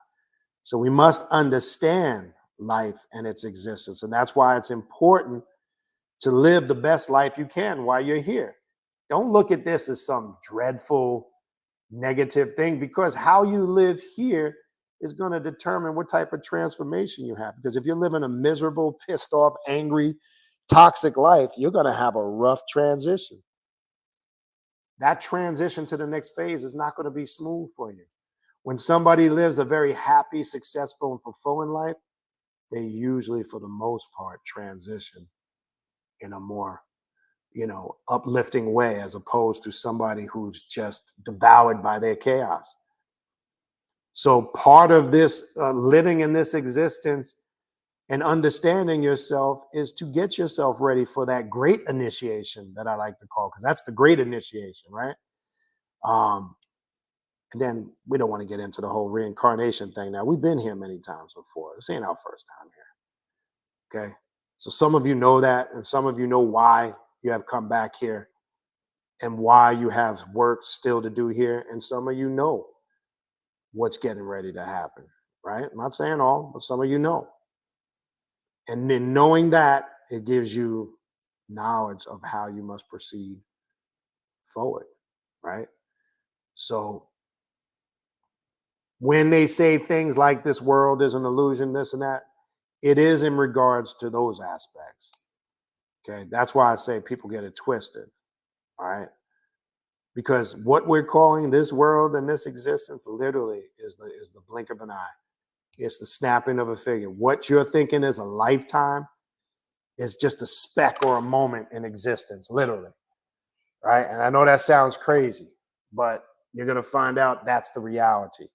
So we must understand life and its existence. And that's why it's important to live the best life you can while you're here. Don't look at this as some dreadful, negative thing, because how you live here is going to determine what type of transformation you have. Because if you're living a miserable, pissed off, angry, toxic life, you're going to have a rough transition. That transition to the next phase is not going to be smooth for you. When somebody lives a very happy, successful, and fulfilling life, they usually, for the most part, transition in a more, uplifting way, as opposed to somebody who's just devoured by their chaos. So part of this living in this existence and understanding yourself is to get yourself ready for that great initiation that I like to call, because that's the great initiation, right? And then we don't want to get into the whole reincarnation thing. Now, we've been here many times before. This ain't our first time here. Okay. So some of you know that, and some of you know why you have come back here and why you have work still to do here. And some of you know what's getting ready to happen, right? I'm not saying all, but some of you know. And then knowing that, it gives you knowledge of how you must proceed forward, right? So when they say things like this world is an illusion, this and that, it is in regards to those aspects. Okay. That's why I say people get it twisted. All right. Because what we're calling this world and this existence literally is the blink of an eye. It's the snapping of a finger. What you're thinking is a lifetime is just a speck or a moment in existence, literally. Right. And I know that sounds crazy, but you're going to find out that's the reality.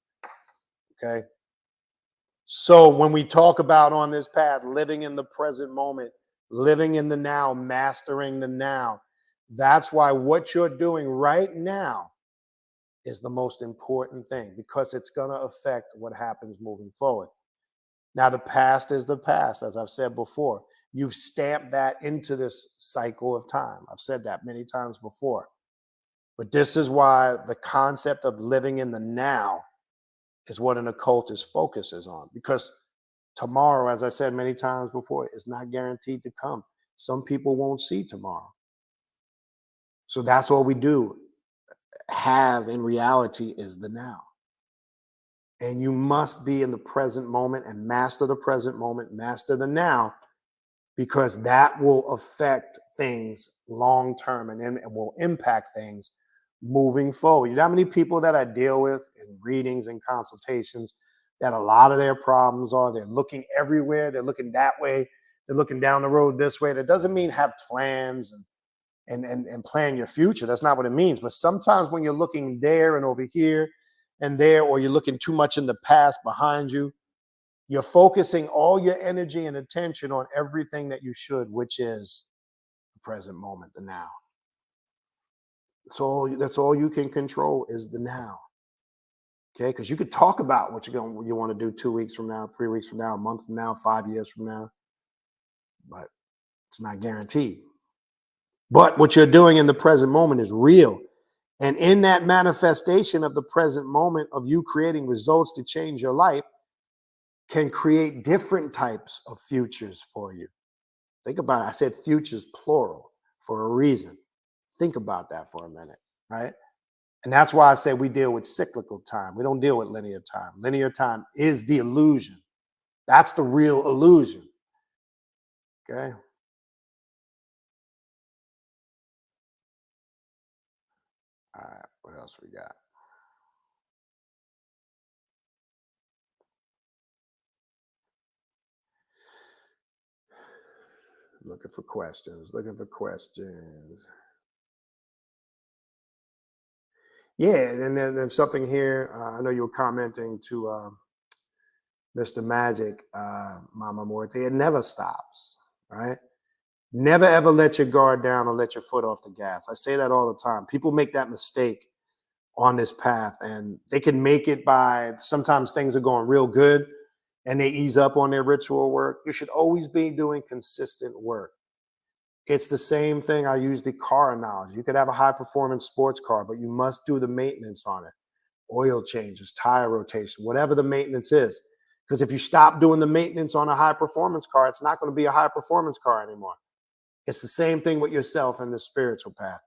Okay. So when we talk about on this path, living in the present moment, living in the now, mastering the now, that's why what you're doing right now is the most important thing, because it's going to affect what happens moving forward. Now, the past is the past, as I've said before. You've stamped that into this cycle of time. I've said that many times before. But this is why the concept of living in the now is what an occultist focuses on, because tomorrow, as I said many times before, is not guaranteed to come. Some people won't see tomorrow. So that's all we do have in reality is the now. And you must be in the present moment and master the present moment, master the now, because that will affect things long term and will impact things moving forward. You know how many people that I deal with in readings and consultations that a lot of their problems are they're looking everywhere, they're looking that way, they're looking down the road this way. That doesn't mean have plans and plan your future. That's not what it means. But sometimes when you're looking there and over here and there, or you're looking too much in the past behind you. You're focusing all your energy and attention on everything that you should, which is the present moment, the now. That's all you can control is the now. Okay, because you could talk about what you want to do 2 weeks from now, 3 weeks from now, a month from now, 5 years from now, but it's not guaranteed. But what you're doing in the present moment is real. And in that manifestation of the present moment of you creating results to change your life can create different types of futures for you. Think about it. I said futures plural for a reason. Think about that for a minute, right? And that's why I say we deal with cyclical time. We don't deal with linear time. Linear time is the illusion. That's the real illusion. Okay. All right. What else we got? Looking for questions. Yeah, and then there's something here. I know you were commenting to Mr. Magic, Mama Morte. It never stops, right? Never ever let your guard down or let your foot off the gas. I say that all the time. People make that mistake on this path, and they can make it by sometimes things are going real good and they ease up on their ritual work. You should always be doing consistent work. It's the same thing. I use the car analogy. You could have a high performance sports car, but you must do the maintenance on it. Oil changes, tire rotation, whatever the maintenance is. Because if you stop doing the maintenance on a high performance car, it's not going to be a high performance car anymore. It's the same thing with yourself in the spiritual path.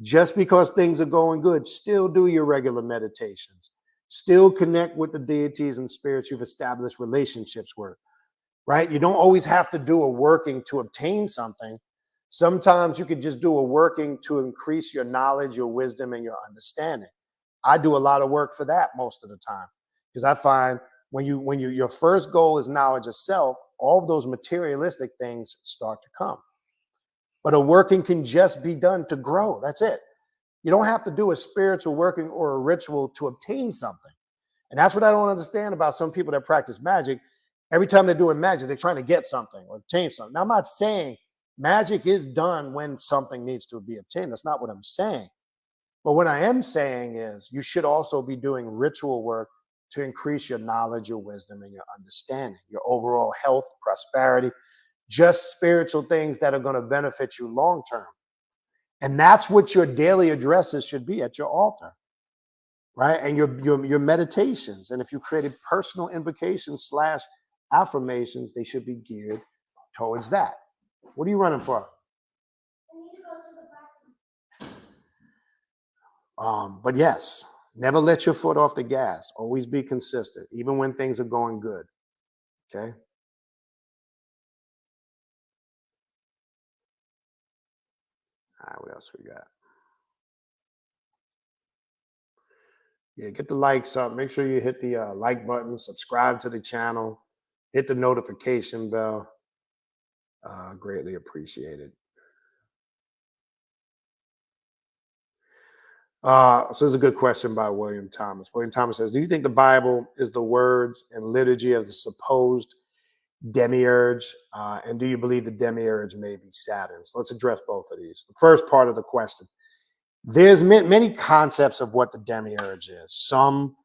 Just because things are going good, still do your regular meditations. Still connect with the deities and spirits you've established relationships with, right? You don't always have to do a working to obtain something. Sometimes you could just do a working to increase your knowledge, your wisdom, and your understanding. I do a lot of work for that most of the time, because I find when your first goal is knowledge of self, all of those materialistic things start to come. But a working can just be done to grow. That's it. You don't have to do a spiritual working or a ritual to obtain something. And that's what I don't understand about some people that practice magic. Every time they're doing magic, they're trying to get something or obtain something. Now, I'm not saying magic is done when something needs to be obtained. That's not what I'm saying. But what I am saying is you should also be doing ritual work to increase your knowledge, your wisdom, and your understanding, your overall health, prosperity, just spiritual things that are going to benefit you long term. And that's what your daily addresses should be at your altar, right? And your meditations. And if you created personal invocations / affirmations, they should be geared towards that. What are you running for? I need to go to the bathroom. But yes, never let your foot off the gas. Always be consistent, even when things are going good. Okay. All right, what else we got? Yeah, get the likes up. Make sure you hit the like button, subscribe to the channel, hit the notification bell. Greatly appreciated. So this is a good question by William Thomas. William Thomas says, do you think the Bible is the words and liturgy of the supposed demiurge? And do you believe the demiurge may be Saturn? So let's address both of these. The first part of the question. There's many concepts of what the demiurge is. Some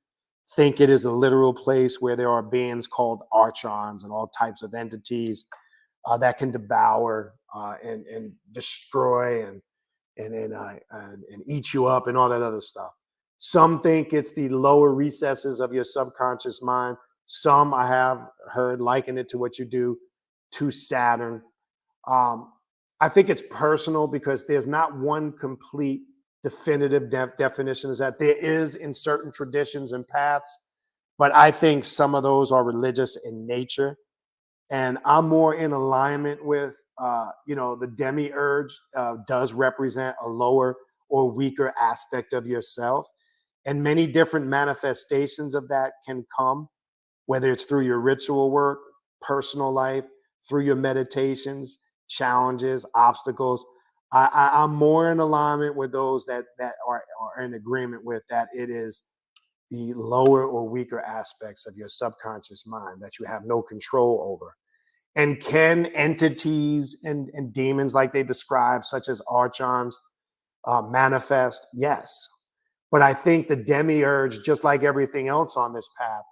think it is a literal place where there are beings called archons and all types of entities that can devour and destroy and eat you up and all that other stuff. Some think it's the lower recesses of your subconscious mind. Some I have heard liken it to what you do to Saturn. I think it's personal because there's not one complete definitive definition. Is that there is in certain traditions and paths, but I think some of those are religious in nature. And I'm more in alignment with, the demiurge does represent a lower or weaker aspect of yourself. And many different manifestations of that can come, whether it's through your ritual work, personal life, through your meditations, challenges, obstacles. I'm more in alignment with those that are in agreement with that it is the lower or weaker aspects of your subconscious mind that you have no control over. And can entities and demons, like they describe, such as archons, manifest? Yes. But I think the demiurge, just like everything else on this path,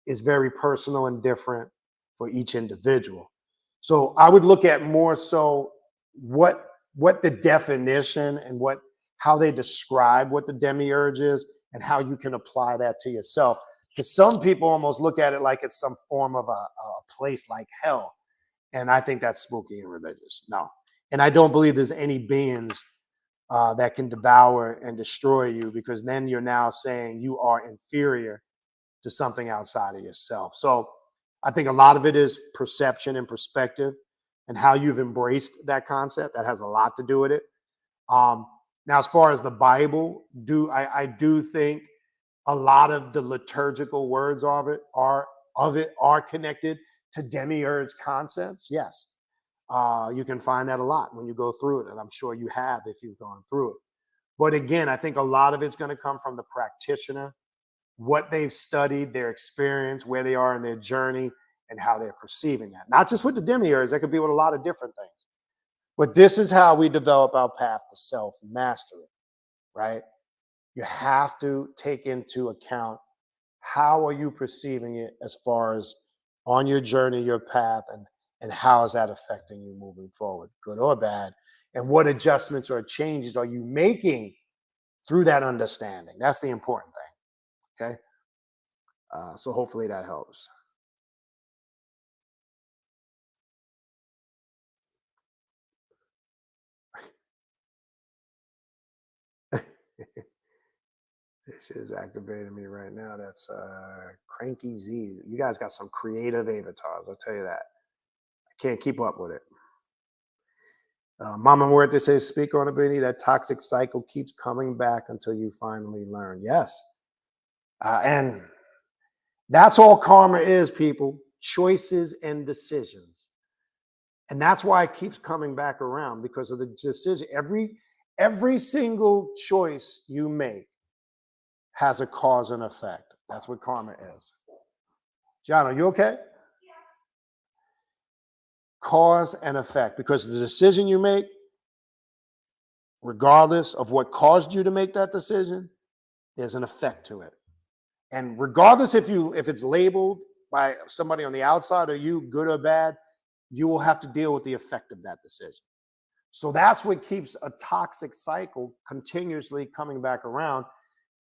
is very personal and different for each individual. So I would look at more so what the definition and how they describe what the demiurge is and how you can apply that to yourself. Because some people almost look at it like it's some form of a place like hell. And I think that's spooky and religious. No. And I don't believe there's any beings that can devour and destroy you, because then you're now saying you are inferior to something outside of yourself. So I think a lot of it is perception and perspective and how you've embraced that concept. That has a lot to do with it. Now, as far as the Bible, I do think a lot of the liturgical words of it are connected to demiurge concepts. Yes. You can find that a lot when you go through it, and I'm sure you have if you've gone through it. But again, I think a lot of it's going to come from the practitioner, what they've studied, their experience, where they are in their journey, and how they're perceiving that. Not just with the demiurge, that could be with a lot of different things. But this is how we develop our path to self-mastery, right? You have to take into account how are you perceiving it as far as on your journey, your path, and how is that affecting you moving forward, good or bad? And what adjustments or changes are you making through that understanding? That's the important thing, okay? So hopefully that helps. This is activating me right now. That's Cranky Z. You guys got some creative avatars, I'll tell you that. I can't keep up with it. Mama Muerte says, speak on it, Benny. That toxic cycle keeps coming back until you finally learn. Yes. And that's all karma is, people. Choices and decisions. And that's why it keeps coming back around, because of the decision. Every single choice you make has a cause and effect. That's what karma is. John, are you okay? Cause and effect, because the decision you make, regardless of what caused you to make that decision, there's an effect to it. And regardless if it's labeled by somebody on the outside or you, good or bad, you will have to deal with the effect of that decision. So that's what keeps a toxic cycle continuously coming back around.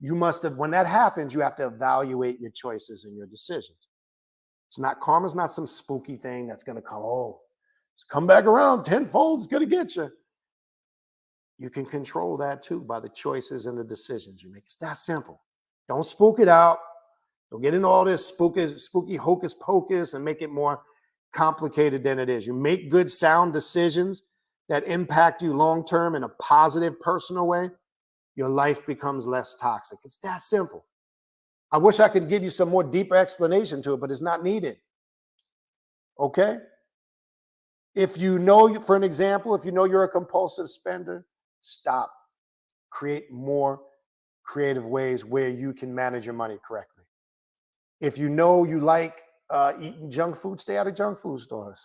You must have, when that happens, you have to evaluate your choices and your decisions. It's not, karma's not some spooky thing that's going to come back around tenfold, it's going to get you. You can control that too by the choices and the decisions you make. It's that simple. Don't spook it out. Don't get into all this spooky hocus pocus and make it more complicated than it is. You make good, sound decisions that impact you long-term in a positive, personal way, your life becomes less toxic. It's that simple. I wish I could give you some more deeper explanation to it, but it's not needed. Okay? If you know, for an example, if you know you're a compulsive spender, stop. Create more creative ways where you can manage your money correctly. If you know you like eating junk food, stay out of junk food stores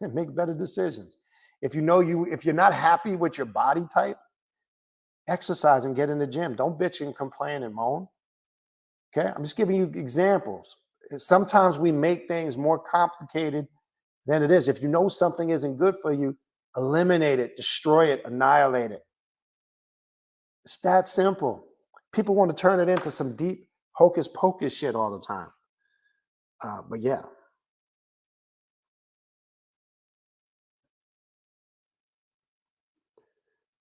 and make better decisions. If you know if you're not happy with your body type, exercise and get in the gym. Don't bitch and complain and moan. Okay, I'm just giving you examples. Sometimes we make things more complicated than it is. If you know something isn't good for you, eliminate it, destroy it, annihilate it. It's that simple. People want to turn it into some deep hocus pocus shit all the time. But yeah.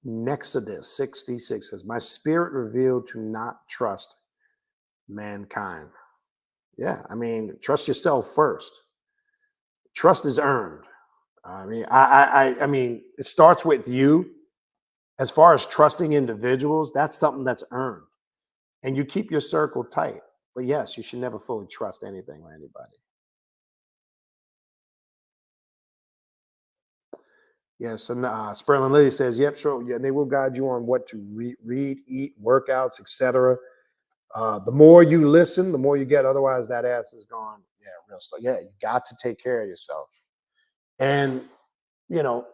Nexodus 66 says, my spirit revealed to not trust mankind. Yeah, I mean, trust yourself first. Trust is earned. I mean, I mean, it starts with you. As far as trusting individuals, that's something that's earned. And you keep your circle tight. But yes, you should never fully trust anything or anybody. Yes, and Sperlin Lily says, yep, sure. Yeah, they will guide you on what to read, eat, workouts, etc. The more you listen, the more you get. Otherwise, that ass is gone. Yeah, real slow. Yeah, you got to take care of yourself. And, you know,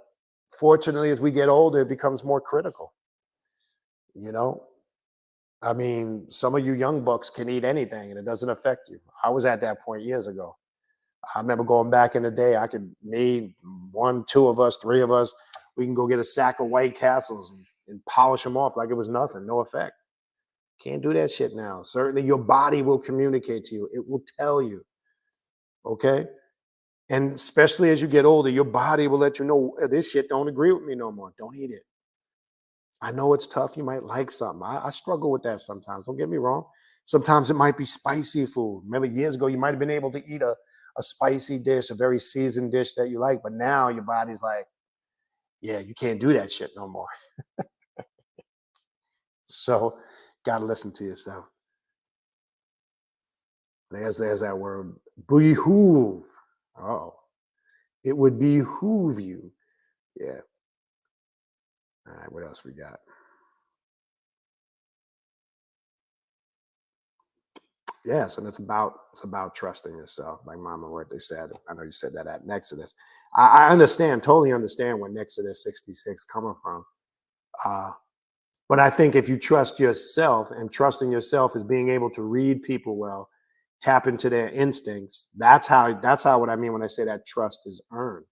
fortunately, as we get older, it becomes more critical. You know, I mean, some of you young bucks can eat anything and it doesn't affect you. I was at that point years ago. I remember going back in the day, me, one, two of us, three of us, we can go get a sack of White Castles and polish them off like it was nothing, no effect. Can't do that shit now. Certainly your body will communicate to you. It will tell you, okay? And especially as you get older, your body will let you know, this shit don't agree with me no more. Don't eat it. I know it's tough. You might like something. I struggle with that sometimes. Don't get me wrong. Sometimes it might be spicy food. Remember years ago, you might have been able to eat a spicy dish, a very seasoned dish that you like, but now your body's like, yeah, you can't do that shit no more. So got to listen to yourself. There's that word, behoove. Oh, it would behoove you. Yeah. All right, what else we got? Yes, and it's about trusting yourself, like Mama Worthy said. I know you said that at Nexodus. I understand, totally understand where Nexodus 66 coming from. But I think if you trust yourself, and trusting yourself is being able to read people well, tap into their instincts. That's how what I mean when I say that trust is earned.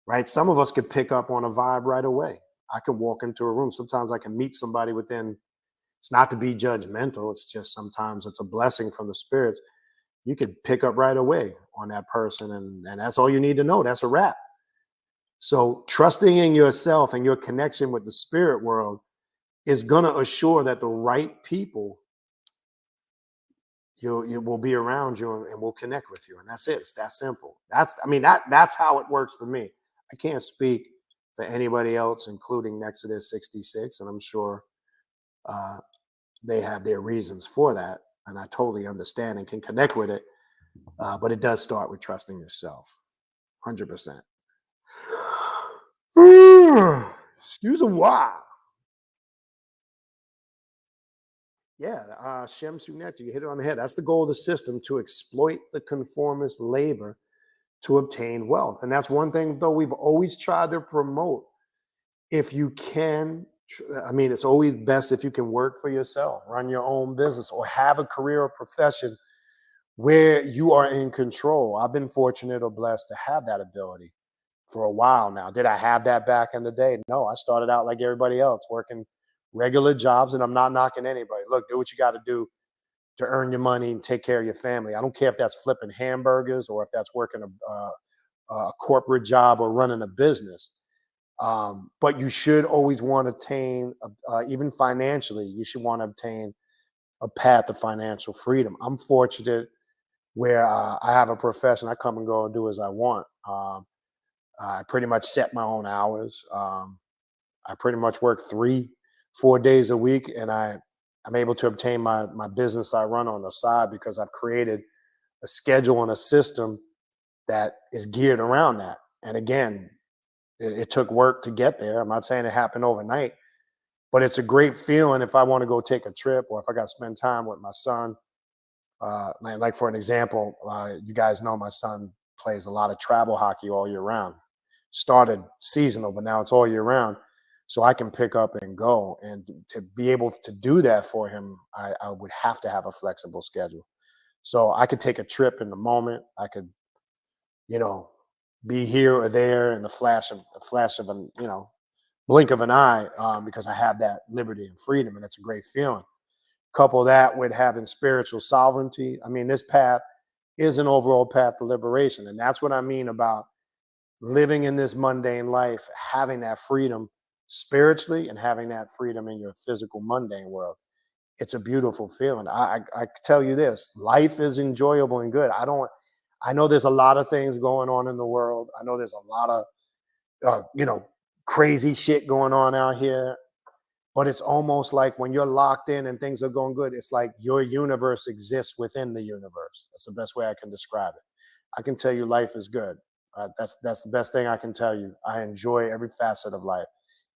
Right? Some of us could pick up on a vibe right away. I can walk into a room. Sometimes I can meet somebody within. It's not to be judgmental. It's just sometimes it's a blessing from the spirits. You could pick up right away on that person, and that's all you need to know. That's a wrap. So trusting in yourself and your connection with the spirit world is going to assure that the right people you will be around you and will connect with you, and that's it. It's that simple. That's how it works for me. I can't speak for anybody else, including Nexodus 66, and I'm sure they have their reasons for that, and I totally understand and can connect with it. But it does start with trusting yourself, 100%. Excuse me. Wow. Yeah, Shem Suneta, you hit it on the head. That's the goal of the system, to exploit the conformist labor to obtain wealth. And that's one thing, though, we've always tried to promote. If you can, it's always best if you can work for yourself, run your own business, or have a career or profession where you are in control. I've been fortunate or blessed to have that ability for a while now. Did I have that back in the day? No, I started out like everybody else, working regular jobs, and I'm not knocking anybody. Look, do what you got to do to earn your money and take care of your family. I don't care if that's flipping hamburgers or if that's working a corporate job or running a business. But you should always want to attain, even financially, you should want to obtain a path of financial freedom. I'm fortunate where I have a profession. I come and go and do as I want. I pretty much set my own hours. I pretty much work 3-4 days a week, and I'm able to obtain my business I run on the side because I've created a schedule and a system that is geared around that. And again, it took work to get there. I'm not saying it happened overnight, but it's a great feeling if I want to go take a trip, or if I got to spend time with my son. Like for an example, you guys know my son plays a lot of travel hockey all year round. Started seasonal, but now it's all year round. So I can pick up and go. And to be able to do that for him, I would have to have a flexible schedule. So I could take a trip in the moment. I could, be here or there in the flash of an, blink of an eye, because I have that liberty and freedom, and it's a great feeling. Couple that with having spiritual sovereignty. This path is an overall path to liberation. And that's what I mean about living in this mundane life, having that freedom spiritually and having that freedom in your physical mundane world. It's a beautiful feeling. I tell you this, life is enjoyable and good. I know there's a lot of things going on in the world. I know there's a lot of, crazy shit going on out here. But it's almost like when you're locked in and things are going good, it's like your universe exists within the universe. That's the best way I can describe it. I can tell you life is good. That's the best thing I can tell you. I enjoy every facet of life.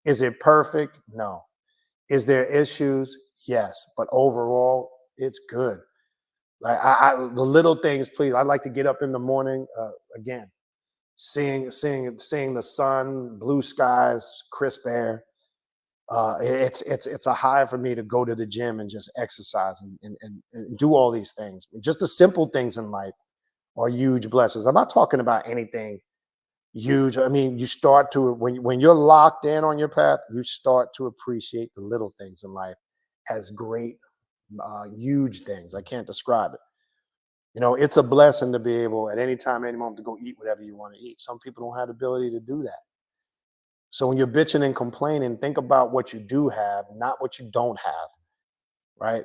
Is it perfect? No. Is there issues? Yes. But overall, It's good. Like the little things, please. I like to get up in the morning again, seeing the sun, blue skies, crisp air. It's a high for me to go to the gym and just exercise and do all these things. Just the simple things in life are huge blessings. I'm not talking about anything huge. I mean, you start to when you're locked in on your path, you start to appreciate the little things in life as great, huge things. I can't describe it. You know, it's a blessing to be able at any time, any moment to go eat whatever you want to eat. Some people don't have the ability to do that. So when you're bitching and complaining, think about what you do have, not what you don't have, right?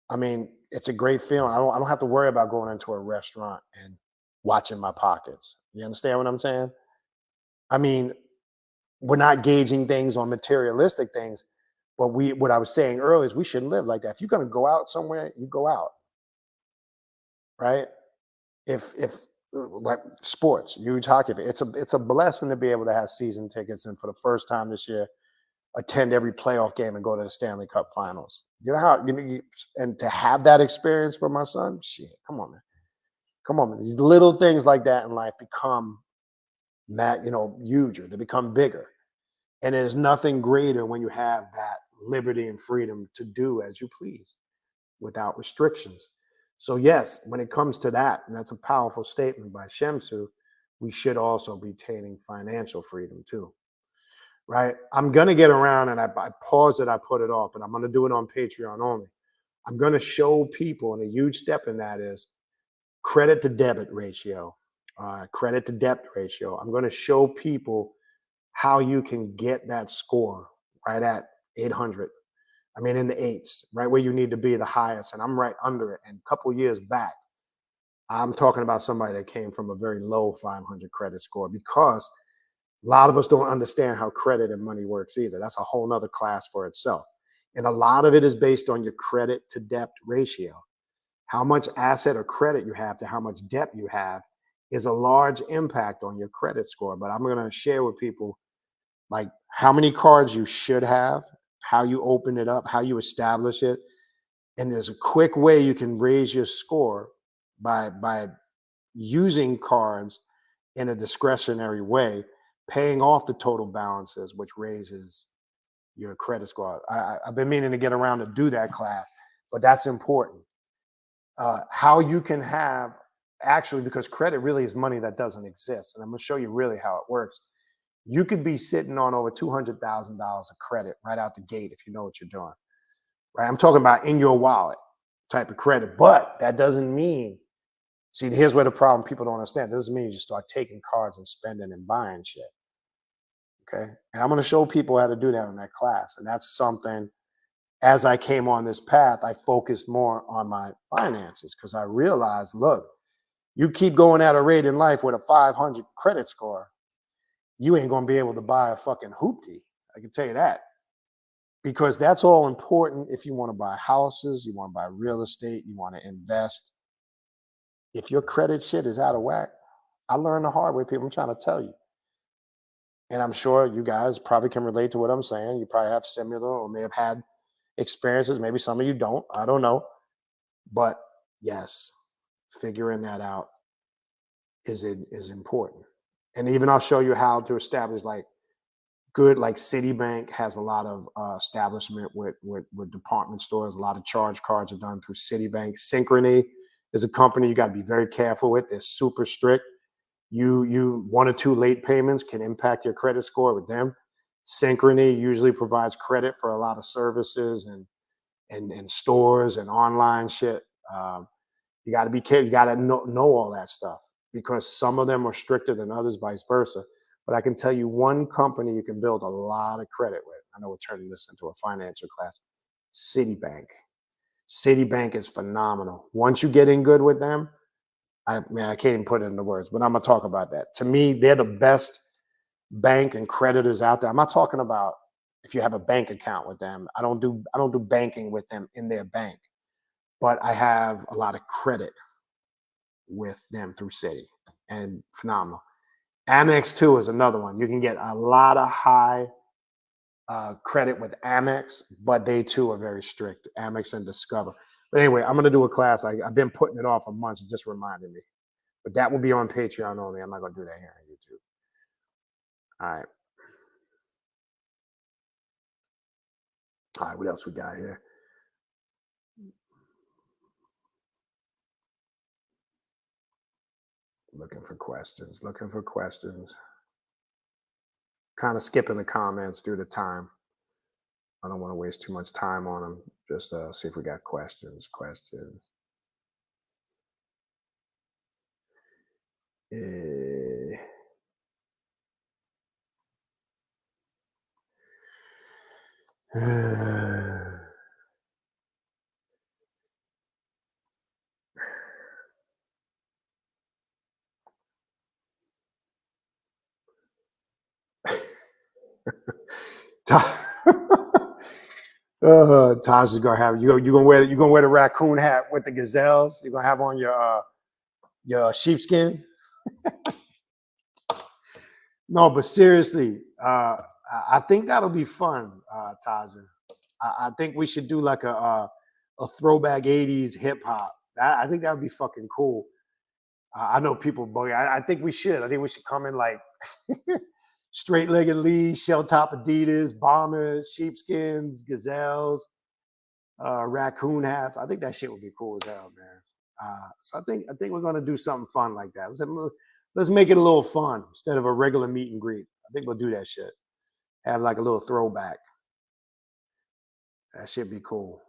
I mean, it's a great feeling. I don't have to worry about going into a restaurant and watching my pockets. You understand what I'm saying? I mean, we're not gauging things on materialistic things, but what I was saying earlier is we shouldn't live like that. If you're gonna go out somewhere, you go out, right? If like sports, huge hockey, it's a blessing to be able to have season tickets and for the first time this year attend every playoff game and go to the Stanley Cup Finals. You know how and to have that experience for my son, shit, come on, man, come on, man. These little things like that in life become huger. They become bigger, and there's nothing greater when you have that liberty and freedom to do as you please without restrictions. So yes, when it comes to that, and that's a powerful statement by Shemsu, we should also be attaining financial freedom too. Right? I'm gonna get around and I paused it, I put it off, but I'm gonna do it on Patreon only. I'm gonna show people, and a huge step in that is credit to debit ratio. Credit to debt ratio. I'm gonna show people how you can get that score right at 800. I mean, in the eights, right where you need to be, the highest, and I'm right under it. And a couple years back, I'm talking about somebody that came from a very low 500 credit score because a lot of us don't understand how credit and money works either. That's a whole nother class for itself. And a lot of it is based on your credit to debt ratio. How much asset or credit you have to how much debt you have is a large impact on your credit score. But I'm going to share with people like how many cards you should have, how you open it up, how you establish it. And there's a quick way you can raise your score by using cards in a discretionary way, paying off the total balances, which raises your credit score. I've been meaning to get around to do that class, but that's important. How you can have actually, because credit really is money that doesn't exist. And I'm going to show you really how it works. You could be sitting on over $200,000 of credit right out the gate if you know what you're doing, right? I'm talking about in your wallet type of credit, but that doesn't mean, see, here's where the problem people don't understand. It doesn't mean you just start taking cards and spending and buying shit. Okay. And I'm going to show people how to do that in that class. And that's something, as I came on this path, I focused more on my finances because I realized, look, you keep going at a rate in life with a 500 credit score, you ain't going to be able to buy a fucking hoopty. I can tell you that. Because that's all important if you want to buy houses, you want to buy real estate, you want to invest. If your credit shit is out of whack, I learned the hard way, people. I'm trying to tell you. And I'm sure you guys probably can relate to what I'm saying. You probably have similar or may have had experiences. Maybe some of you don't. I don't know. But yes, figuring that out is important. And even I'll show you how to establish like Citibank has a lot of establishment with department stores. A lot of charge cards are done through Citibank. Synchrony is a company you got to be very careful with. They're super strict. You 1 or 2 late payments can impact your credit score with them. Synchrony usually provides credit for a lot of services and stores and online shit. You got to be careful. You got to know all that stuff because some of them are stricter than others, vice versa. But I can tell you one company you can build a lot of credit with. I know we're turning this into a financial class. Citibank. Citibank is phenomenal. Once you get in good with them, I can't even put it into words, but I'm gonna talk about that. To me, they're the best bank and creditors out there. I'm not talking about if you have a bank account with them. I don't do banking with them in their bank, but I have a lot of credit with them through Citi and phenomenal. Amex too is another one. You can get a lot of high credit with Amex, but they too are very strict. Amex and Discover. But anyway, I'm gonna do a class. I've been putting it off for months. It just reminded me. But that will be on Patreon only. I'm not gonna do that here on YouTube. All right. All right. What else we got here? Looking for questions. Looking for questions. Kind of skipping the comments due to time. I don't want to waste too much time on them. Just see if we got questions. Questions. Taj is gonna have you gonna wear the raccoon hat with the gazelles. You're gonna have on your sheepskin. No, but seriously, I think that'll be fun, Taja. I think we should do like a throwback '80s hip hop. I think that would be fucking cool. I know people, but I think we should. I think we should come in like straight-legged Lees, shell-top Adidas, bombers, sheepskins, gazelles, raccoon hats. I think that shit would be cool as hell, man. So I think we're gonna do something fun like that. Let's make it a little fun instead of a regular meet and greet. I think we'll do that shit. Have like a little throwback. That should be cool.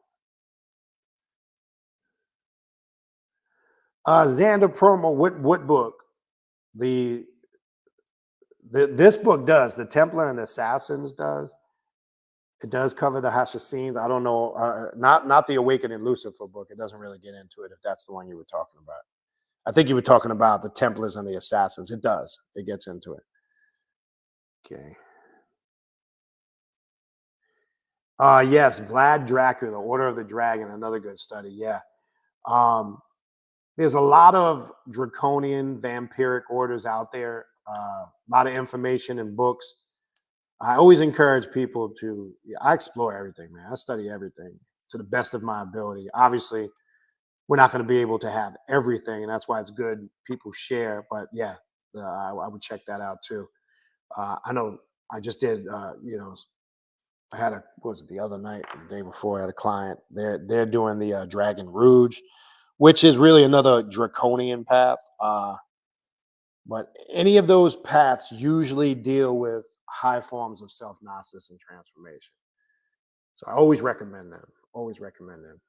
Xander promo. What book? This book does. The Templar and the Assassins does. It does cover the Hassassins. I don't know. Not the Awakening Lucifer book. It doesn't really get into it. If that's the one you were talking about, I think you were talking about the Templars and the Assassins. It does. It gets into it. Okay. Yes, Vlad Dracula, Order of the Dragon, another good study. Yeah. There's a lot of draconian vampiric orders out there. A lot of information in books. I always encourage people to. I explore everything, man. I study everything to the best of my ability. Obviously, we're not going to be able to have everything, and that's why it's good people share. But yeah, I would check that out too. I know I just did. I had what was it the other night, the day before? I had a client. They're doing the Dragon Rouge, which is really another draconian path. But any of those paths usually deal with high forms of self-gnosis and transformation. So I always recommend them. Always recommend them.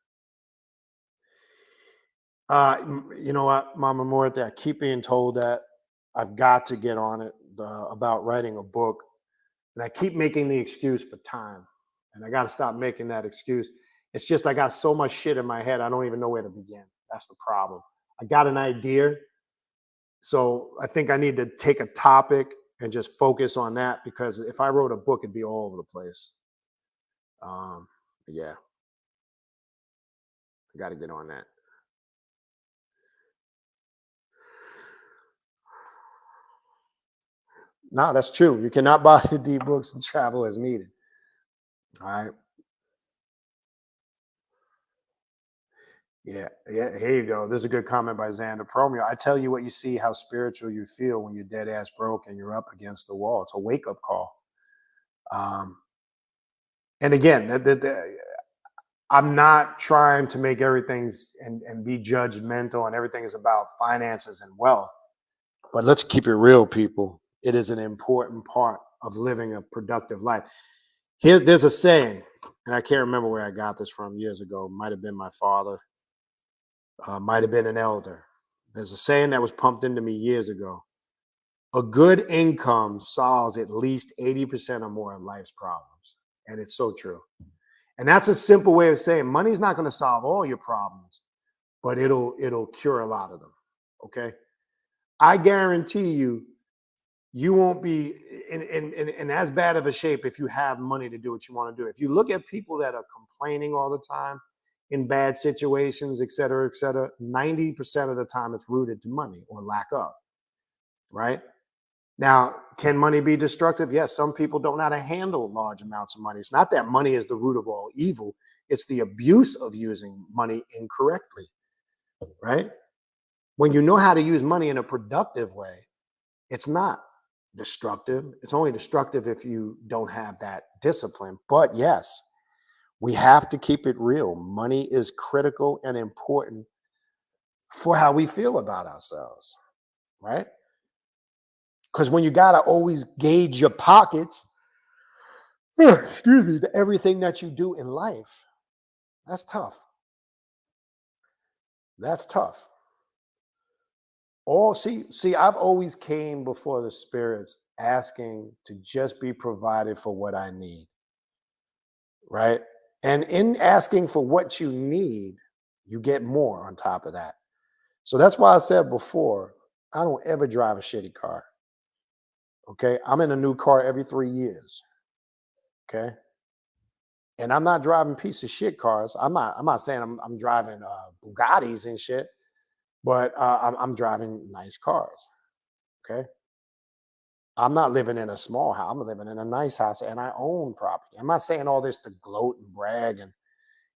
You know what, Mama Morte, I keep being told that I've got to get on it about writing a book. And I keep making the excuse for time. And I got to stop making that excuse. It's just I got so much shit in my head, I don't even know where to begin. That's the problem. I got an idea. So I think I need to take a topic and just focus on that, because if I wrote a book, it'd be all over the place. Yeah. I got to get on that. No, that's true. You cannot buy the deep books and travel as needed. All right. Yeah, here you go. There's a good comment by Xander Promio. I tell you what you see, how spiritual you feel when you're dead ass broke and you're up against the wall. It's a wake up call. And again, I'm not trying to make everything and be judgmental and everything is about finances and wealth. But let's keep it real, people. It is an important part of living a productive life. There's a saying, and I can't remember where I got this from years ago. Might have been my father. Might have been an elder. There's a saying that was pumped into me years ago. A good income solves at least 80% or more of life's problems. And it's so true. And that's a simple way of saying money's not going to solve all your problems, but it'll cure a lot of them. Okay. I guarantee you won't be in as bad of a shape if you have money to do what you want to do. If you look at people that are complaining all the time in bad situations, et cetera, 90% of the time it's rooted to money or lack of, right? Now, can money be destructive? Yes, some people don't know how to handle large amounts of money. It's not that money is the root of all evil, it's the abuse of using money incorrectly, right? When you know how to use money in a productive way, it's not destructive. It's only destructive if you don't have that discipline. But yes, we have to keep it real. Money is critical and important for how we feel about ourselves, right? Because when you got to always gauge your pockets, excuse me, to everything that you do in life, that's tough. That's tough. I've always came before the spirits asking to just be provided for what I need, right? And in asking for what you need, you get more on top of that. So that's why I said before, I don't ever drive a shitty car. Okay. I'm in a new car every 3 years. Okay. And I'm not driving piece of shit cars. I'm not saying I'm driving Bugattis and shit, but I'm driving nice cars. Okay. I'm not living in a small house. I'm living in a nice house and I own property. I'm not saying all this to gloat and brag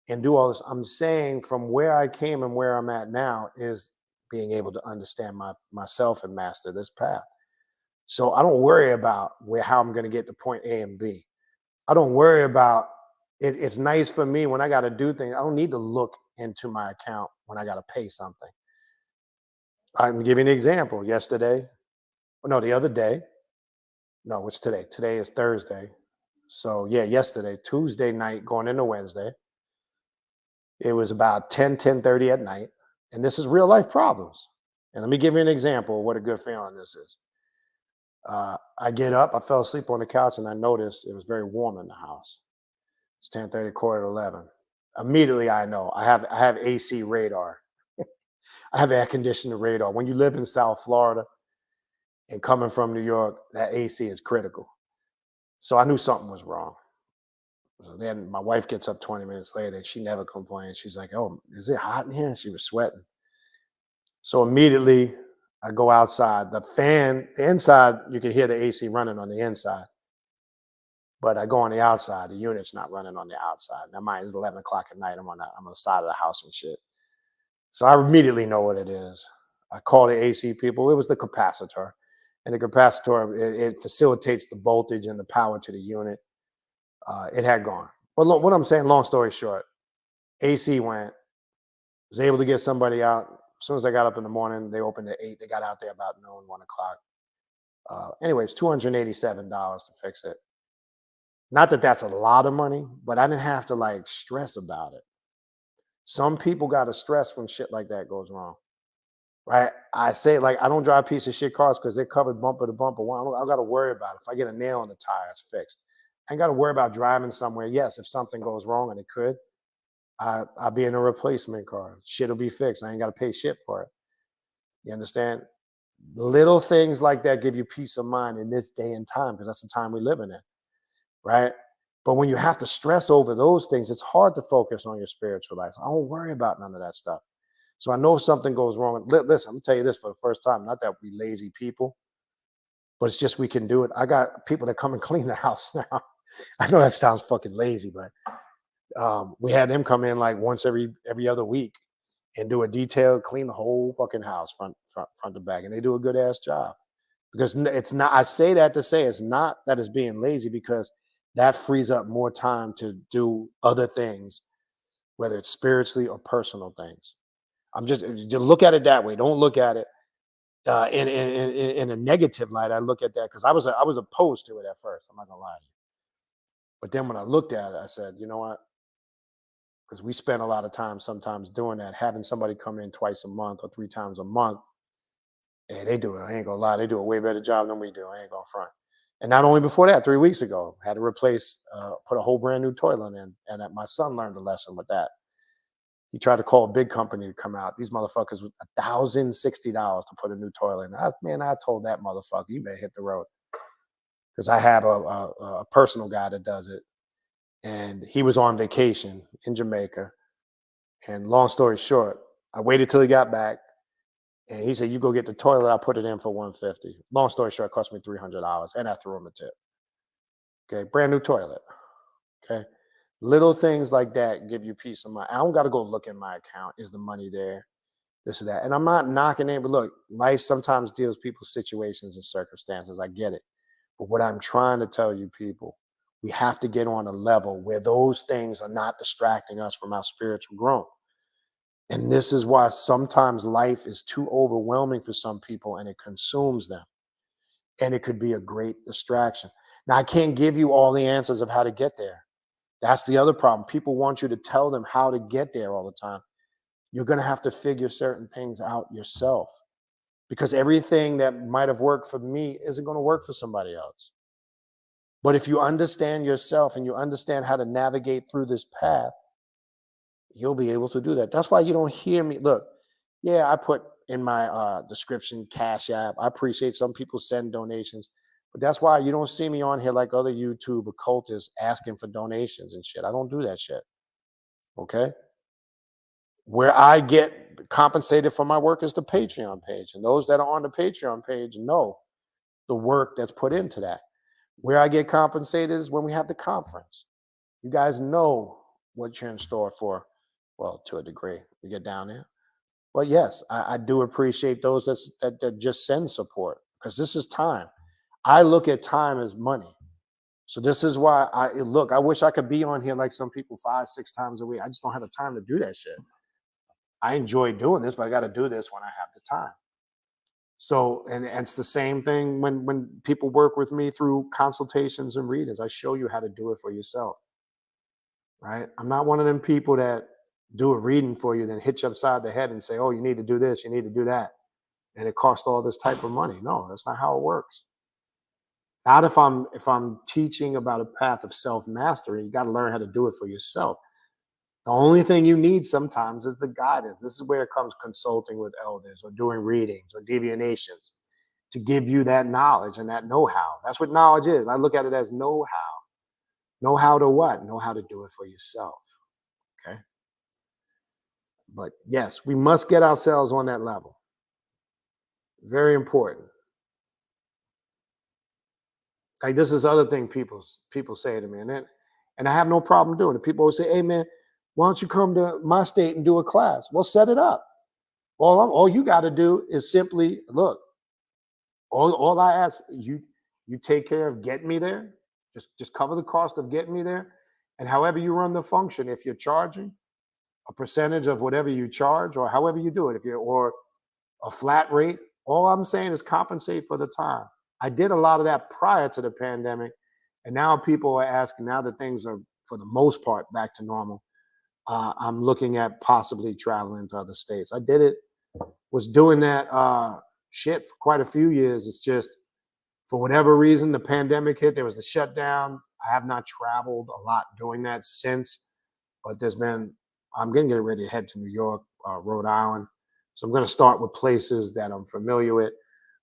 and do all this. I'm saying from where I came and where I'm at now is being able to understand myself and master this path. So I don't worry about how I'm going to get to point A and B. I don't worry about it. It's nice for me when I got to do things. I don't need to look into my account when I got to pay something. I'm giving an example. The other day. No, what's today? Today is Thursday. So yeah, yesterday, Tuesday night, going into Wednesday, it was about 10:30 at night. And this is real life problems. And let me give you an example of what a good feeling this is. I get up, I fell asleep on the couch, and I noticed it was very warm in the house. It's 10:30, quarter to 11. Immediately, I know I have AC radar. I have air conditioner radar. When you live in South Florida and coming from New York, that AC is critical. So I knew something was wrong. So then my wife gets up 20 minutes later and she never complains. She's like, "Oh, is it hot in here?" And she was sweating. So immediately I go outside. The inside, you can hear the AC running on the inside. But I go on the outside. The unit's not running on the outside. Now mine is 11 o'clock at night. I'm on the side of the house and shit. So I immediately know what it is. I call the AC people. It was the capacitor. And the capacitor, it facilitates the voltage and the power to the unit. It had gone. Well, what I'm saying, long story short, AC went, was able to get somebody out. As soon as I got up in the morning, they opened at 8. They got out there about noon, 1 o'clock. Anyways, $287 to fix it. Not that that's a lot of money, but I didn't have to stress about it. Some people got to stress when shit like that goes wrong, right? I say I don't drive piece of shit cars because they're covered bumper to bumper. I got to worry about it. If I get a nail in the tire, it's fixed. I ain't got to worry about driving somewhere. Yes, if something goes wrong, and it could, I'll be in a replacement car. Shit will be fixed. I ain't got to pay shit for it. You understand? Little things like that give you peace of mind in this day and time because that's the time we live in, right? But when you have to stress over those things, it's hard to focus on your spiritual life. So I don't worry about none of that stuff. So I know if something goes wrong. Listen, I'm gonna tell you this for the first time. Not that we lazy people, but it's just we can do it. I got people that come and clean the house now. I know that sounds fucking lazy, but we had them come in once every other week and do a detailed clean the whole fucking house front to back, and they do a good ass job. Because it's not. I say that to say it's not that it's being lazy because that frees up more time to do other things, whether it's spiritually or personal things. Just look at it that way. Don't look at it in a negative light. I look at that because I was opposed to it at first. I'm not gonna lie to you. But then when I looked at it, I said, you know what? Because we spend a lot of time sometimes doing that, having somebody come in twice a month or 3 times a month. And they do it. I ain't gonna lie. They do a way better job than we do. I ain't gonna front. And not only before that, 3 weeks ago, had to put a whole brand new toilet in. And my son learned a lesson with that. He tried to call a big company to come out. These motherfuckers with $1,060 to put a new toilet in. I told that motherfucker, you better hit the road. Because I have a personal guy that does it. And he was on vacation in Jamaica. And long story short, I waited till he got back. And he said, you go get the toilet, I'll put it in for $150. Long story short, it cost me $300. And I threw him a tip. Okay, brand new toilet. Okay. Little things like that give you peace of mind. I don't got to go look at my account. Is the money there? This or that. And I'm not knocking it, but look, life sometimes deals people's situations and circumstances. I get it. But what I'm trying to tell you people, we have to get on a level where those things are not distracting us from our spiritual growth. And this is why sometimes life is too overwhelming for some people and it consumes them. And it could be a great distraction. Now, I can't give you all the answers of how to get there. That's the other problem. People want you to tell them how to get there all the time. You're going to have to figure certain things out yourself, because everything that might have worked for me isn't going to work for somebody else. But if you understand yourself and you understand how to navigate through this path, you'll be able to do that. That's why you don't hear me. Look, yeah, I put in my description Cashapp. I appreciate some people send donations, but that's why you don't see me on here like other YouTube occultists asking for donations and shit. I don't do that shit. Okay? Where I get compensated for my work is the Patreon page. And those that are on the Patreon page know the work that's put into that. Where I get compensated is when we have the conference. You guys know what you're in store for. Well, to a degree, we get down there. But yes, I do appreciate those that just send support, because this is time. I look at time as money. So this is why I wish I could be on here like some people 5-6 times a week. I just don't have the time to do that shit. I enjoy doing this, but I got to do this when I have the time. So, and it's the same thing when people work with me through consultations and readings. I show you how to do it for yourself, right? I'm not one of them people that do a reading for you, then hit you upside the head and say, oh, you need to do this, you need to do that. And it costs all this type of money. No, that's not how it works. Not if I'm teaching about a path of self-mastery. You got to learn how to do it for yourself. The only thing you need sometimes is the guidance. This is where it comes consulting with elders or doing readings or divinations to give you that knowledge and that know-how. That's what knowledge is. I look at it as know-how. Know-how to what? Know how to do it for yourself. Okay. But yes, we must get ourselves on that level. Very important. Like, this is other thing people say to me, and I have no problem doing it. People will say, hey man, why don't you come to my state and do a class? Well, set it up. All you got to do is simply look. All I ask you take care of getting me there. Just cover the cost of getting me there, and however you run the function, if you're charging a percentage of whatever you charge, or however you do it, or a flat rate, all I'm saying is compensate for the time. I did a lot of that prior to the pandemic, and now people are asking. Now that things are for the most part back to normal, I'm looking at possibly traveling to other states. I was doing that shit for quite a few years. It's just, for whatever reason, the pandemic hit. There was the shutdown. I have not traveled a lot doing that since, but I'm going to get ready to head to New York, Rhode Island. So I'm going to start with places that I'm familiar with.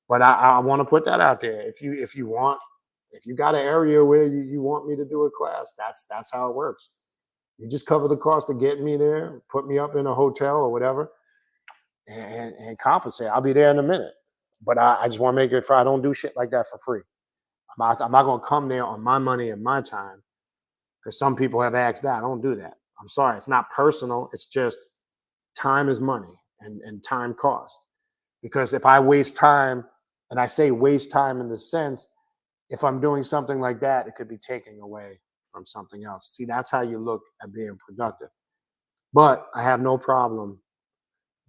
But I want to put that out there. If you got an area where you want me to do a class, that's how it works. You just cover the cost of getting me there, put me up in a hotel or whatever, and compensate. I'll be there in a minute. But I just want to make it fair. I don't do shit like that for free. I'm not going to come there on my money and my time, because some people have asked that. I don't do that. I'm sorry. It's not personal. It's just time is money, and time costs. Because if I waste time, and I say waste time in the sense, if I'm doing something like that, it could be taken away from something else. See, that's how you look at being productive. But I have no problem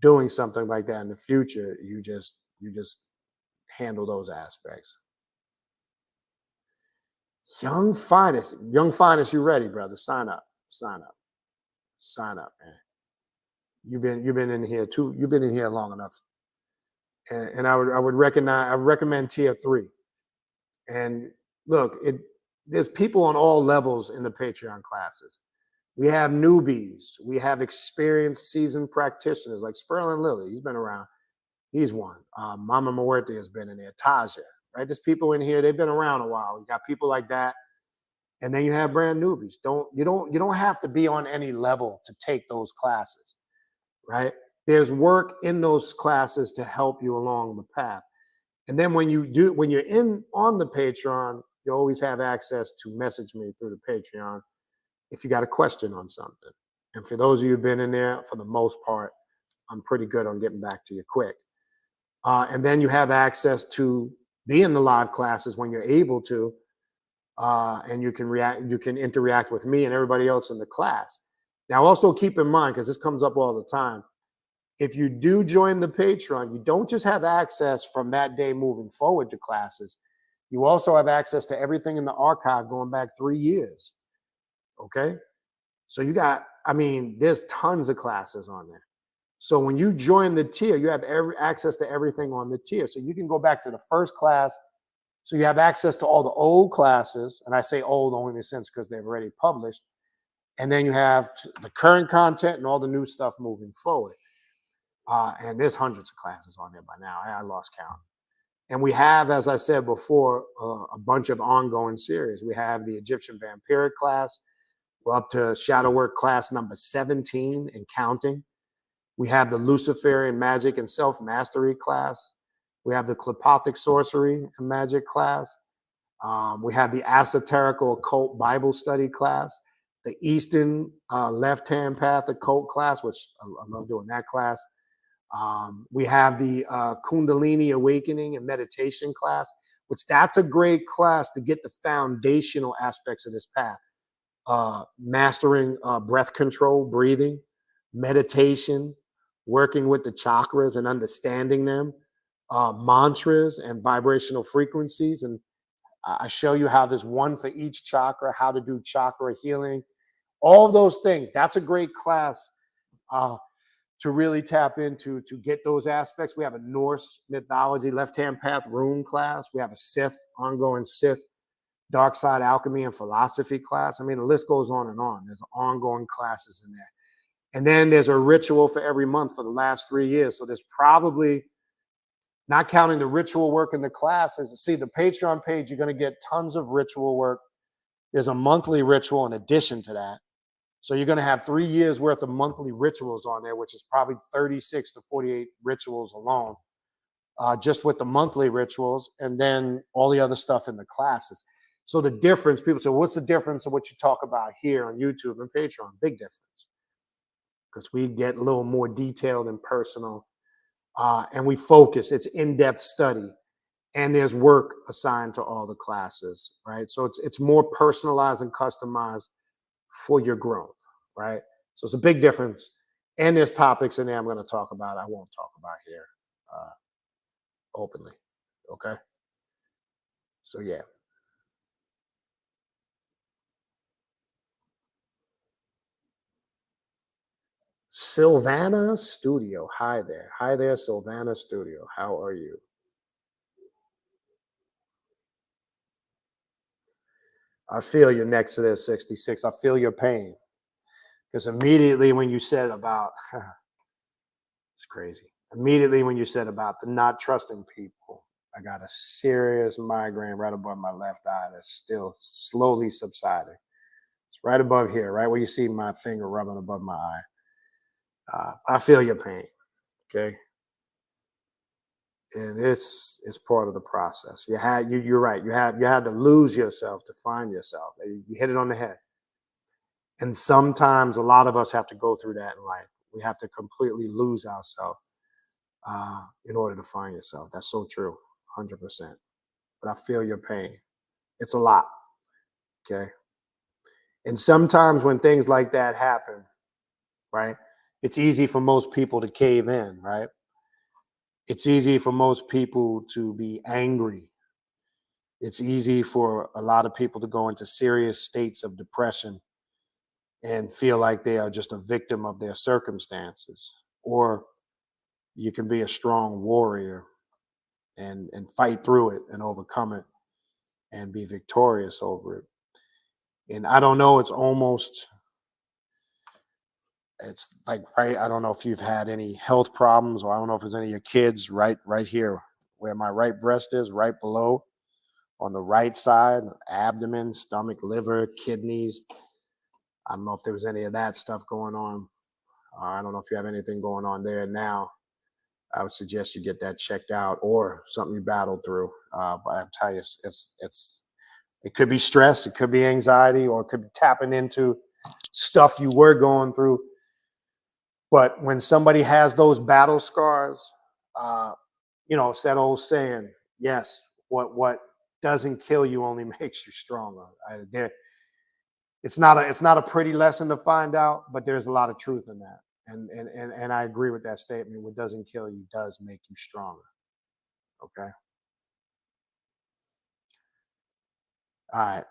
doing something like that in the future. You just handle those aspects. Young Finest, you ready, brother? Sign up, man. You've been in here too. You've been in here long enough. And I would recommend tier 3. And look, there's people on all levels in the Patreon classes. We have newbies. We have experienced, seasoned practitioners like Sperlin Lilly. He's been around. He's one. Mama Muerte has been in there. Taja, right? There's people in here. They've been around a while. You got people like that, and then you have brand newbies. You don't have to be on any level to take those classes, right? there's work in those classes to help you along the path. And then when you're in on the Patreon, you always have access to message me through the Patreon if you got a question on something. And for those of you who've been in there, for the most part, I'm pretty good on getting back to you quick. And then you have access to be in the live classes when you're able to, and you can interact with me and everybody else in the class. Now, also keep in mind, because this comes up all the time, if you do join the Patreon, you don't just have access from that day moving forward to classes. You also have access to everything in the archive going back 3 years. Okay? So there's tons of classes on there. So when you join the tier, you have access to everything on the tier. So you can go back to the first class. So you have access to all the old classes. And I say old only in the sense because they've already published. And then you have the current content and all the new stuff moving forward. And there's hundreds of classes on there by now. I lost count. And we have, as I said before, a bunch of ongoing series. We have the Egyptian Vampiric class. We're up to Shadow Work class number 17 and counting. We have the Luciferian Magic and Self-Mastery class. We have the Clepothic Sorcery and Magic class. We have the Esoterical Occult Bible Study class. The Eastern Left-Hand Path Occult class, which I love doing that class. We have the Kundalini Awakening and Meditation class, which that's a great class to get the foundational aspects of this path. Mastering breath control, breathing, meditation, working with the chakras and understanding them, mantras and vibrational frequencies. And I show you how there's one for each chakra, how to do chakra healing, all of those things. That's a great class to really tap into to get those aspects. We have a Norse mythology left-hand path rune class. We have a Sith, ongoing Sith, dark side alchemy and philosophy class. I mean, the list goes on and on. There's ongoing classes in there. And then there's a ritual for every month for the last 3 years. So there's probably, not counting the ritual work in the classes. See, the Patreon page, you're going to get tons of ritual work. There's a monthly ritual in addition to that. So you're going to have 3 years worth of monthly rituals on there, which is probably 36 to 48 rituals alone, just with the monthly rituals, and then all the other stuff in the classes. So the difference, people say, what's the difference of what you talk about here on YouTube and Patreon? Big difference. Because we get a little more detailed and personal, and we focus. It's in-depth study, and there's work assigned to all the classes, right? So it's more personalized and customized for your growth, right? So it's a big difference. And there's topics in there I'm going to talk about. I won't talk about here openly, okay? So yeah. Sylvana Studio. Hi there. Hi there, Sylvana Studio. How are you? I feel you next to this 66. I feel your pain. Because immediately when you said about, it's crazy. Immediately when you said about the not trusting people, I got a serious migraine right above my left eye that's still slowly subsiding. It's right above here, right where you see my finger rubbing above my eye. I feel your pain, okay? And it's part of the process. You're right. You had to lose yourself to find yourself. You hit it on the head. And sometimes a lot of us have to go through that in life. We have to completely lose ourselves in order to find yourself. That's so true, 100%. But I feel your pain. It's a lot, okay? And sometimes when things like that happen, right, it's easy for most people to cave in, right? It's easy for most people to be angry. It's easy for a lot of people to go into serious states of depression and feel like they are just a victim of their circumstances. Or you can be a strong warrior and fight through it and overcome it and be victorious over it. And I don't know, it's like, right, I don't know if you've had any health problems, or I don't know if there's any of your kids right here where my right breast is, right below on the right side, abdomen, stomach, liver, kidneys. I don't know if there was any of that stuff going on. I don't know if you have anything going on there now. I would suggest you get that checked out, or something you battled through. But I'm telling you, it could be stress, it could be anxiety, or it could be tapping into stuff you were going through. But when somebody has those battle scars, uh, it's that old saying, yes, what doesn't kill you only makes you stronger. It's not a pretty lesson to find out, but there's a lot of truth in that. And I agree with that statement. What doesn't kill you does make you stronger. Okay. All right.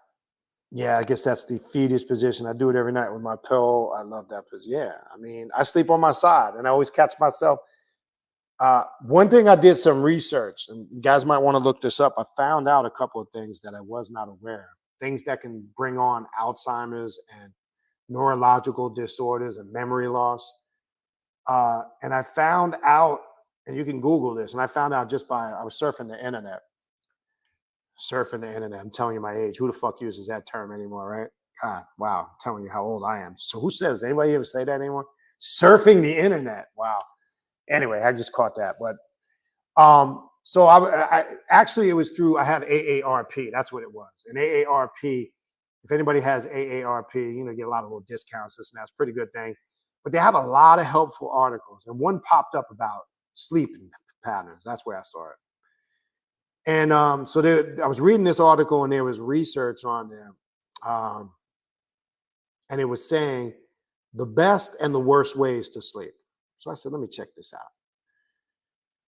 Yeah, I guess that's the fetus position. I do it every night with my pillow. I love that position. Yeah. I mean, I sleep on my side and I always catch myself. One thing I did some research, and you guys might want to look this up. I found out a couple of things that I was not aware of. Things that can bring on Alzheimer's and neurological disorders and memory loss. And I found out, and you can Google this, and I found out I was surfing the internet. I'm telling you my age. Who the fuck uses that term anymore, right? God, wow. I'm telling you how old I am. So who says, anybody ever say that anymore? Surfing the internet. Wow. Anyway, I just caught that. But so I actually, it was through, I have AARP. That's what it was. And AARP, if anybody has AARP, you get a lot of little discounts. This and that's a pretty good thing. But they have a lot of helpful articles. And one popped up about sleeping patterns. That's where I saw it. And I was reading this article, and there was research on there. And it was saying the best and the worst ways to sleep. So I said, let me check this out.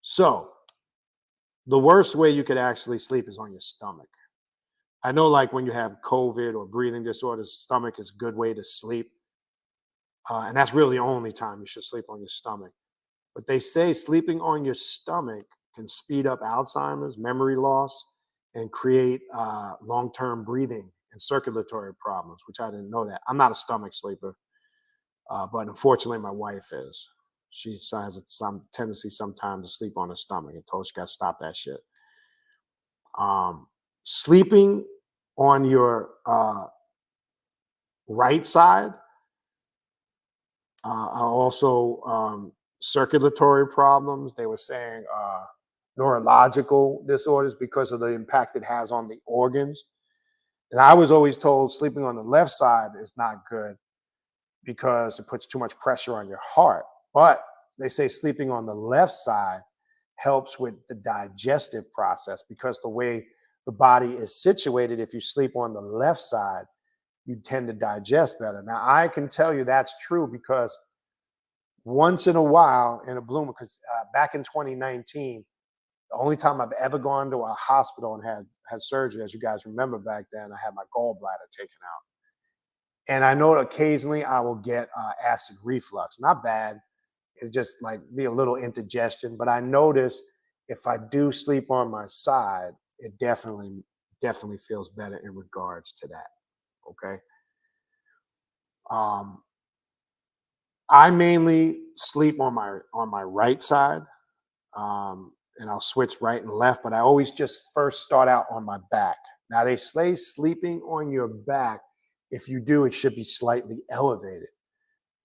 So the worst way you could actually sleep is on your stomach. I know, like when you have COVID or breathing disorders, stomach is a good way to sleep. And that's really the only time you should sleep on your stomach. But they say sleeping on your stomach can speed up Alzheimer's, memory loss, and create long-term breathing and circulatory problems, which I didn't know that. I'm not a stomach sleeper, but unfortunately my wife is. She has some tendency sometimes to sleep on her stomach. I told her she got to stop that shit. Sleeping on your right side are also circulatory problems. They were saying neurological disorders because of the impact it has on the organs. And I was always told sleeping on the left side is not good because it puts too much pressure on your heart. But they say sleeping on the left side helps with the digestive process, because the way the body is situated, if you sleep on the left side, you tend to digest better. Now, I can tell you that's true because once in a while, in a blue moon, because back in 2019, the only time I've ever gone to a hospital and had surgery, as you guys remember back then, I had my gallbladder taken out. And I know occasionally I will get acid reflux. Not bad. It just like be a little indigestion. But I notice if I do sleep on my side, it definitely feels better in regards to that. Okay. I mainly sleep on my right side. And I'll switch right and left, but I always just first start out on my back. Now they say sleeping on your back, if you do, it should be slightly elevated,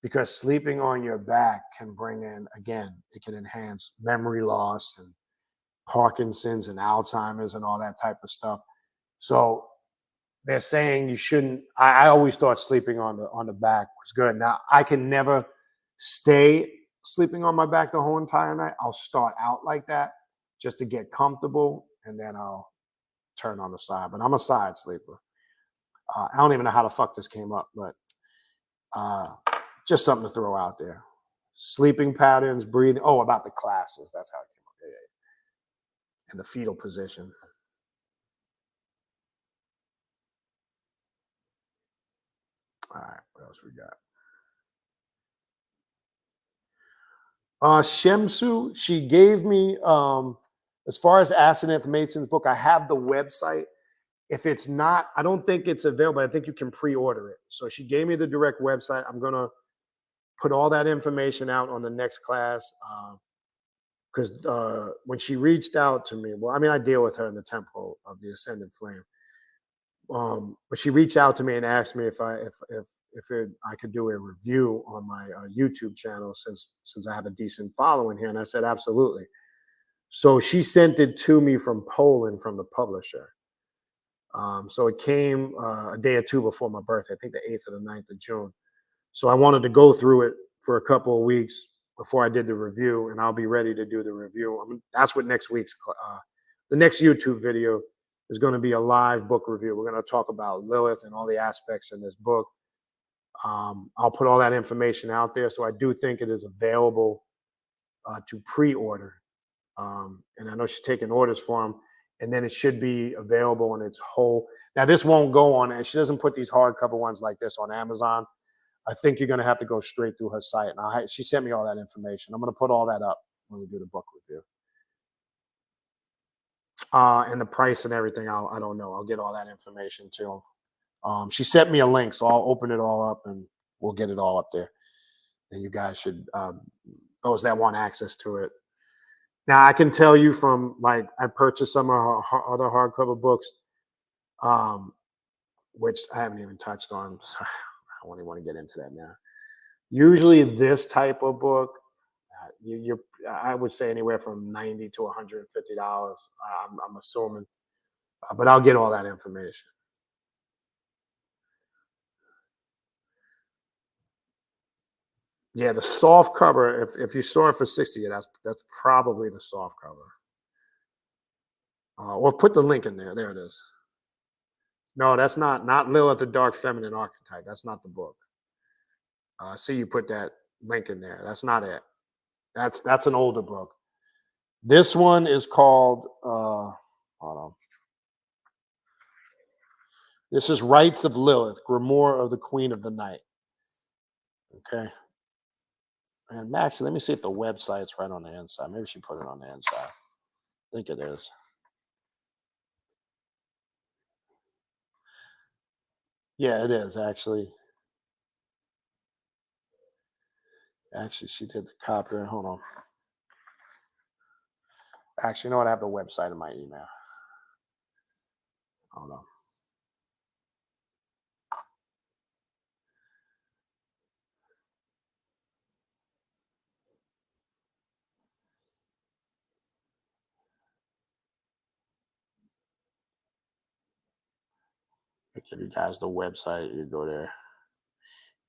because sleeping on your back can bring in, again, it can enhance memory loss and Parkinson's and Alzheimer's and all that type of stuff. So they're saying you shouldn't. I always thought sleeping on the back was good. Now I can never stay sleeping on my back the whole entire night. I'll start out like that just to get comfortable, and then I'll turn on the side. But I'm a side sleeper. I don't even know how the fuck this came up, but just something to throw out there. Sleeping patterns, breathing. Oh, about the classes. That's how it came up. Yeah. And the fetal position. All right, what else we got? Shemsu, she gave me, as far as Asenath Mason's book, I have the website. If it's not, I don't think it's available. I think you can pre-order it. So she gave me the direct website. I'm going to put all that information out on the next class. Because when she reached out to me, well, I mean, I deal with her in the Temple of the Ascended Flame. But she reached out to me and asked me if I could do a review on my YouTube channel since I have a decent following here, and I said absolutely. So she sent it to me from Poland from the publisher. So it came a day or two before my birthday, I think the 8th or the 9th of June. So I wanted to go through it for a couple of weeks before I did the review, and I'll be ready to do the review. That's what next week's, the next YouTube video is going to be a live book review. We're going to talk about Lilith and all the aspects in this book. I'll put all that information out there. So I do think it is available to pre-order. And I know she's taking orders for them. And then it should be available in its whole. Now, this won't go on, and she doesn't put these hardcover ones like this on Amazon. I think you're going to have to go straight through her site. And she sent me all that information. I'm going to put all that up when we do the book review. And the price and everything, I don't know. I'll get all that information too. She sent me a link, so I'll open it all up and we'll get it all up there. And you guys should, those that want access to it. Now, I can tell you from, like, I purchased some of her other hardcover books, which I haven't even touched on. I don't even want to get into that now. Usually this type of book, I would say anywhere from $90 to $150. I'm assuming, but I'll get all that information. Yeah, the soft cover. If you saw it for 60, that's probably the soft cover. Or put the link in there. There it is. No, that's not Lilith, the Dark Feminine Archetype. That's not the book. See, you put that link in there. That's not it. That's an older book. This one is called. Hold on. This is Rites of Lilith, Grimoire of the Queen of the Night. Okay. And actually, let me see if the website's right on the inside. Maybe she put it on the inside. I think it is. Yeah, it is actually. Actually, she did the copy. Hold on. Actually, you know what? I have the website in my email. Hold on. I give you guys the website. You go there.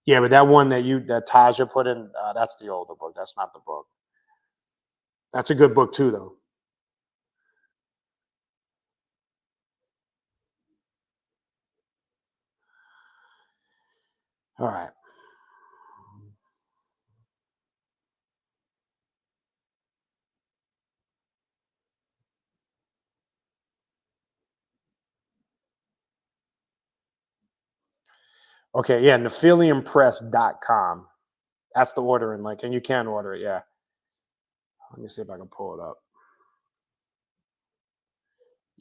Yeah, but that one that Taja put in, that's the older book. That's not the book. That's a good book too, though. All right. Okay, yeah, NephiliumPress.com. That's the ordering link, and you can order it, yeah. Let me see if I can pull it up.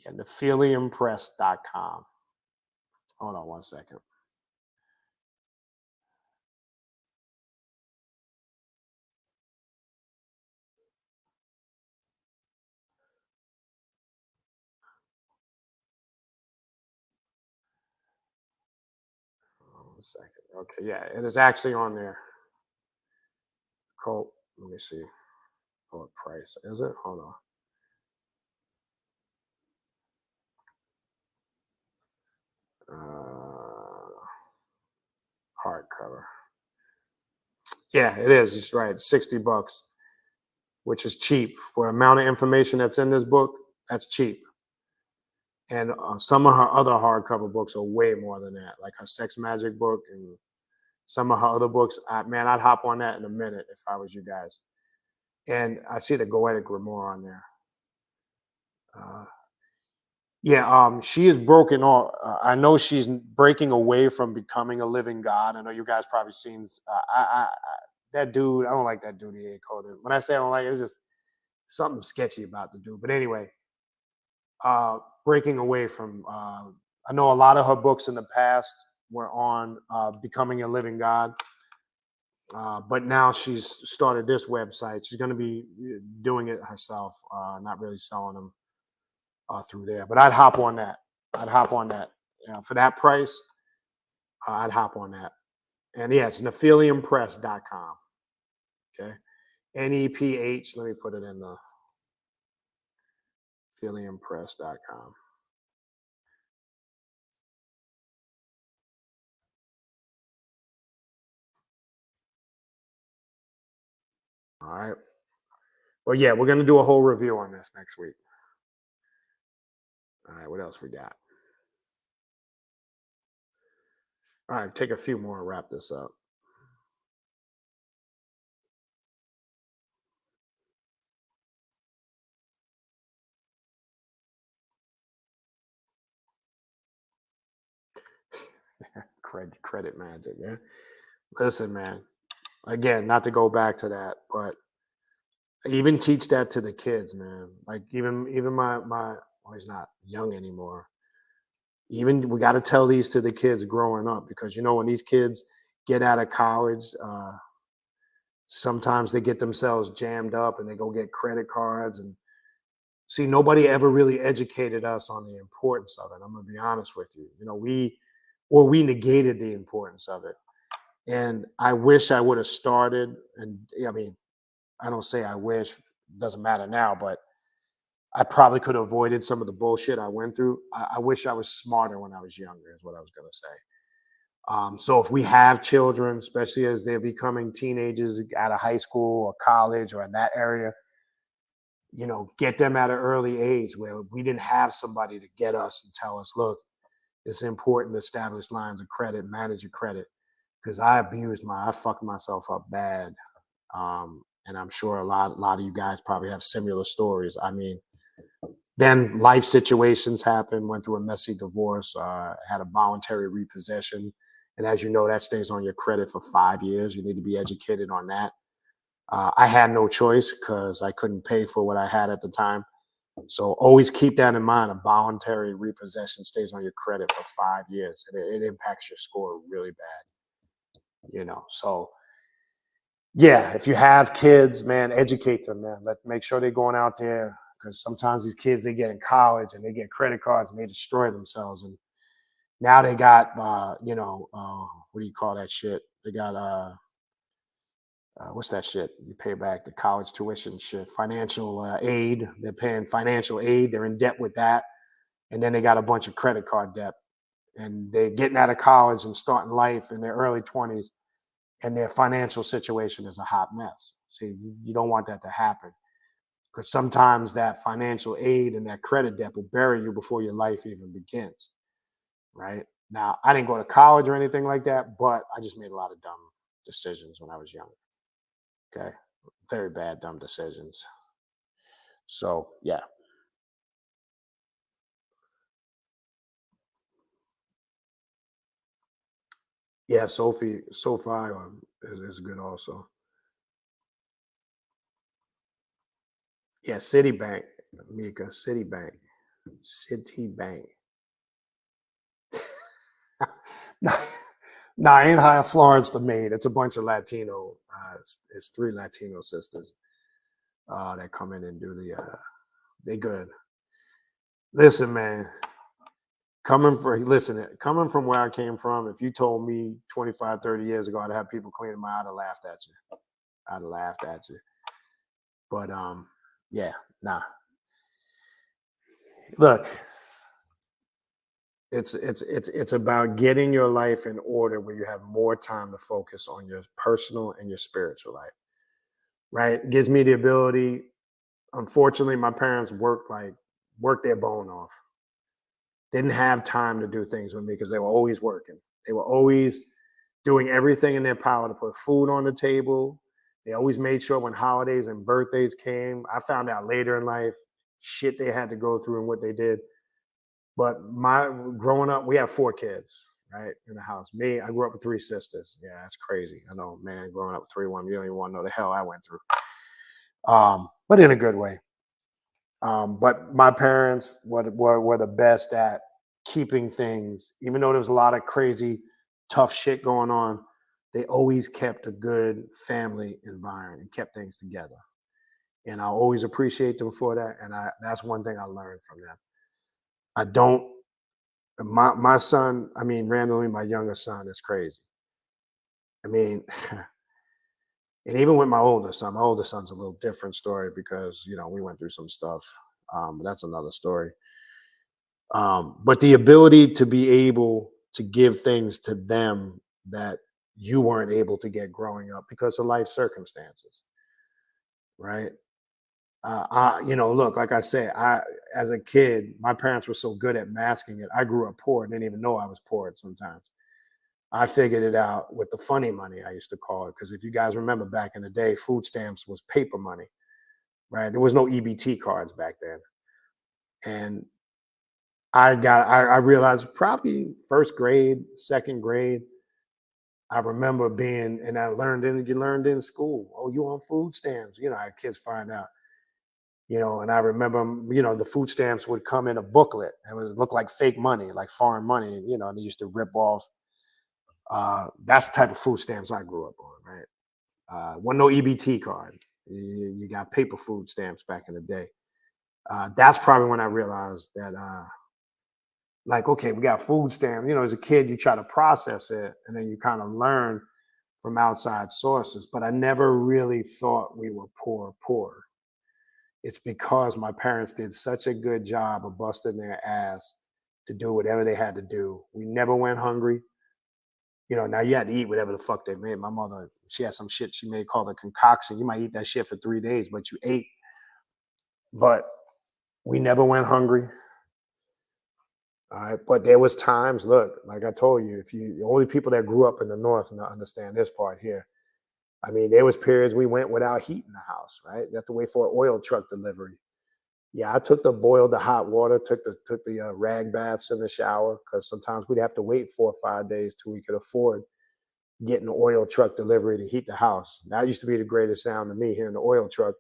Yeah, NephiliumPress.com. Hold on one second. One second. Okay, yeah, it is actually on there. Cool. Let me see. What price is it? Hold on. Hardcover. Yeah, it is. It's right. $60, which is cheap for the amount of information that's in this book. That's cheap. And some of her other hardcover books are way more than that, like her sex magic book and some of her other books. I'd hop on that in a minute if I was you guys. And I see the Goetic Grimoire on there. She is broken off. I know she's breaking away from becoming a living god. I know you guys probably seen that dude. I don't like that dude. He coded. When I say I don't like it, it's just something sketchy about the dude. But anyway, breaking away from. I know a lot of her books in the past were on becoming a living god. But now she's started this website. She's going to be doing it herself, not really selling them through there. But I'd hop on that. For that price. I'd hop on that. And yeah, it's nephiliumpress.com. Okay. NEPH. Let me put it in the nephiliumpress.com. All right. Well, yeah, we're going to do a whole review on this next week. All right. What else we got? All right. Take a few more and wrap this up. Credit magic. Yeah. Listen, man. Again, not to go back to that, but even teach that to the kids, man. Like even my well, he's not young anymore. Even we got to tell these to the kids growing up, because you know when these kids get out of college, sometimes they get themselves jammed up and they go get credit cards. And see, nobody ever really educated us on the importance of it. I'm gonna be honest with you. You know, we negated the importance of it. And I wish I would have started. And I mean, I don't say I wish, doesn't matter now, but I probably could have avoided some of the bullshit I went through. I wish I was smarter when I was younger, is what I was going to say. So if we have children, especially as they're becoming teenagers out of high school or college or in that area, you know, get them at an early age where we didn't have somebody to get us and tell us, look, it's important to establish lines of credit, manage your credit. Because I fucked myself up bad. And I'm sure a lot of you guys probably have similar stories. I mean, then life situations happened, went through a messy divorce, had a voluntary repossession. And as you know, that stays on your credit for 5 years. You need to be educated on that. I had no choice because I couldn't pay for what I had at the time. So always keep that in mind. A voluntary repossession stays on your credit for 5 years. It impacts your score really bad, you know. So yeah, if you have kids, man, educate them, man. Make sure they're going out there, because sometimes these kids, they get in college and they get credit cards and they destroy themselves. And now they got, what do you call that shit? They got, what's that shit? You pay back the college tuition shit, financial aid. They're paying financial aid. They're in debt with that. And then they got a bunch of credit card debt. And they're getting out of college and starting life in their early 20s, and their financial situation is a hot mess. See, you don't want that to happen, because sometimes that financial aid and that credit debt will bury you before your life even begins. Right now, I didn't go to college or anything like that, but I just made a lot of dumb decisions when I was young. Okay, very bad, dumb decisions. So yeah, yeah. Sophie is good also. Yeah, Citibank, Mika, Citibank. No, no, ain't high Florence the maid. It's a bunch of Latino. It's three Latino sisters that come in and do the. They good. Listen, man. Coming from where I came from, if you told me 25, 30 years ago I'd have people cleaning my, I'd have laughed at you. I'd have laughed at you. But yeah, nah. Look, it's about getting your life in order where you have more time to focus on your personal and your spiritual life. Right? It gives me the ability. Unfortunately, my parents worked their bone off. They didn't have time to do things with me because they were always working. They were always doing everything in their power to put food on the table. They always made sure when holidays and birthdays came. I found out later in life shit they had to go through and what they did. But my growing up, we have 4 kids, right, in the house. Me, I grew up with 3 sisters. Yeah, that's crazy. I know, man, growing up with 3 women, you don't even want to know the hell I went through. But in a good way. But my parents were the best at keeping things, even though there was a lot of crazy, tough shit going on. They always kept a good family environment and kept things together. And I always appreciate them for that. And that's one thing I learned from them. I don't, my son, I mean, randomly, my youngest son is crazy. I mean, and even with my oldest son's a little different story because, we went through some stuff. But that's another story. But the ability to be able to give things to them that you weren't able to get growing up because of life circumstances, right? Look, like I say, as a kid, my parents were so good at masking it. I grew up poor, didn't even know I was poor sometimes. I figured it out with the funny money, I used to call it, because if you guys remember back in the day, food stamps was paper money, right? There was no EBT cards back then. And I realized probably first grade, second grade, I remember being, and you learned in school, oh, you on food stamps, how kids find out. And I remember, the food stamps would come in a booklet. It would look like fake money, like foreign money. And they used to rip off. That's the type of food stamps I grew up on, right? Wasn't no EBT card. You got paper food stamps back in the day. That's probably when I realized that, like, okay, we got food stamps. As a kid, you try to process it and then you kind of learn from outside sources. But I never really thought we were poor. It's because my parents did such a good job of busting their ass to do whatever they had to do. We never went hungry. Now you had to eat whatever the fuck they made. My mother, she had some shit she made called a concoction. You might eat that shit for 3 days, but you ate. But we never went hungry. All right. But there was times, look, like I told you, the only people that grew up in the North and understand this part here. I mean, there was periods we went without heat in the house, right? You have to wait for an oil truck delivery. Yeah, I boiled the hot water, took the rag baths in the shower, because sometimes we'd have to wait 4 or 5 days till we could afford getting the oil truck delivery to heat the house. That used to be the greatest sound to me, hearing the oil truck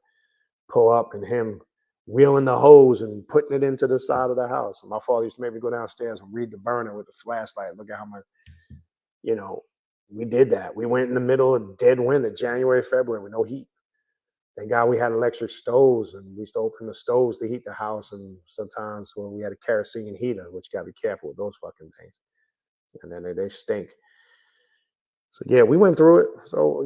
pull up and him wheeling the hose and putting it into the side of the house. And my father used to make me go downstairs and read the burner with the flashlight. Look at how much, we did that. We went in the middle of dead winter, January, February, with no heat. Thank God we had electric stoves, and we used to open the stoves to heat the house. And sometimes when we had a kerosene heater, which you got to be careful with those fucking things. And then they stink. So yeah, we went through it. So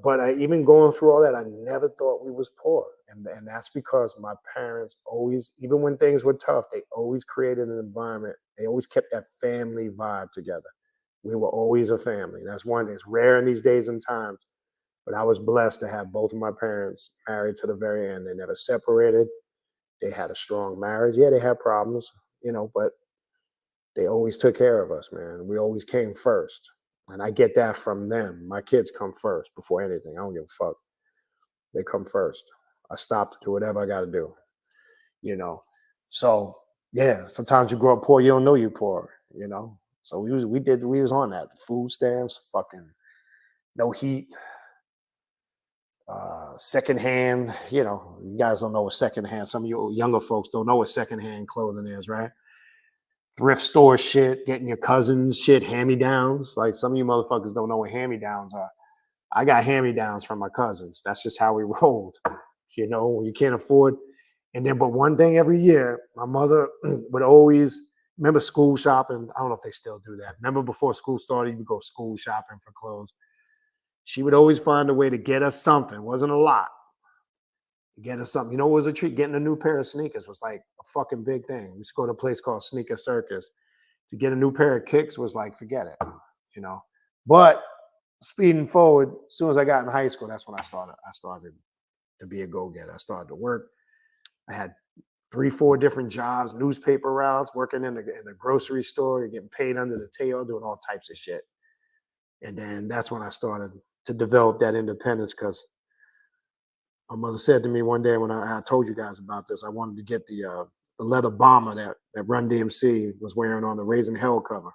but I, even going through all that, I never thought we was poor, and that's because my parents always, even when things were tough, they always created an environment. They always kept that family vibe together. We were always a family. That's one. It's rare in these days and times, but I was blessed to have both of my parents married to the very end. They never separated. They had a strong marriage. Yeah, they had problems, but they always took care of us, man. We always came first. And I get that from them. My kids come first before anything. I don't give a fuck. They come first. I stop to do whatever I got to do, you know. So yeah, sometimes you grow up poor, you don't know you poor. So we was on that. Food stamps, fucking no heat, secondhand. You guys don't know what secondhand. Some of you younger folks don't know what secondhand clothing is, right? Thrift store shit, getting your cousins shit, hand-me-downs. Like, some of you motherfuckers don't know what hand-me-downs are. I got hand-me-downs from my cousins. That's just how we rolled. When you can't afford. And then, but one thing every year, my mother would always, remember school shopping? I don't know if they still do that. Remember before school started, you would go school shopping for clothes. She would always find a way to get us something. It wasn't a lot. Get us something. What was a treat? Getting a new pair of sneakers was like a fucking big thing. We used to go to a place called Sneaker Circus. To get a new pair of kicks was like, forget it. But speeding forward, as soon as I got in high school, that's when I started to be a go-getter. I started to work. I had 3-4 different jobs, newspaper routes, working in the grocery store, getting paid under the table, doing all types of shit. And then that's when I started to develop that independence, because my mother said to me one day when I told you guys about this, I wanted to get the leather bomber that Run DMC was wearing on the Raising Hell cover.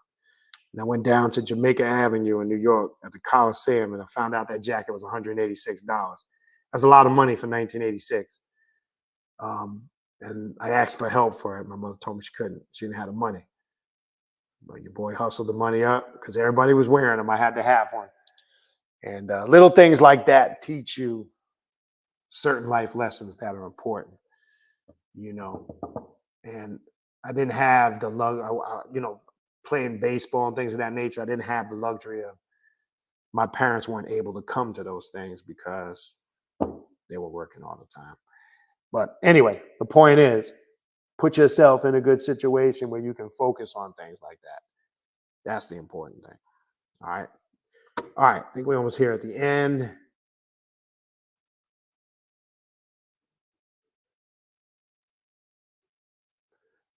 And I went down to Jamaica Avenue in New York at the Coliseum, and I found out that jacket was $186. That's a lot of money for 1986. And I asked for help for it. My mother told me she couldn't. She didn't have the money. But your boy hustled the money up because everybody was wearing them. I had to have one. And little things like that teach you certain life lessons that are important, And I didn't have the playing baseball and things of that nature. I didn't have the luxury of my parents weren't able to come to those things because they were working all the time. But anyway, the point is, put yourself in a good situation where you can focus on things like that. That's the important thing. All right. All right. I think we're almost here at the end.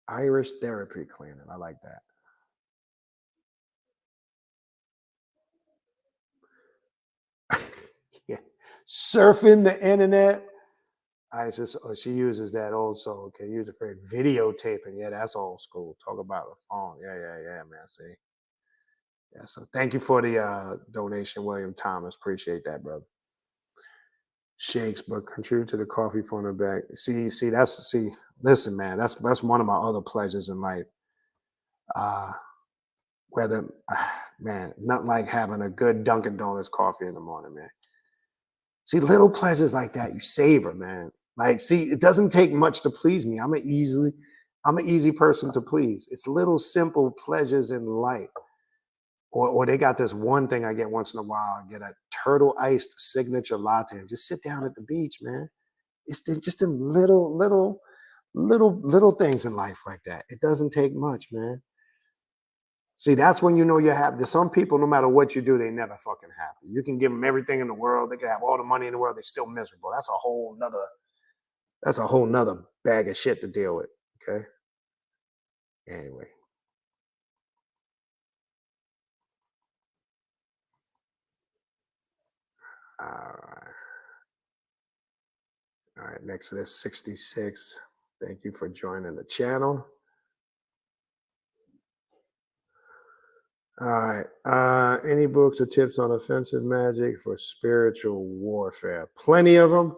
Irish therapy cleaning. I like that. Yeah. Surfing the internet. I said, oh, she uses that also. Okay, use it for videotaping. Yeah, that's old school. Talk about the phone. Yeah, man. See. Yeah, so thank you for the donation, William Thomas. Appreciate that, brother. Shakes, but contribute to the coffee from the back. See, listen, man, that's one of my other pleasures in life. Whether man, not like having a good Dunkin' Donuts coffee in the morning, man. See, little pleasures like that, you savor, man. Like, see, it doesn't take much to please me. I'm an easy person to please. It's little simple pleasures in life. Or they got this one thing I get once in a while. I get a turtle iced signature latte and just sit down at the beach, man. It's just the little things in life like that. It doesn't take much, man. See, that's when you know you're happy. There's some people, no matter what you do, they never fucking happy. You can give them everything in the world. They can have all the money in the world. They're still miserable. That's a whole nother bag of shit to deal with. Okay. Anyway. All right. All right. Next to this 66. Thank you for joining the channel. All right. Any books or tips on offensive magic for spiritual warfare? Plenty of them,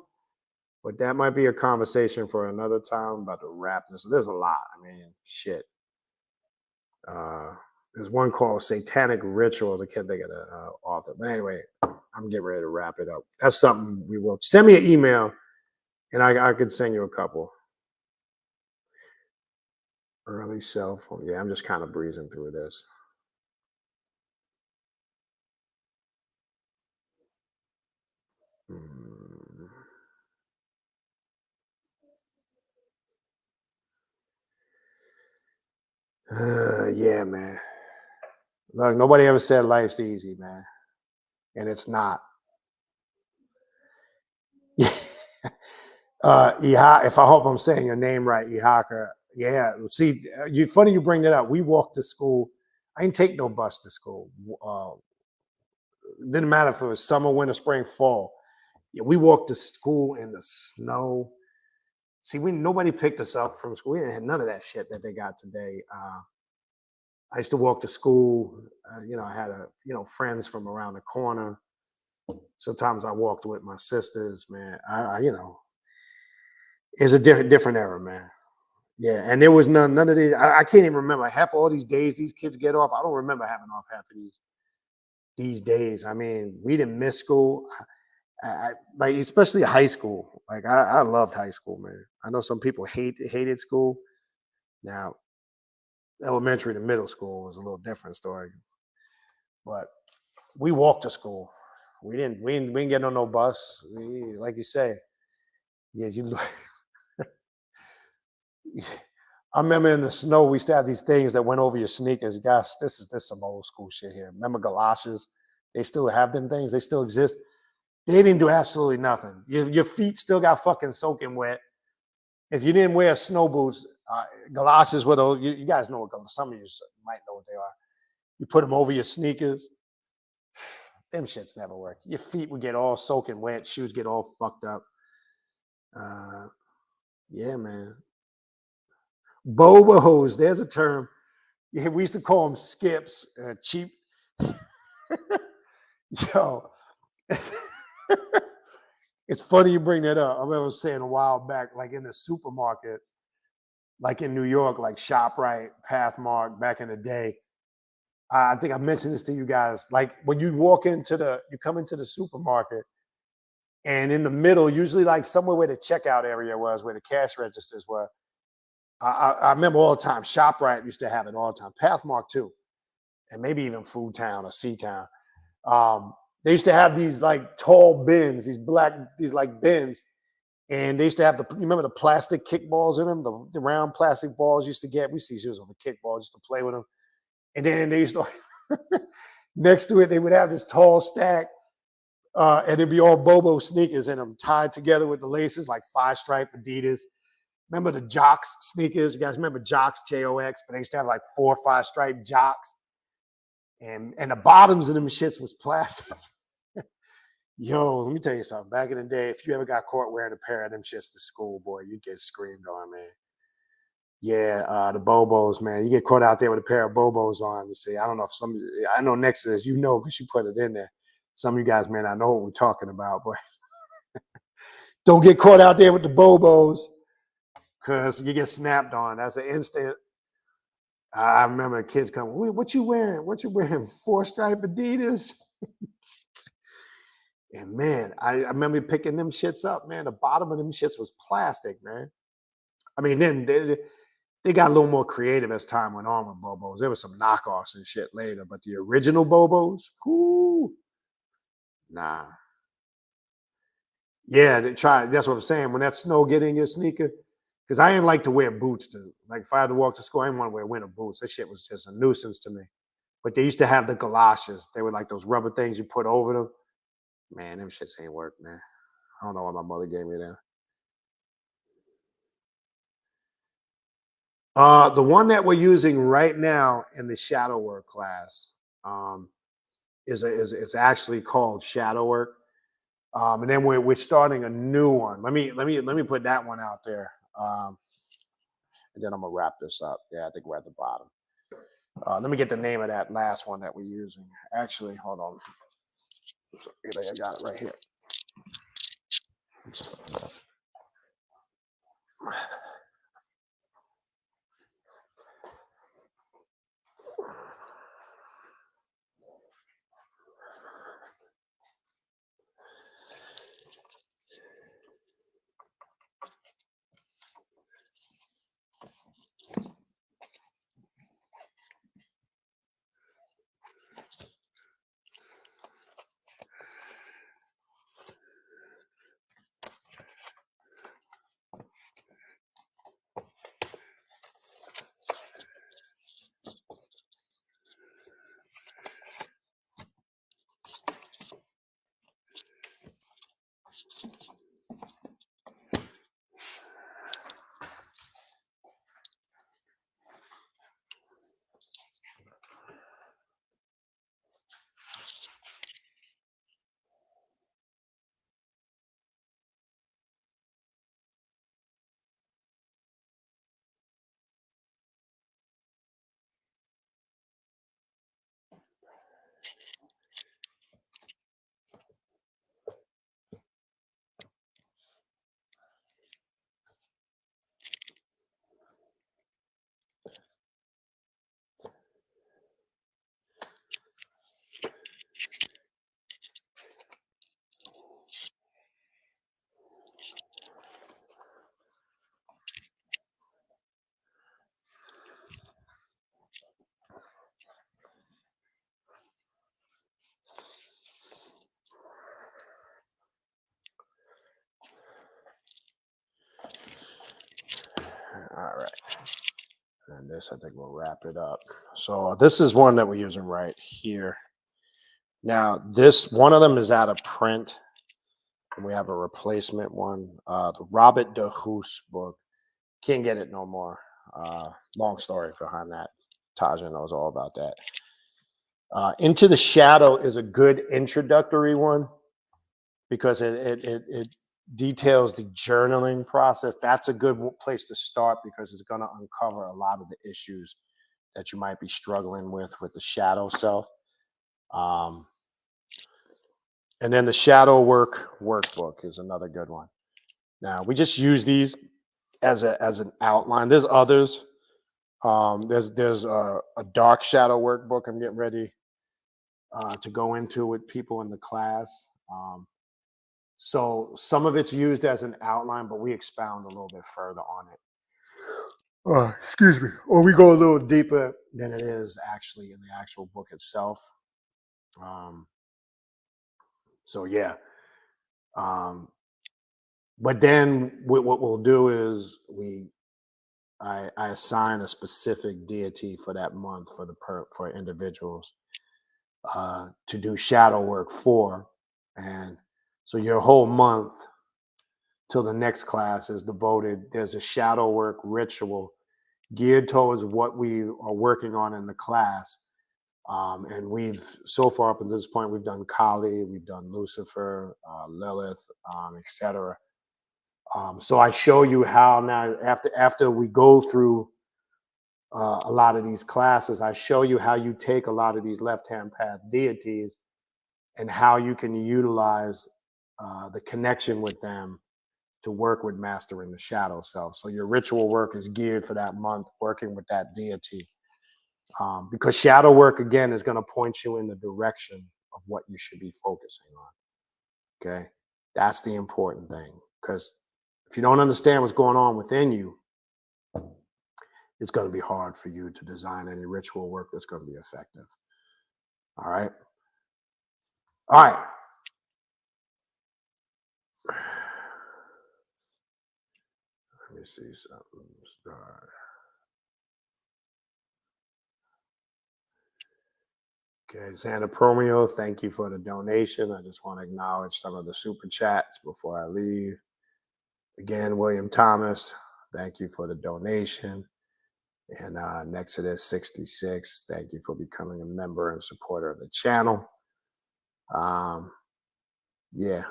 but that might be a conversation for another time. I'm about to wrap this. There's a lot. I mean, shit. There's one called Satanic Rituals. I can't think of the author. But anyway, I'm getting ready to wrap it up. That's something we will. Send me an email, and I could send you a couple. Early cell phone. Yeah, I'm just kind of breezing through this. Yeah, man. Look, nobody ever said life's easy, man. And it's not. If I hope I'm saying your name right, Ihaka. Yeah. See, funny you bring that up. We walked to school. I didn't take no bus to school. Didn't matter if it was summer, winter, spring, fall. Yeah, we walked to school in the snow. See, nobody picked us up from school. We didn't have none of that shit that they got today. I used to walk to school. I had friends from around the corner. Sometimes I walked with my sisters, man. It's a different era, man. Yeah, and there was none of these. I can't even remember half of all these days these kids get off. I don't remember having off half of these days. I mean, we didn't miss school. Like especially high school. Like I loved high school, man. I know some people hated school. Now, elementary to middle school was a little different story. But we walked to school. We didn't get on no bus. Like you say, yeah, I remember in the snow, we used to have these things that went over your sneakers. Gosh, this is some old school shit here. Remember galoshes? They still have them things. They still exist. They didn't do absolutely nothing. Your feet still got fucking soaking wet. If you didn't wear snow boots, galoshes were those. You guys know what some of you might know what they are. You put them over your sneakers. Them shits never work. Your feet would get all soaking wet. Shoes get all fucked up. Yeah, man. Boba hose. There's a term. Yeah, we used to call them skips. Cheap. Yo. It's funny you bring that up. I remember saying a while back, like in the supermarkets, like in New York, like ShopRite, Pathmark, back in the day. I think I mentioned this to you guys. Like when you come into the supermarket, and in the middle, usually like somewhere where the checkout area was, where the cash registers were. I remember all the time. ShopRite used to have it all the time. Pathmark too, and maybe even Food Town or Sea Town. They used to have these like tall bins, these like bins. And they used to have you remember the plastic kickballs in them, the round plastic balls used to get. We used to use them for kickballs just to play with them. And then they used to, next to it, they would have this tall stack, and it'd be all Bobo sneakers in them, tied together with the laces, like 5-stripe Adidas. Remember the Jocks sneakers? You guys remember Jocks, J-O-X? But they used to have like 4 or 5-stripe Jocks. And the bottoms of them shits was plastic. Yo, let me tell you something. Back in the day, if you ever got caught wearing a pair of them shits to school, boy, you'd get screamed on, man. Yeah, the Bobos, man. You get caught out there with a pair of Bobos on. You see, I don't know if I know next to this, you know, because you put it in there. Some of you guys may not know what we're talking about, but don't get caught out there with the Bobos because you get snapped on. That's an instant. I remember kids coming, what you wearing? What you wearing? 4-stripe Adidas? And man, I remember picking them shits up, man. The bottom of them shits was plastic, man. I mean, then they got a little more creative as time went on with Bobos. There was some knockoffs and shit later, but the original Bobos, whoo, nah. Yeah, they tried. That's what I'm saying. When that snow get in your sneaker, because I didn't like to wear boots, dude. Like if I had to walk to school, I didn't want to wear winter boots. That shit was just a nuisance to me. But they used to have the galoshes. They were like those rubber things you put over them. Man, them shits ain't work, man. I don't know what my mother gave me there. The one that we're using right now in the shadow work class is it's actually called shadow work, and then we're starting a new one. Let me put that one out there, and then I'm gonna wrap this up. Yeah, I think we're at the bottom. Let me get the name of that last one that we're using. Actually, hold on. I got it right here. All right. And this, I think we'll wrap it up. So this is one that we're using right here. Now, this one of them is out of print, and we have a replacement one. The Robert de Hoos book. Can't get it no more. Long story behind that. Taja knows all about that. Into the Shadow is a good introductory one because it details the journaling process. That's a good place to start because it's going to uncover a lot of the issues that you might be struggling with the shadow self. And then the Shadow Work workbook is another good one. Now, we just use these as an outline. There's others. There's a dark shadow workbook I'm getting ready to go into with people in the class. So some of it's used as an outline, but we expound a little bit further on it. Excuse me. Or we go a little deeper than it is actually in the actual book itself. So yeah. But then what we'll do is I assign a specific deity for that month for individuals to do shadow work for, and so your whole month till the next class is devoted. There's a shadow work ritual geared towards what we are working on in the class. And we've so far up to this point, we've done Kali, we've done Lucifer, Lilith, etc. So I show you how now after we go through a lot of these classes, I show you how you take a lot of these left-hand path deities and how you can utilize the connection with them to work with mastering the shadow self. So your ritual work is geared for that month, working with that deity. Because shadow work, again, is going to point you in the direction of what you should be focusing on. Okay. That's the important thing. Because if you don't understand what's going on within you, it's going to be hard for you to design any ritual work that's going to be effective. All right. All right. Let me see something. Start. Okay, Xander Promio, thank you for the donation. I just want to acknowledge some of the super chats before I leave. Again, William Thomas, thank you for the donation. And Nexodus 66, thank you for becoming a member and supporter of the channel. Let me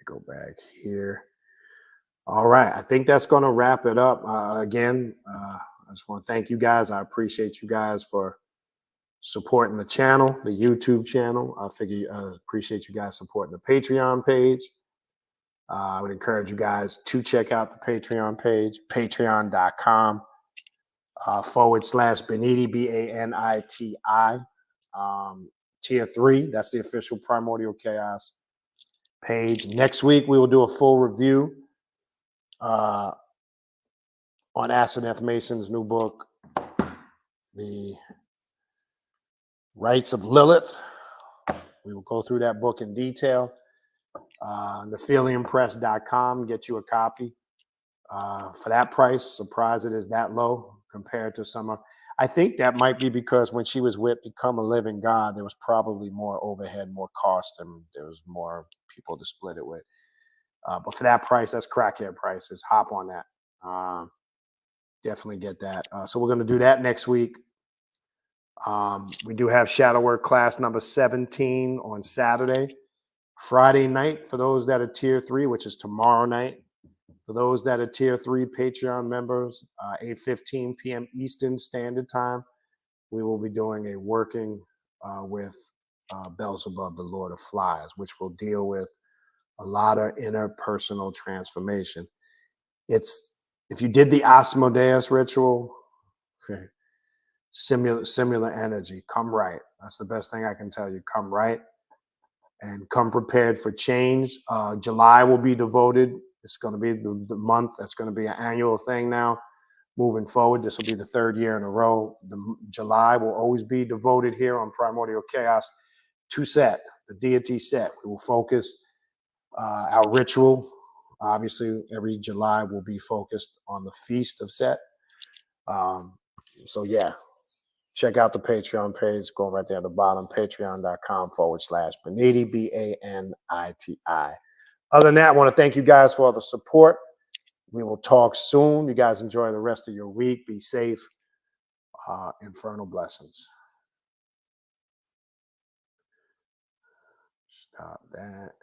go back here. All right, I think that's going to wrap it up. Again, I just want to thank you guys. I appreciate you guys for supporting the channel, the YouTube channel. I appreciate you guys supporting the Patreon page. I would encourage you guys to check out the Patreon page, patreon.com /Baniti, Baniti. Tier 3, that's the official Primordial Chaos page. Next week, we will do a full review on Asenath Mason's new book, The Rites of Lilith. We will go through that book in detail. Nephiliumpress.com, get you a copy for that price. Surprised it is that low compared to some. I think that might be because when she was with Become a Living God, there was probably more overhead, more cost, and there was more people to split it with. But for that price, that's crackhead prices. Hop on that. Definitely get that. So we're going to do that next week. We do have shadow work class number 17 on Saturday. Friday night, for those that are tier 3, which is tomorrow night. For those that are tier 3 Patreon members, 8:15 p.m. Eastern Standard Time, we will be doing a working with Beelzebub, the Lord of Flies, which will deal with a lot of interpersonal transformation. If you did the Asmodeus ritual, okay, similar energy, come right. That's the best thing I can tell you. Come right. And come prepared for change. July will be devoted. It's going to be the month. That's going to be an annual thing now. Moving forward, this will be the 3rd year in a row. July will always be devoted here on Primordial Chaos to Set, the deity Set. We will focus our ritual. Obviously, every July will be focused on the Feast of Set. So yeah. Check out the Patreon page. Go right there at the bottom, patreon.com /Baniti, Baniti. Other than that, I want to thank you guys for all the support. We will talk soon. You guys enjoy the rest of your week. Be safe. Infernal blessings. Stop that.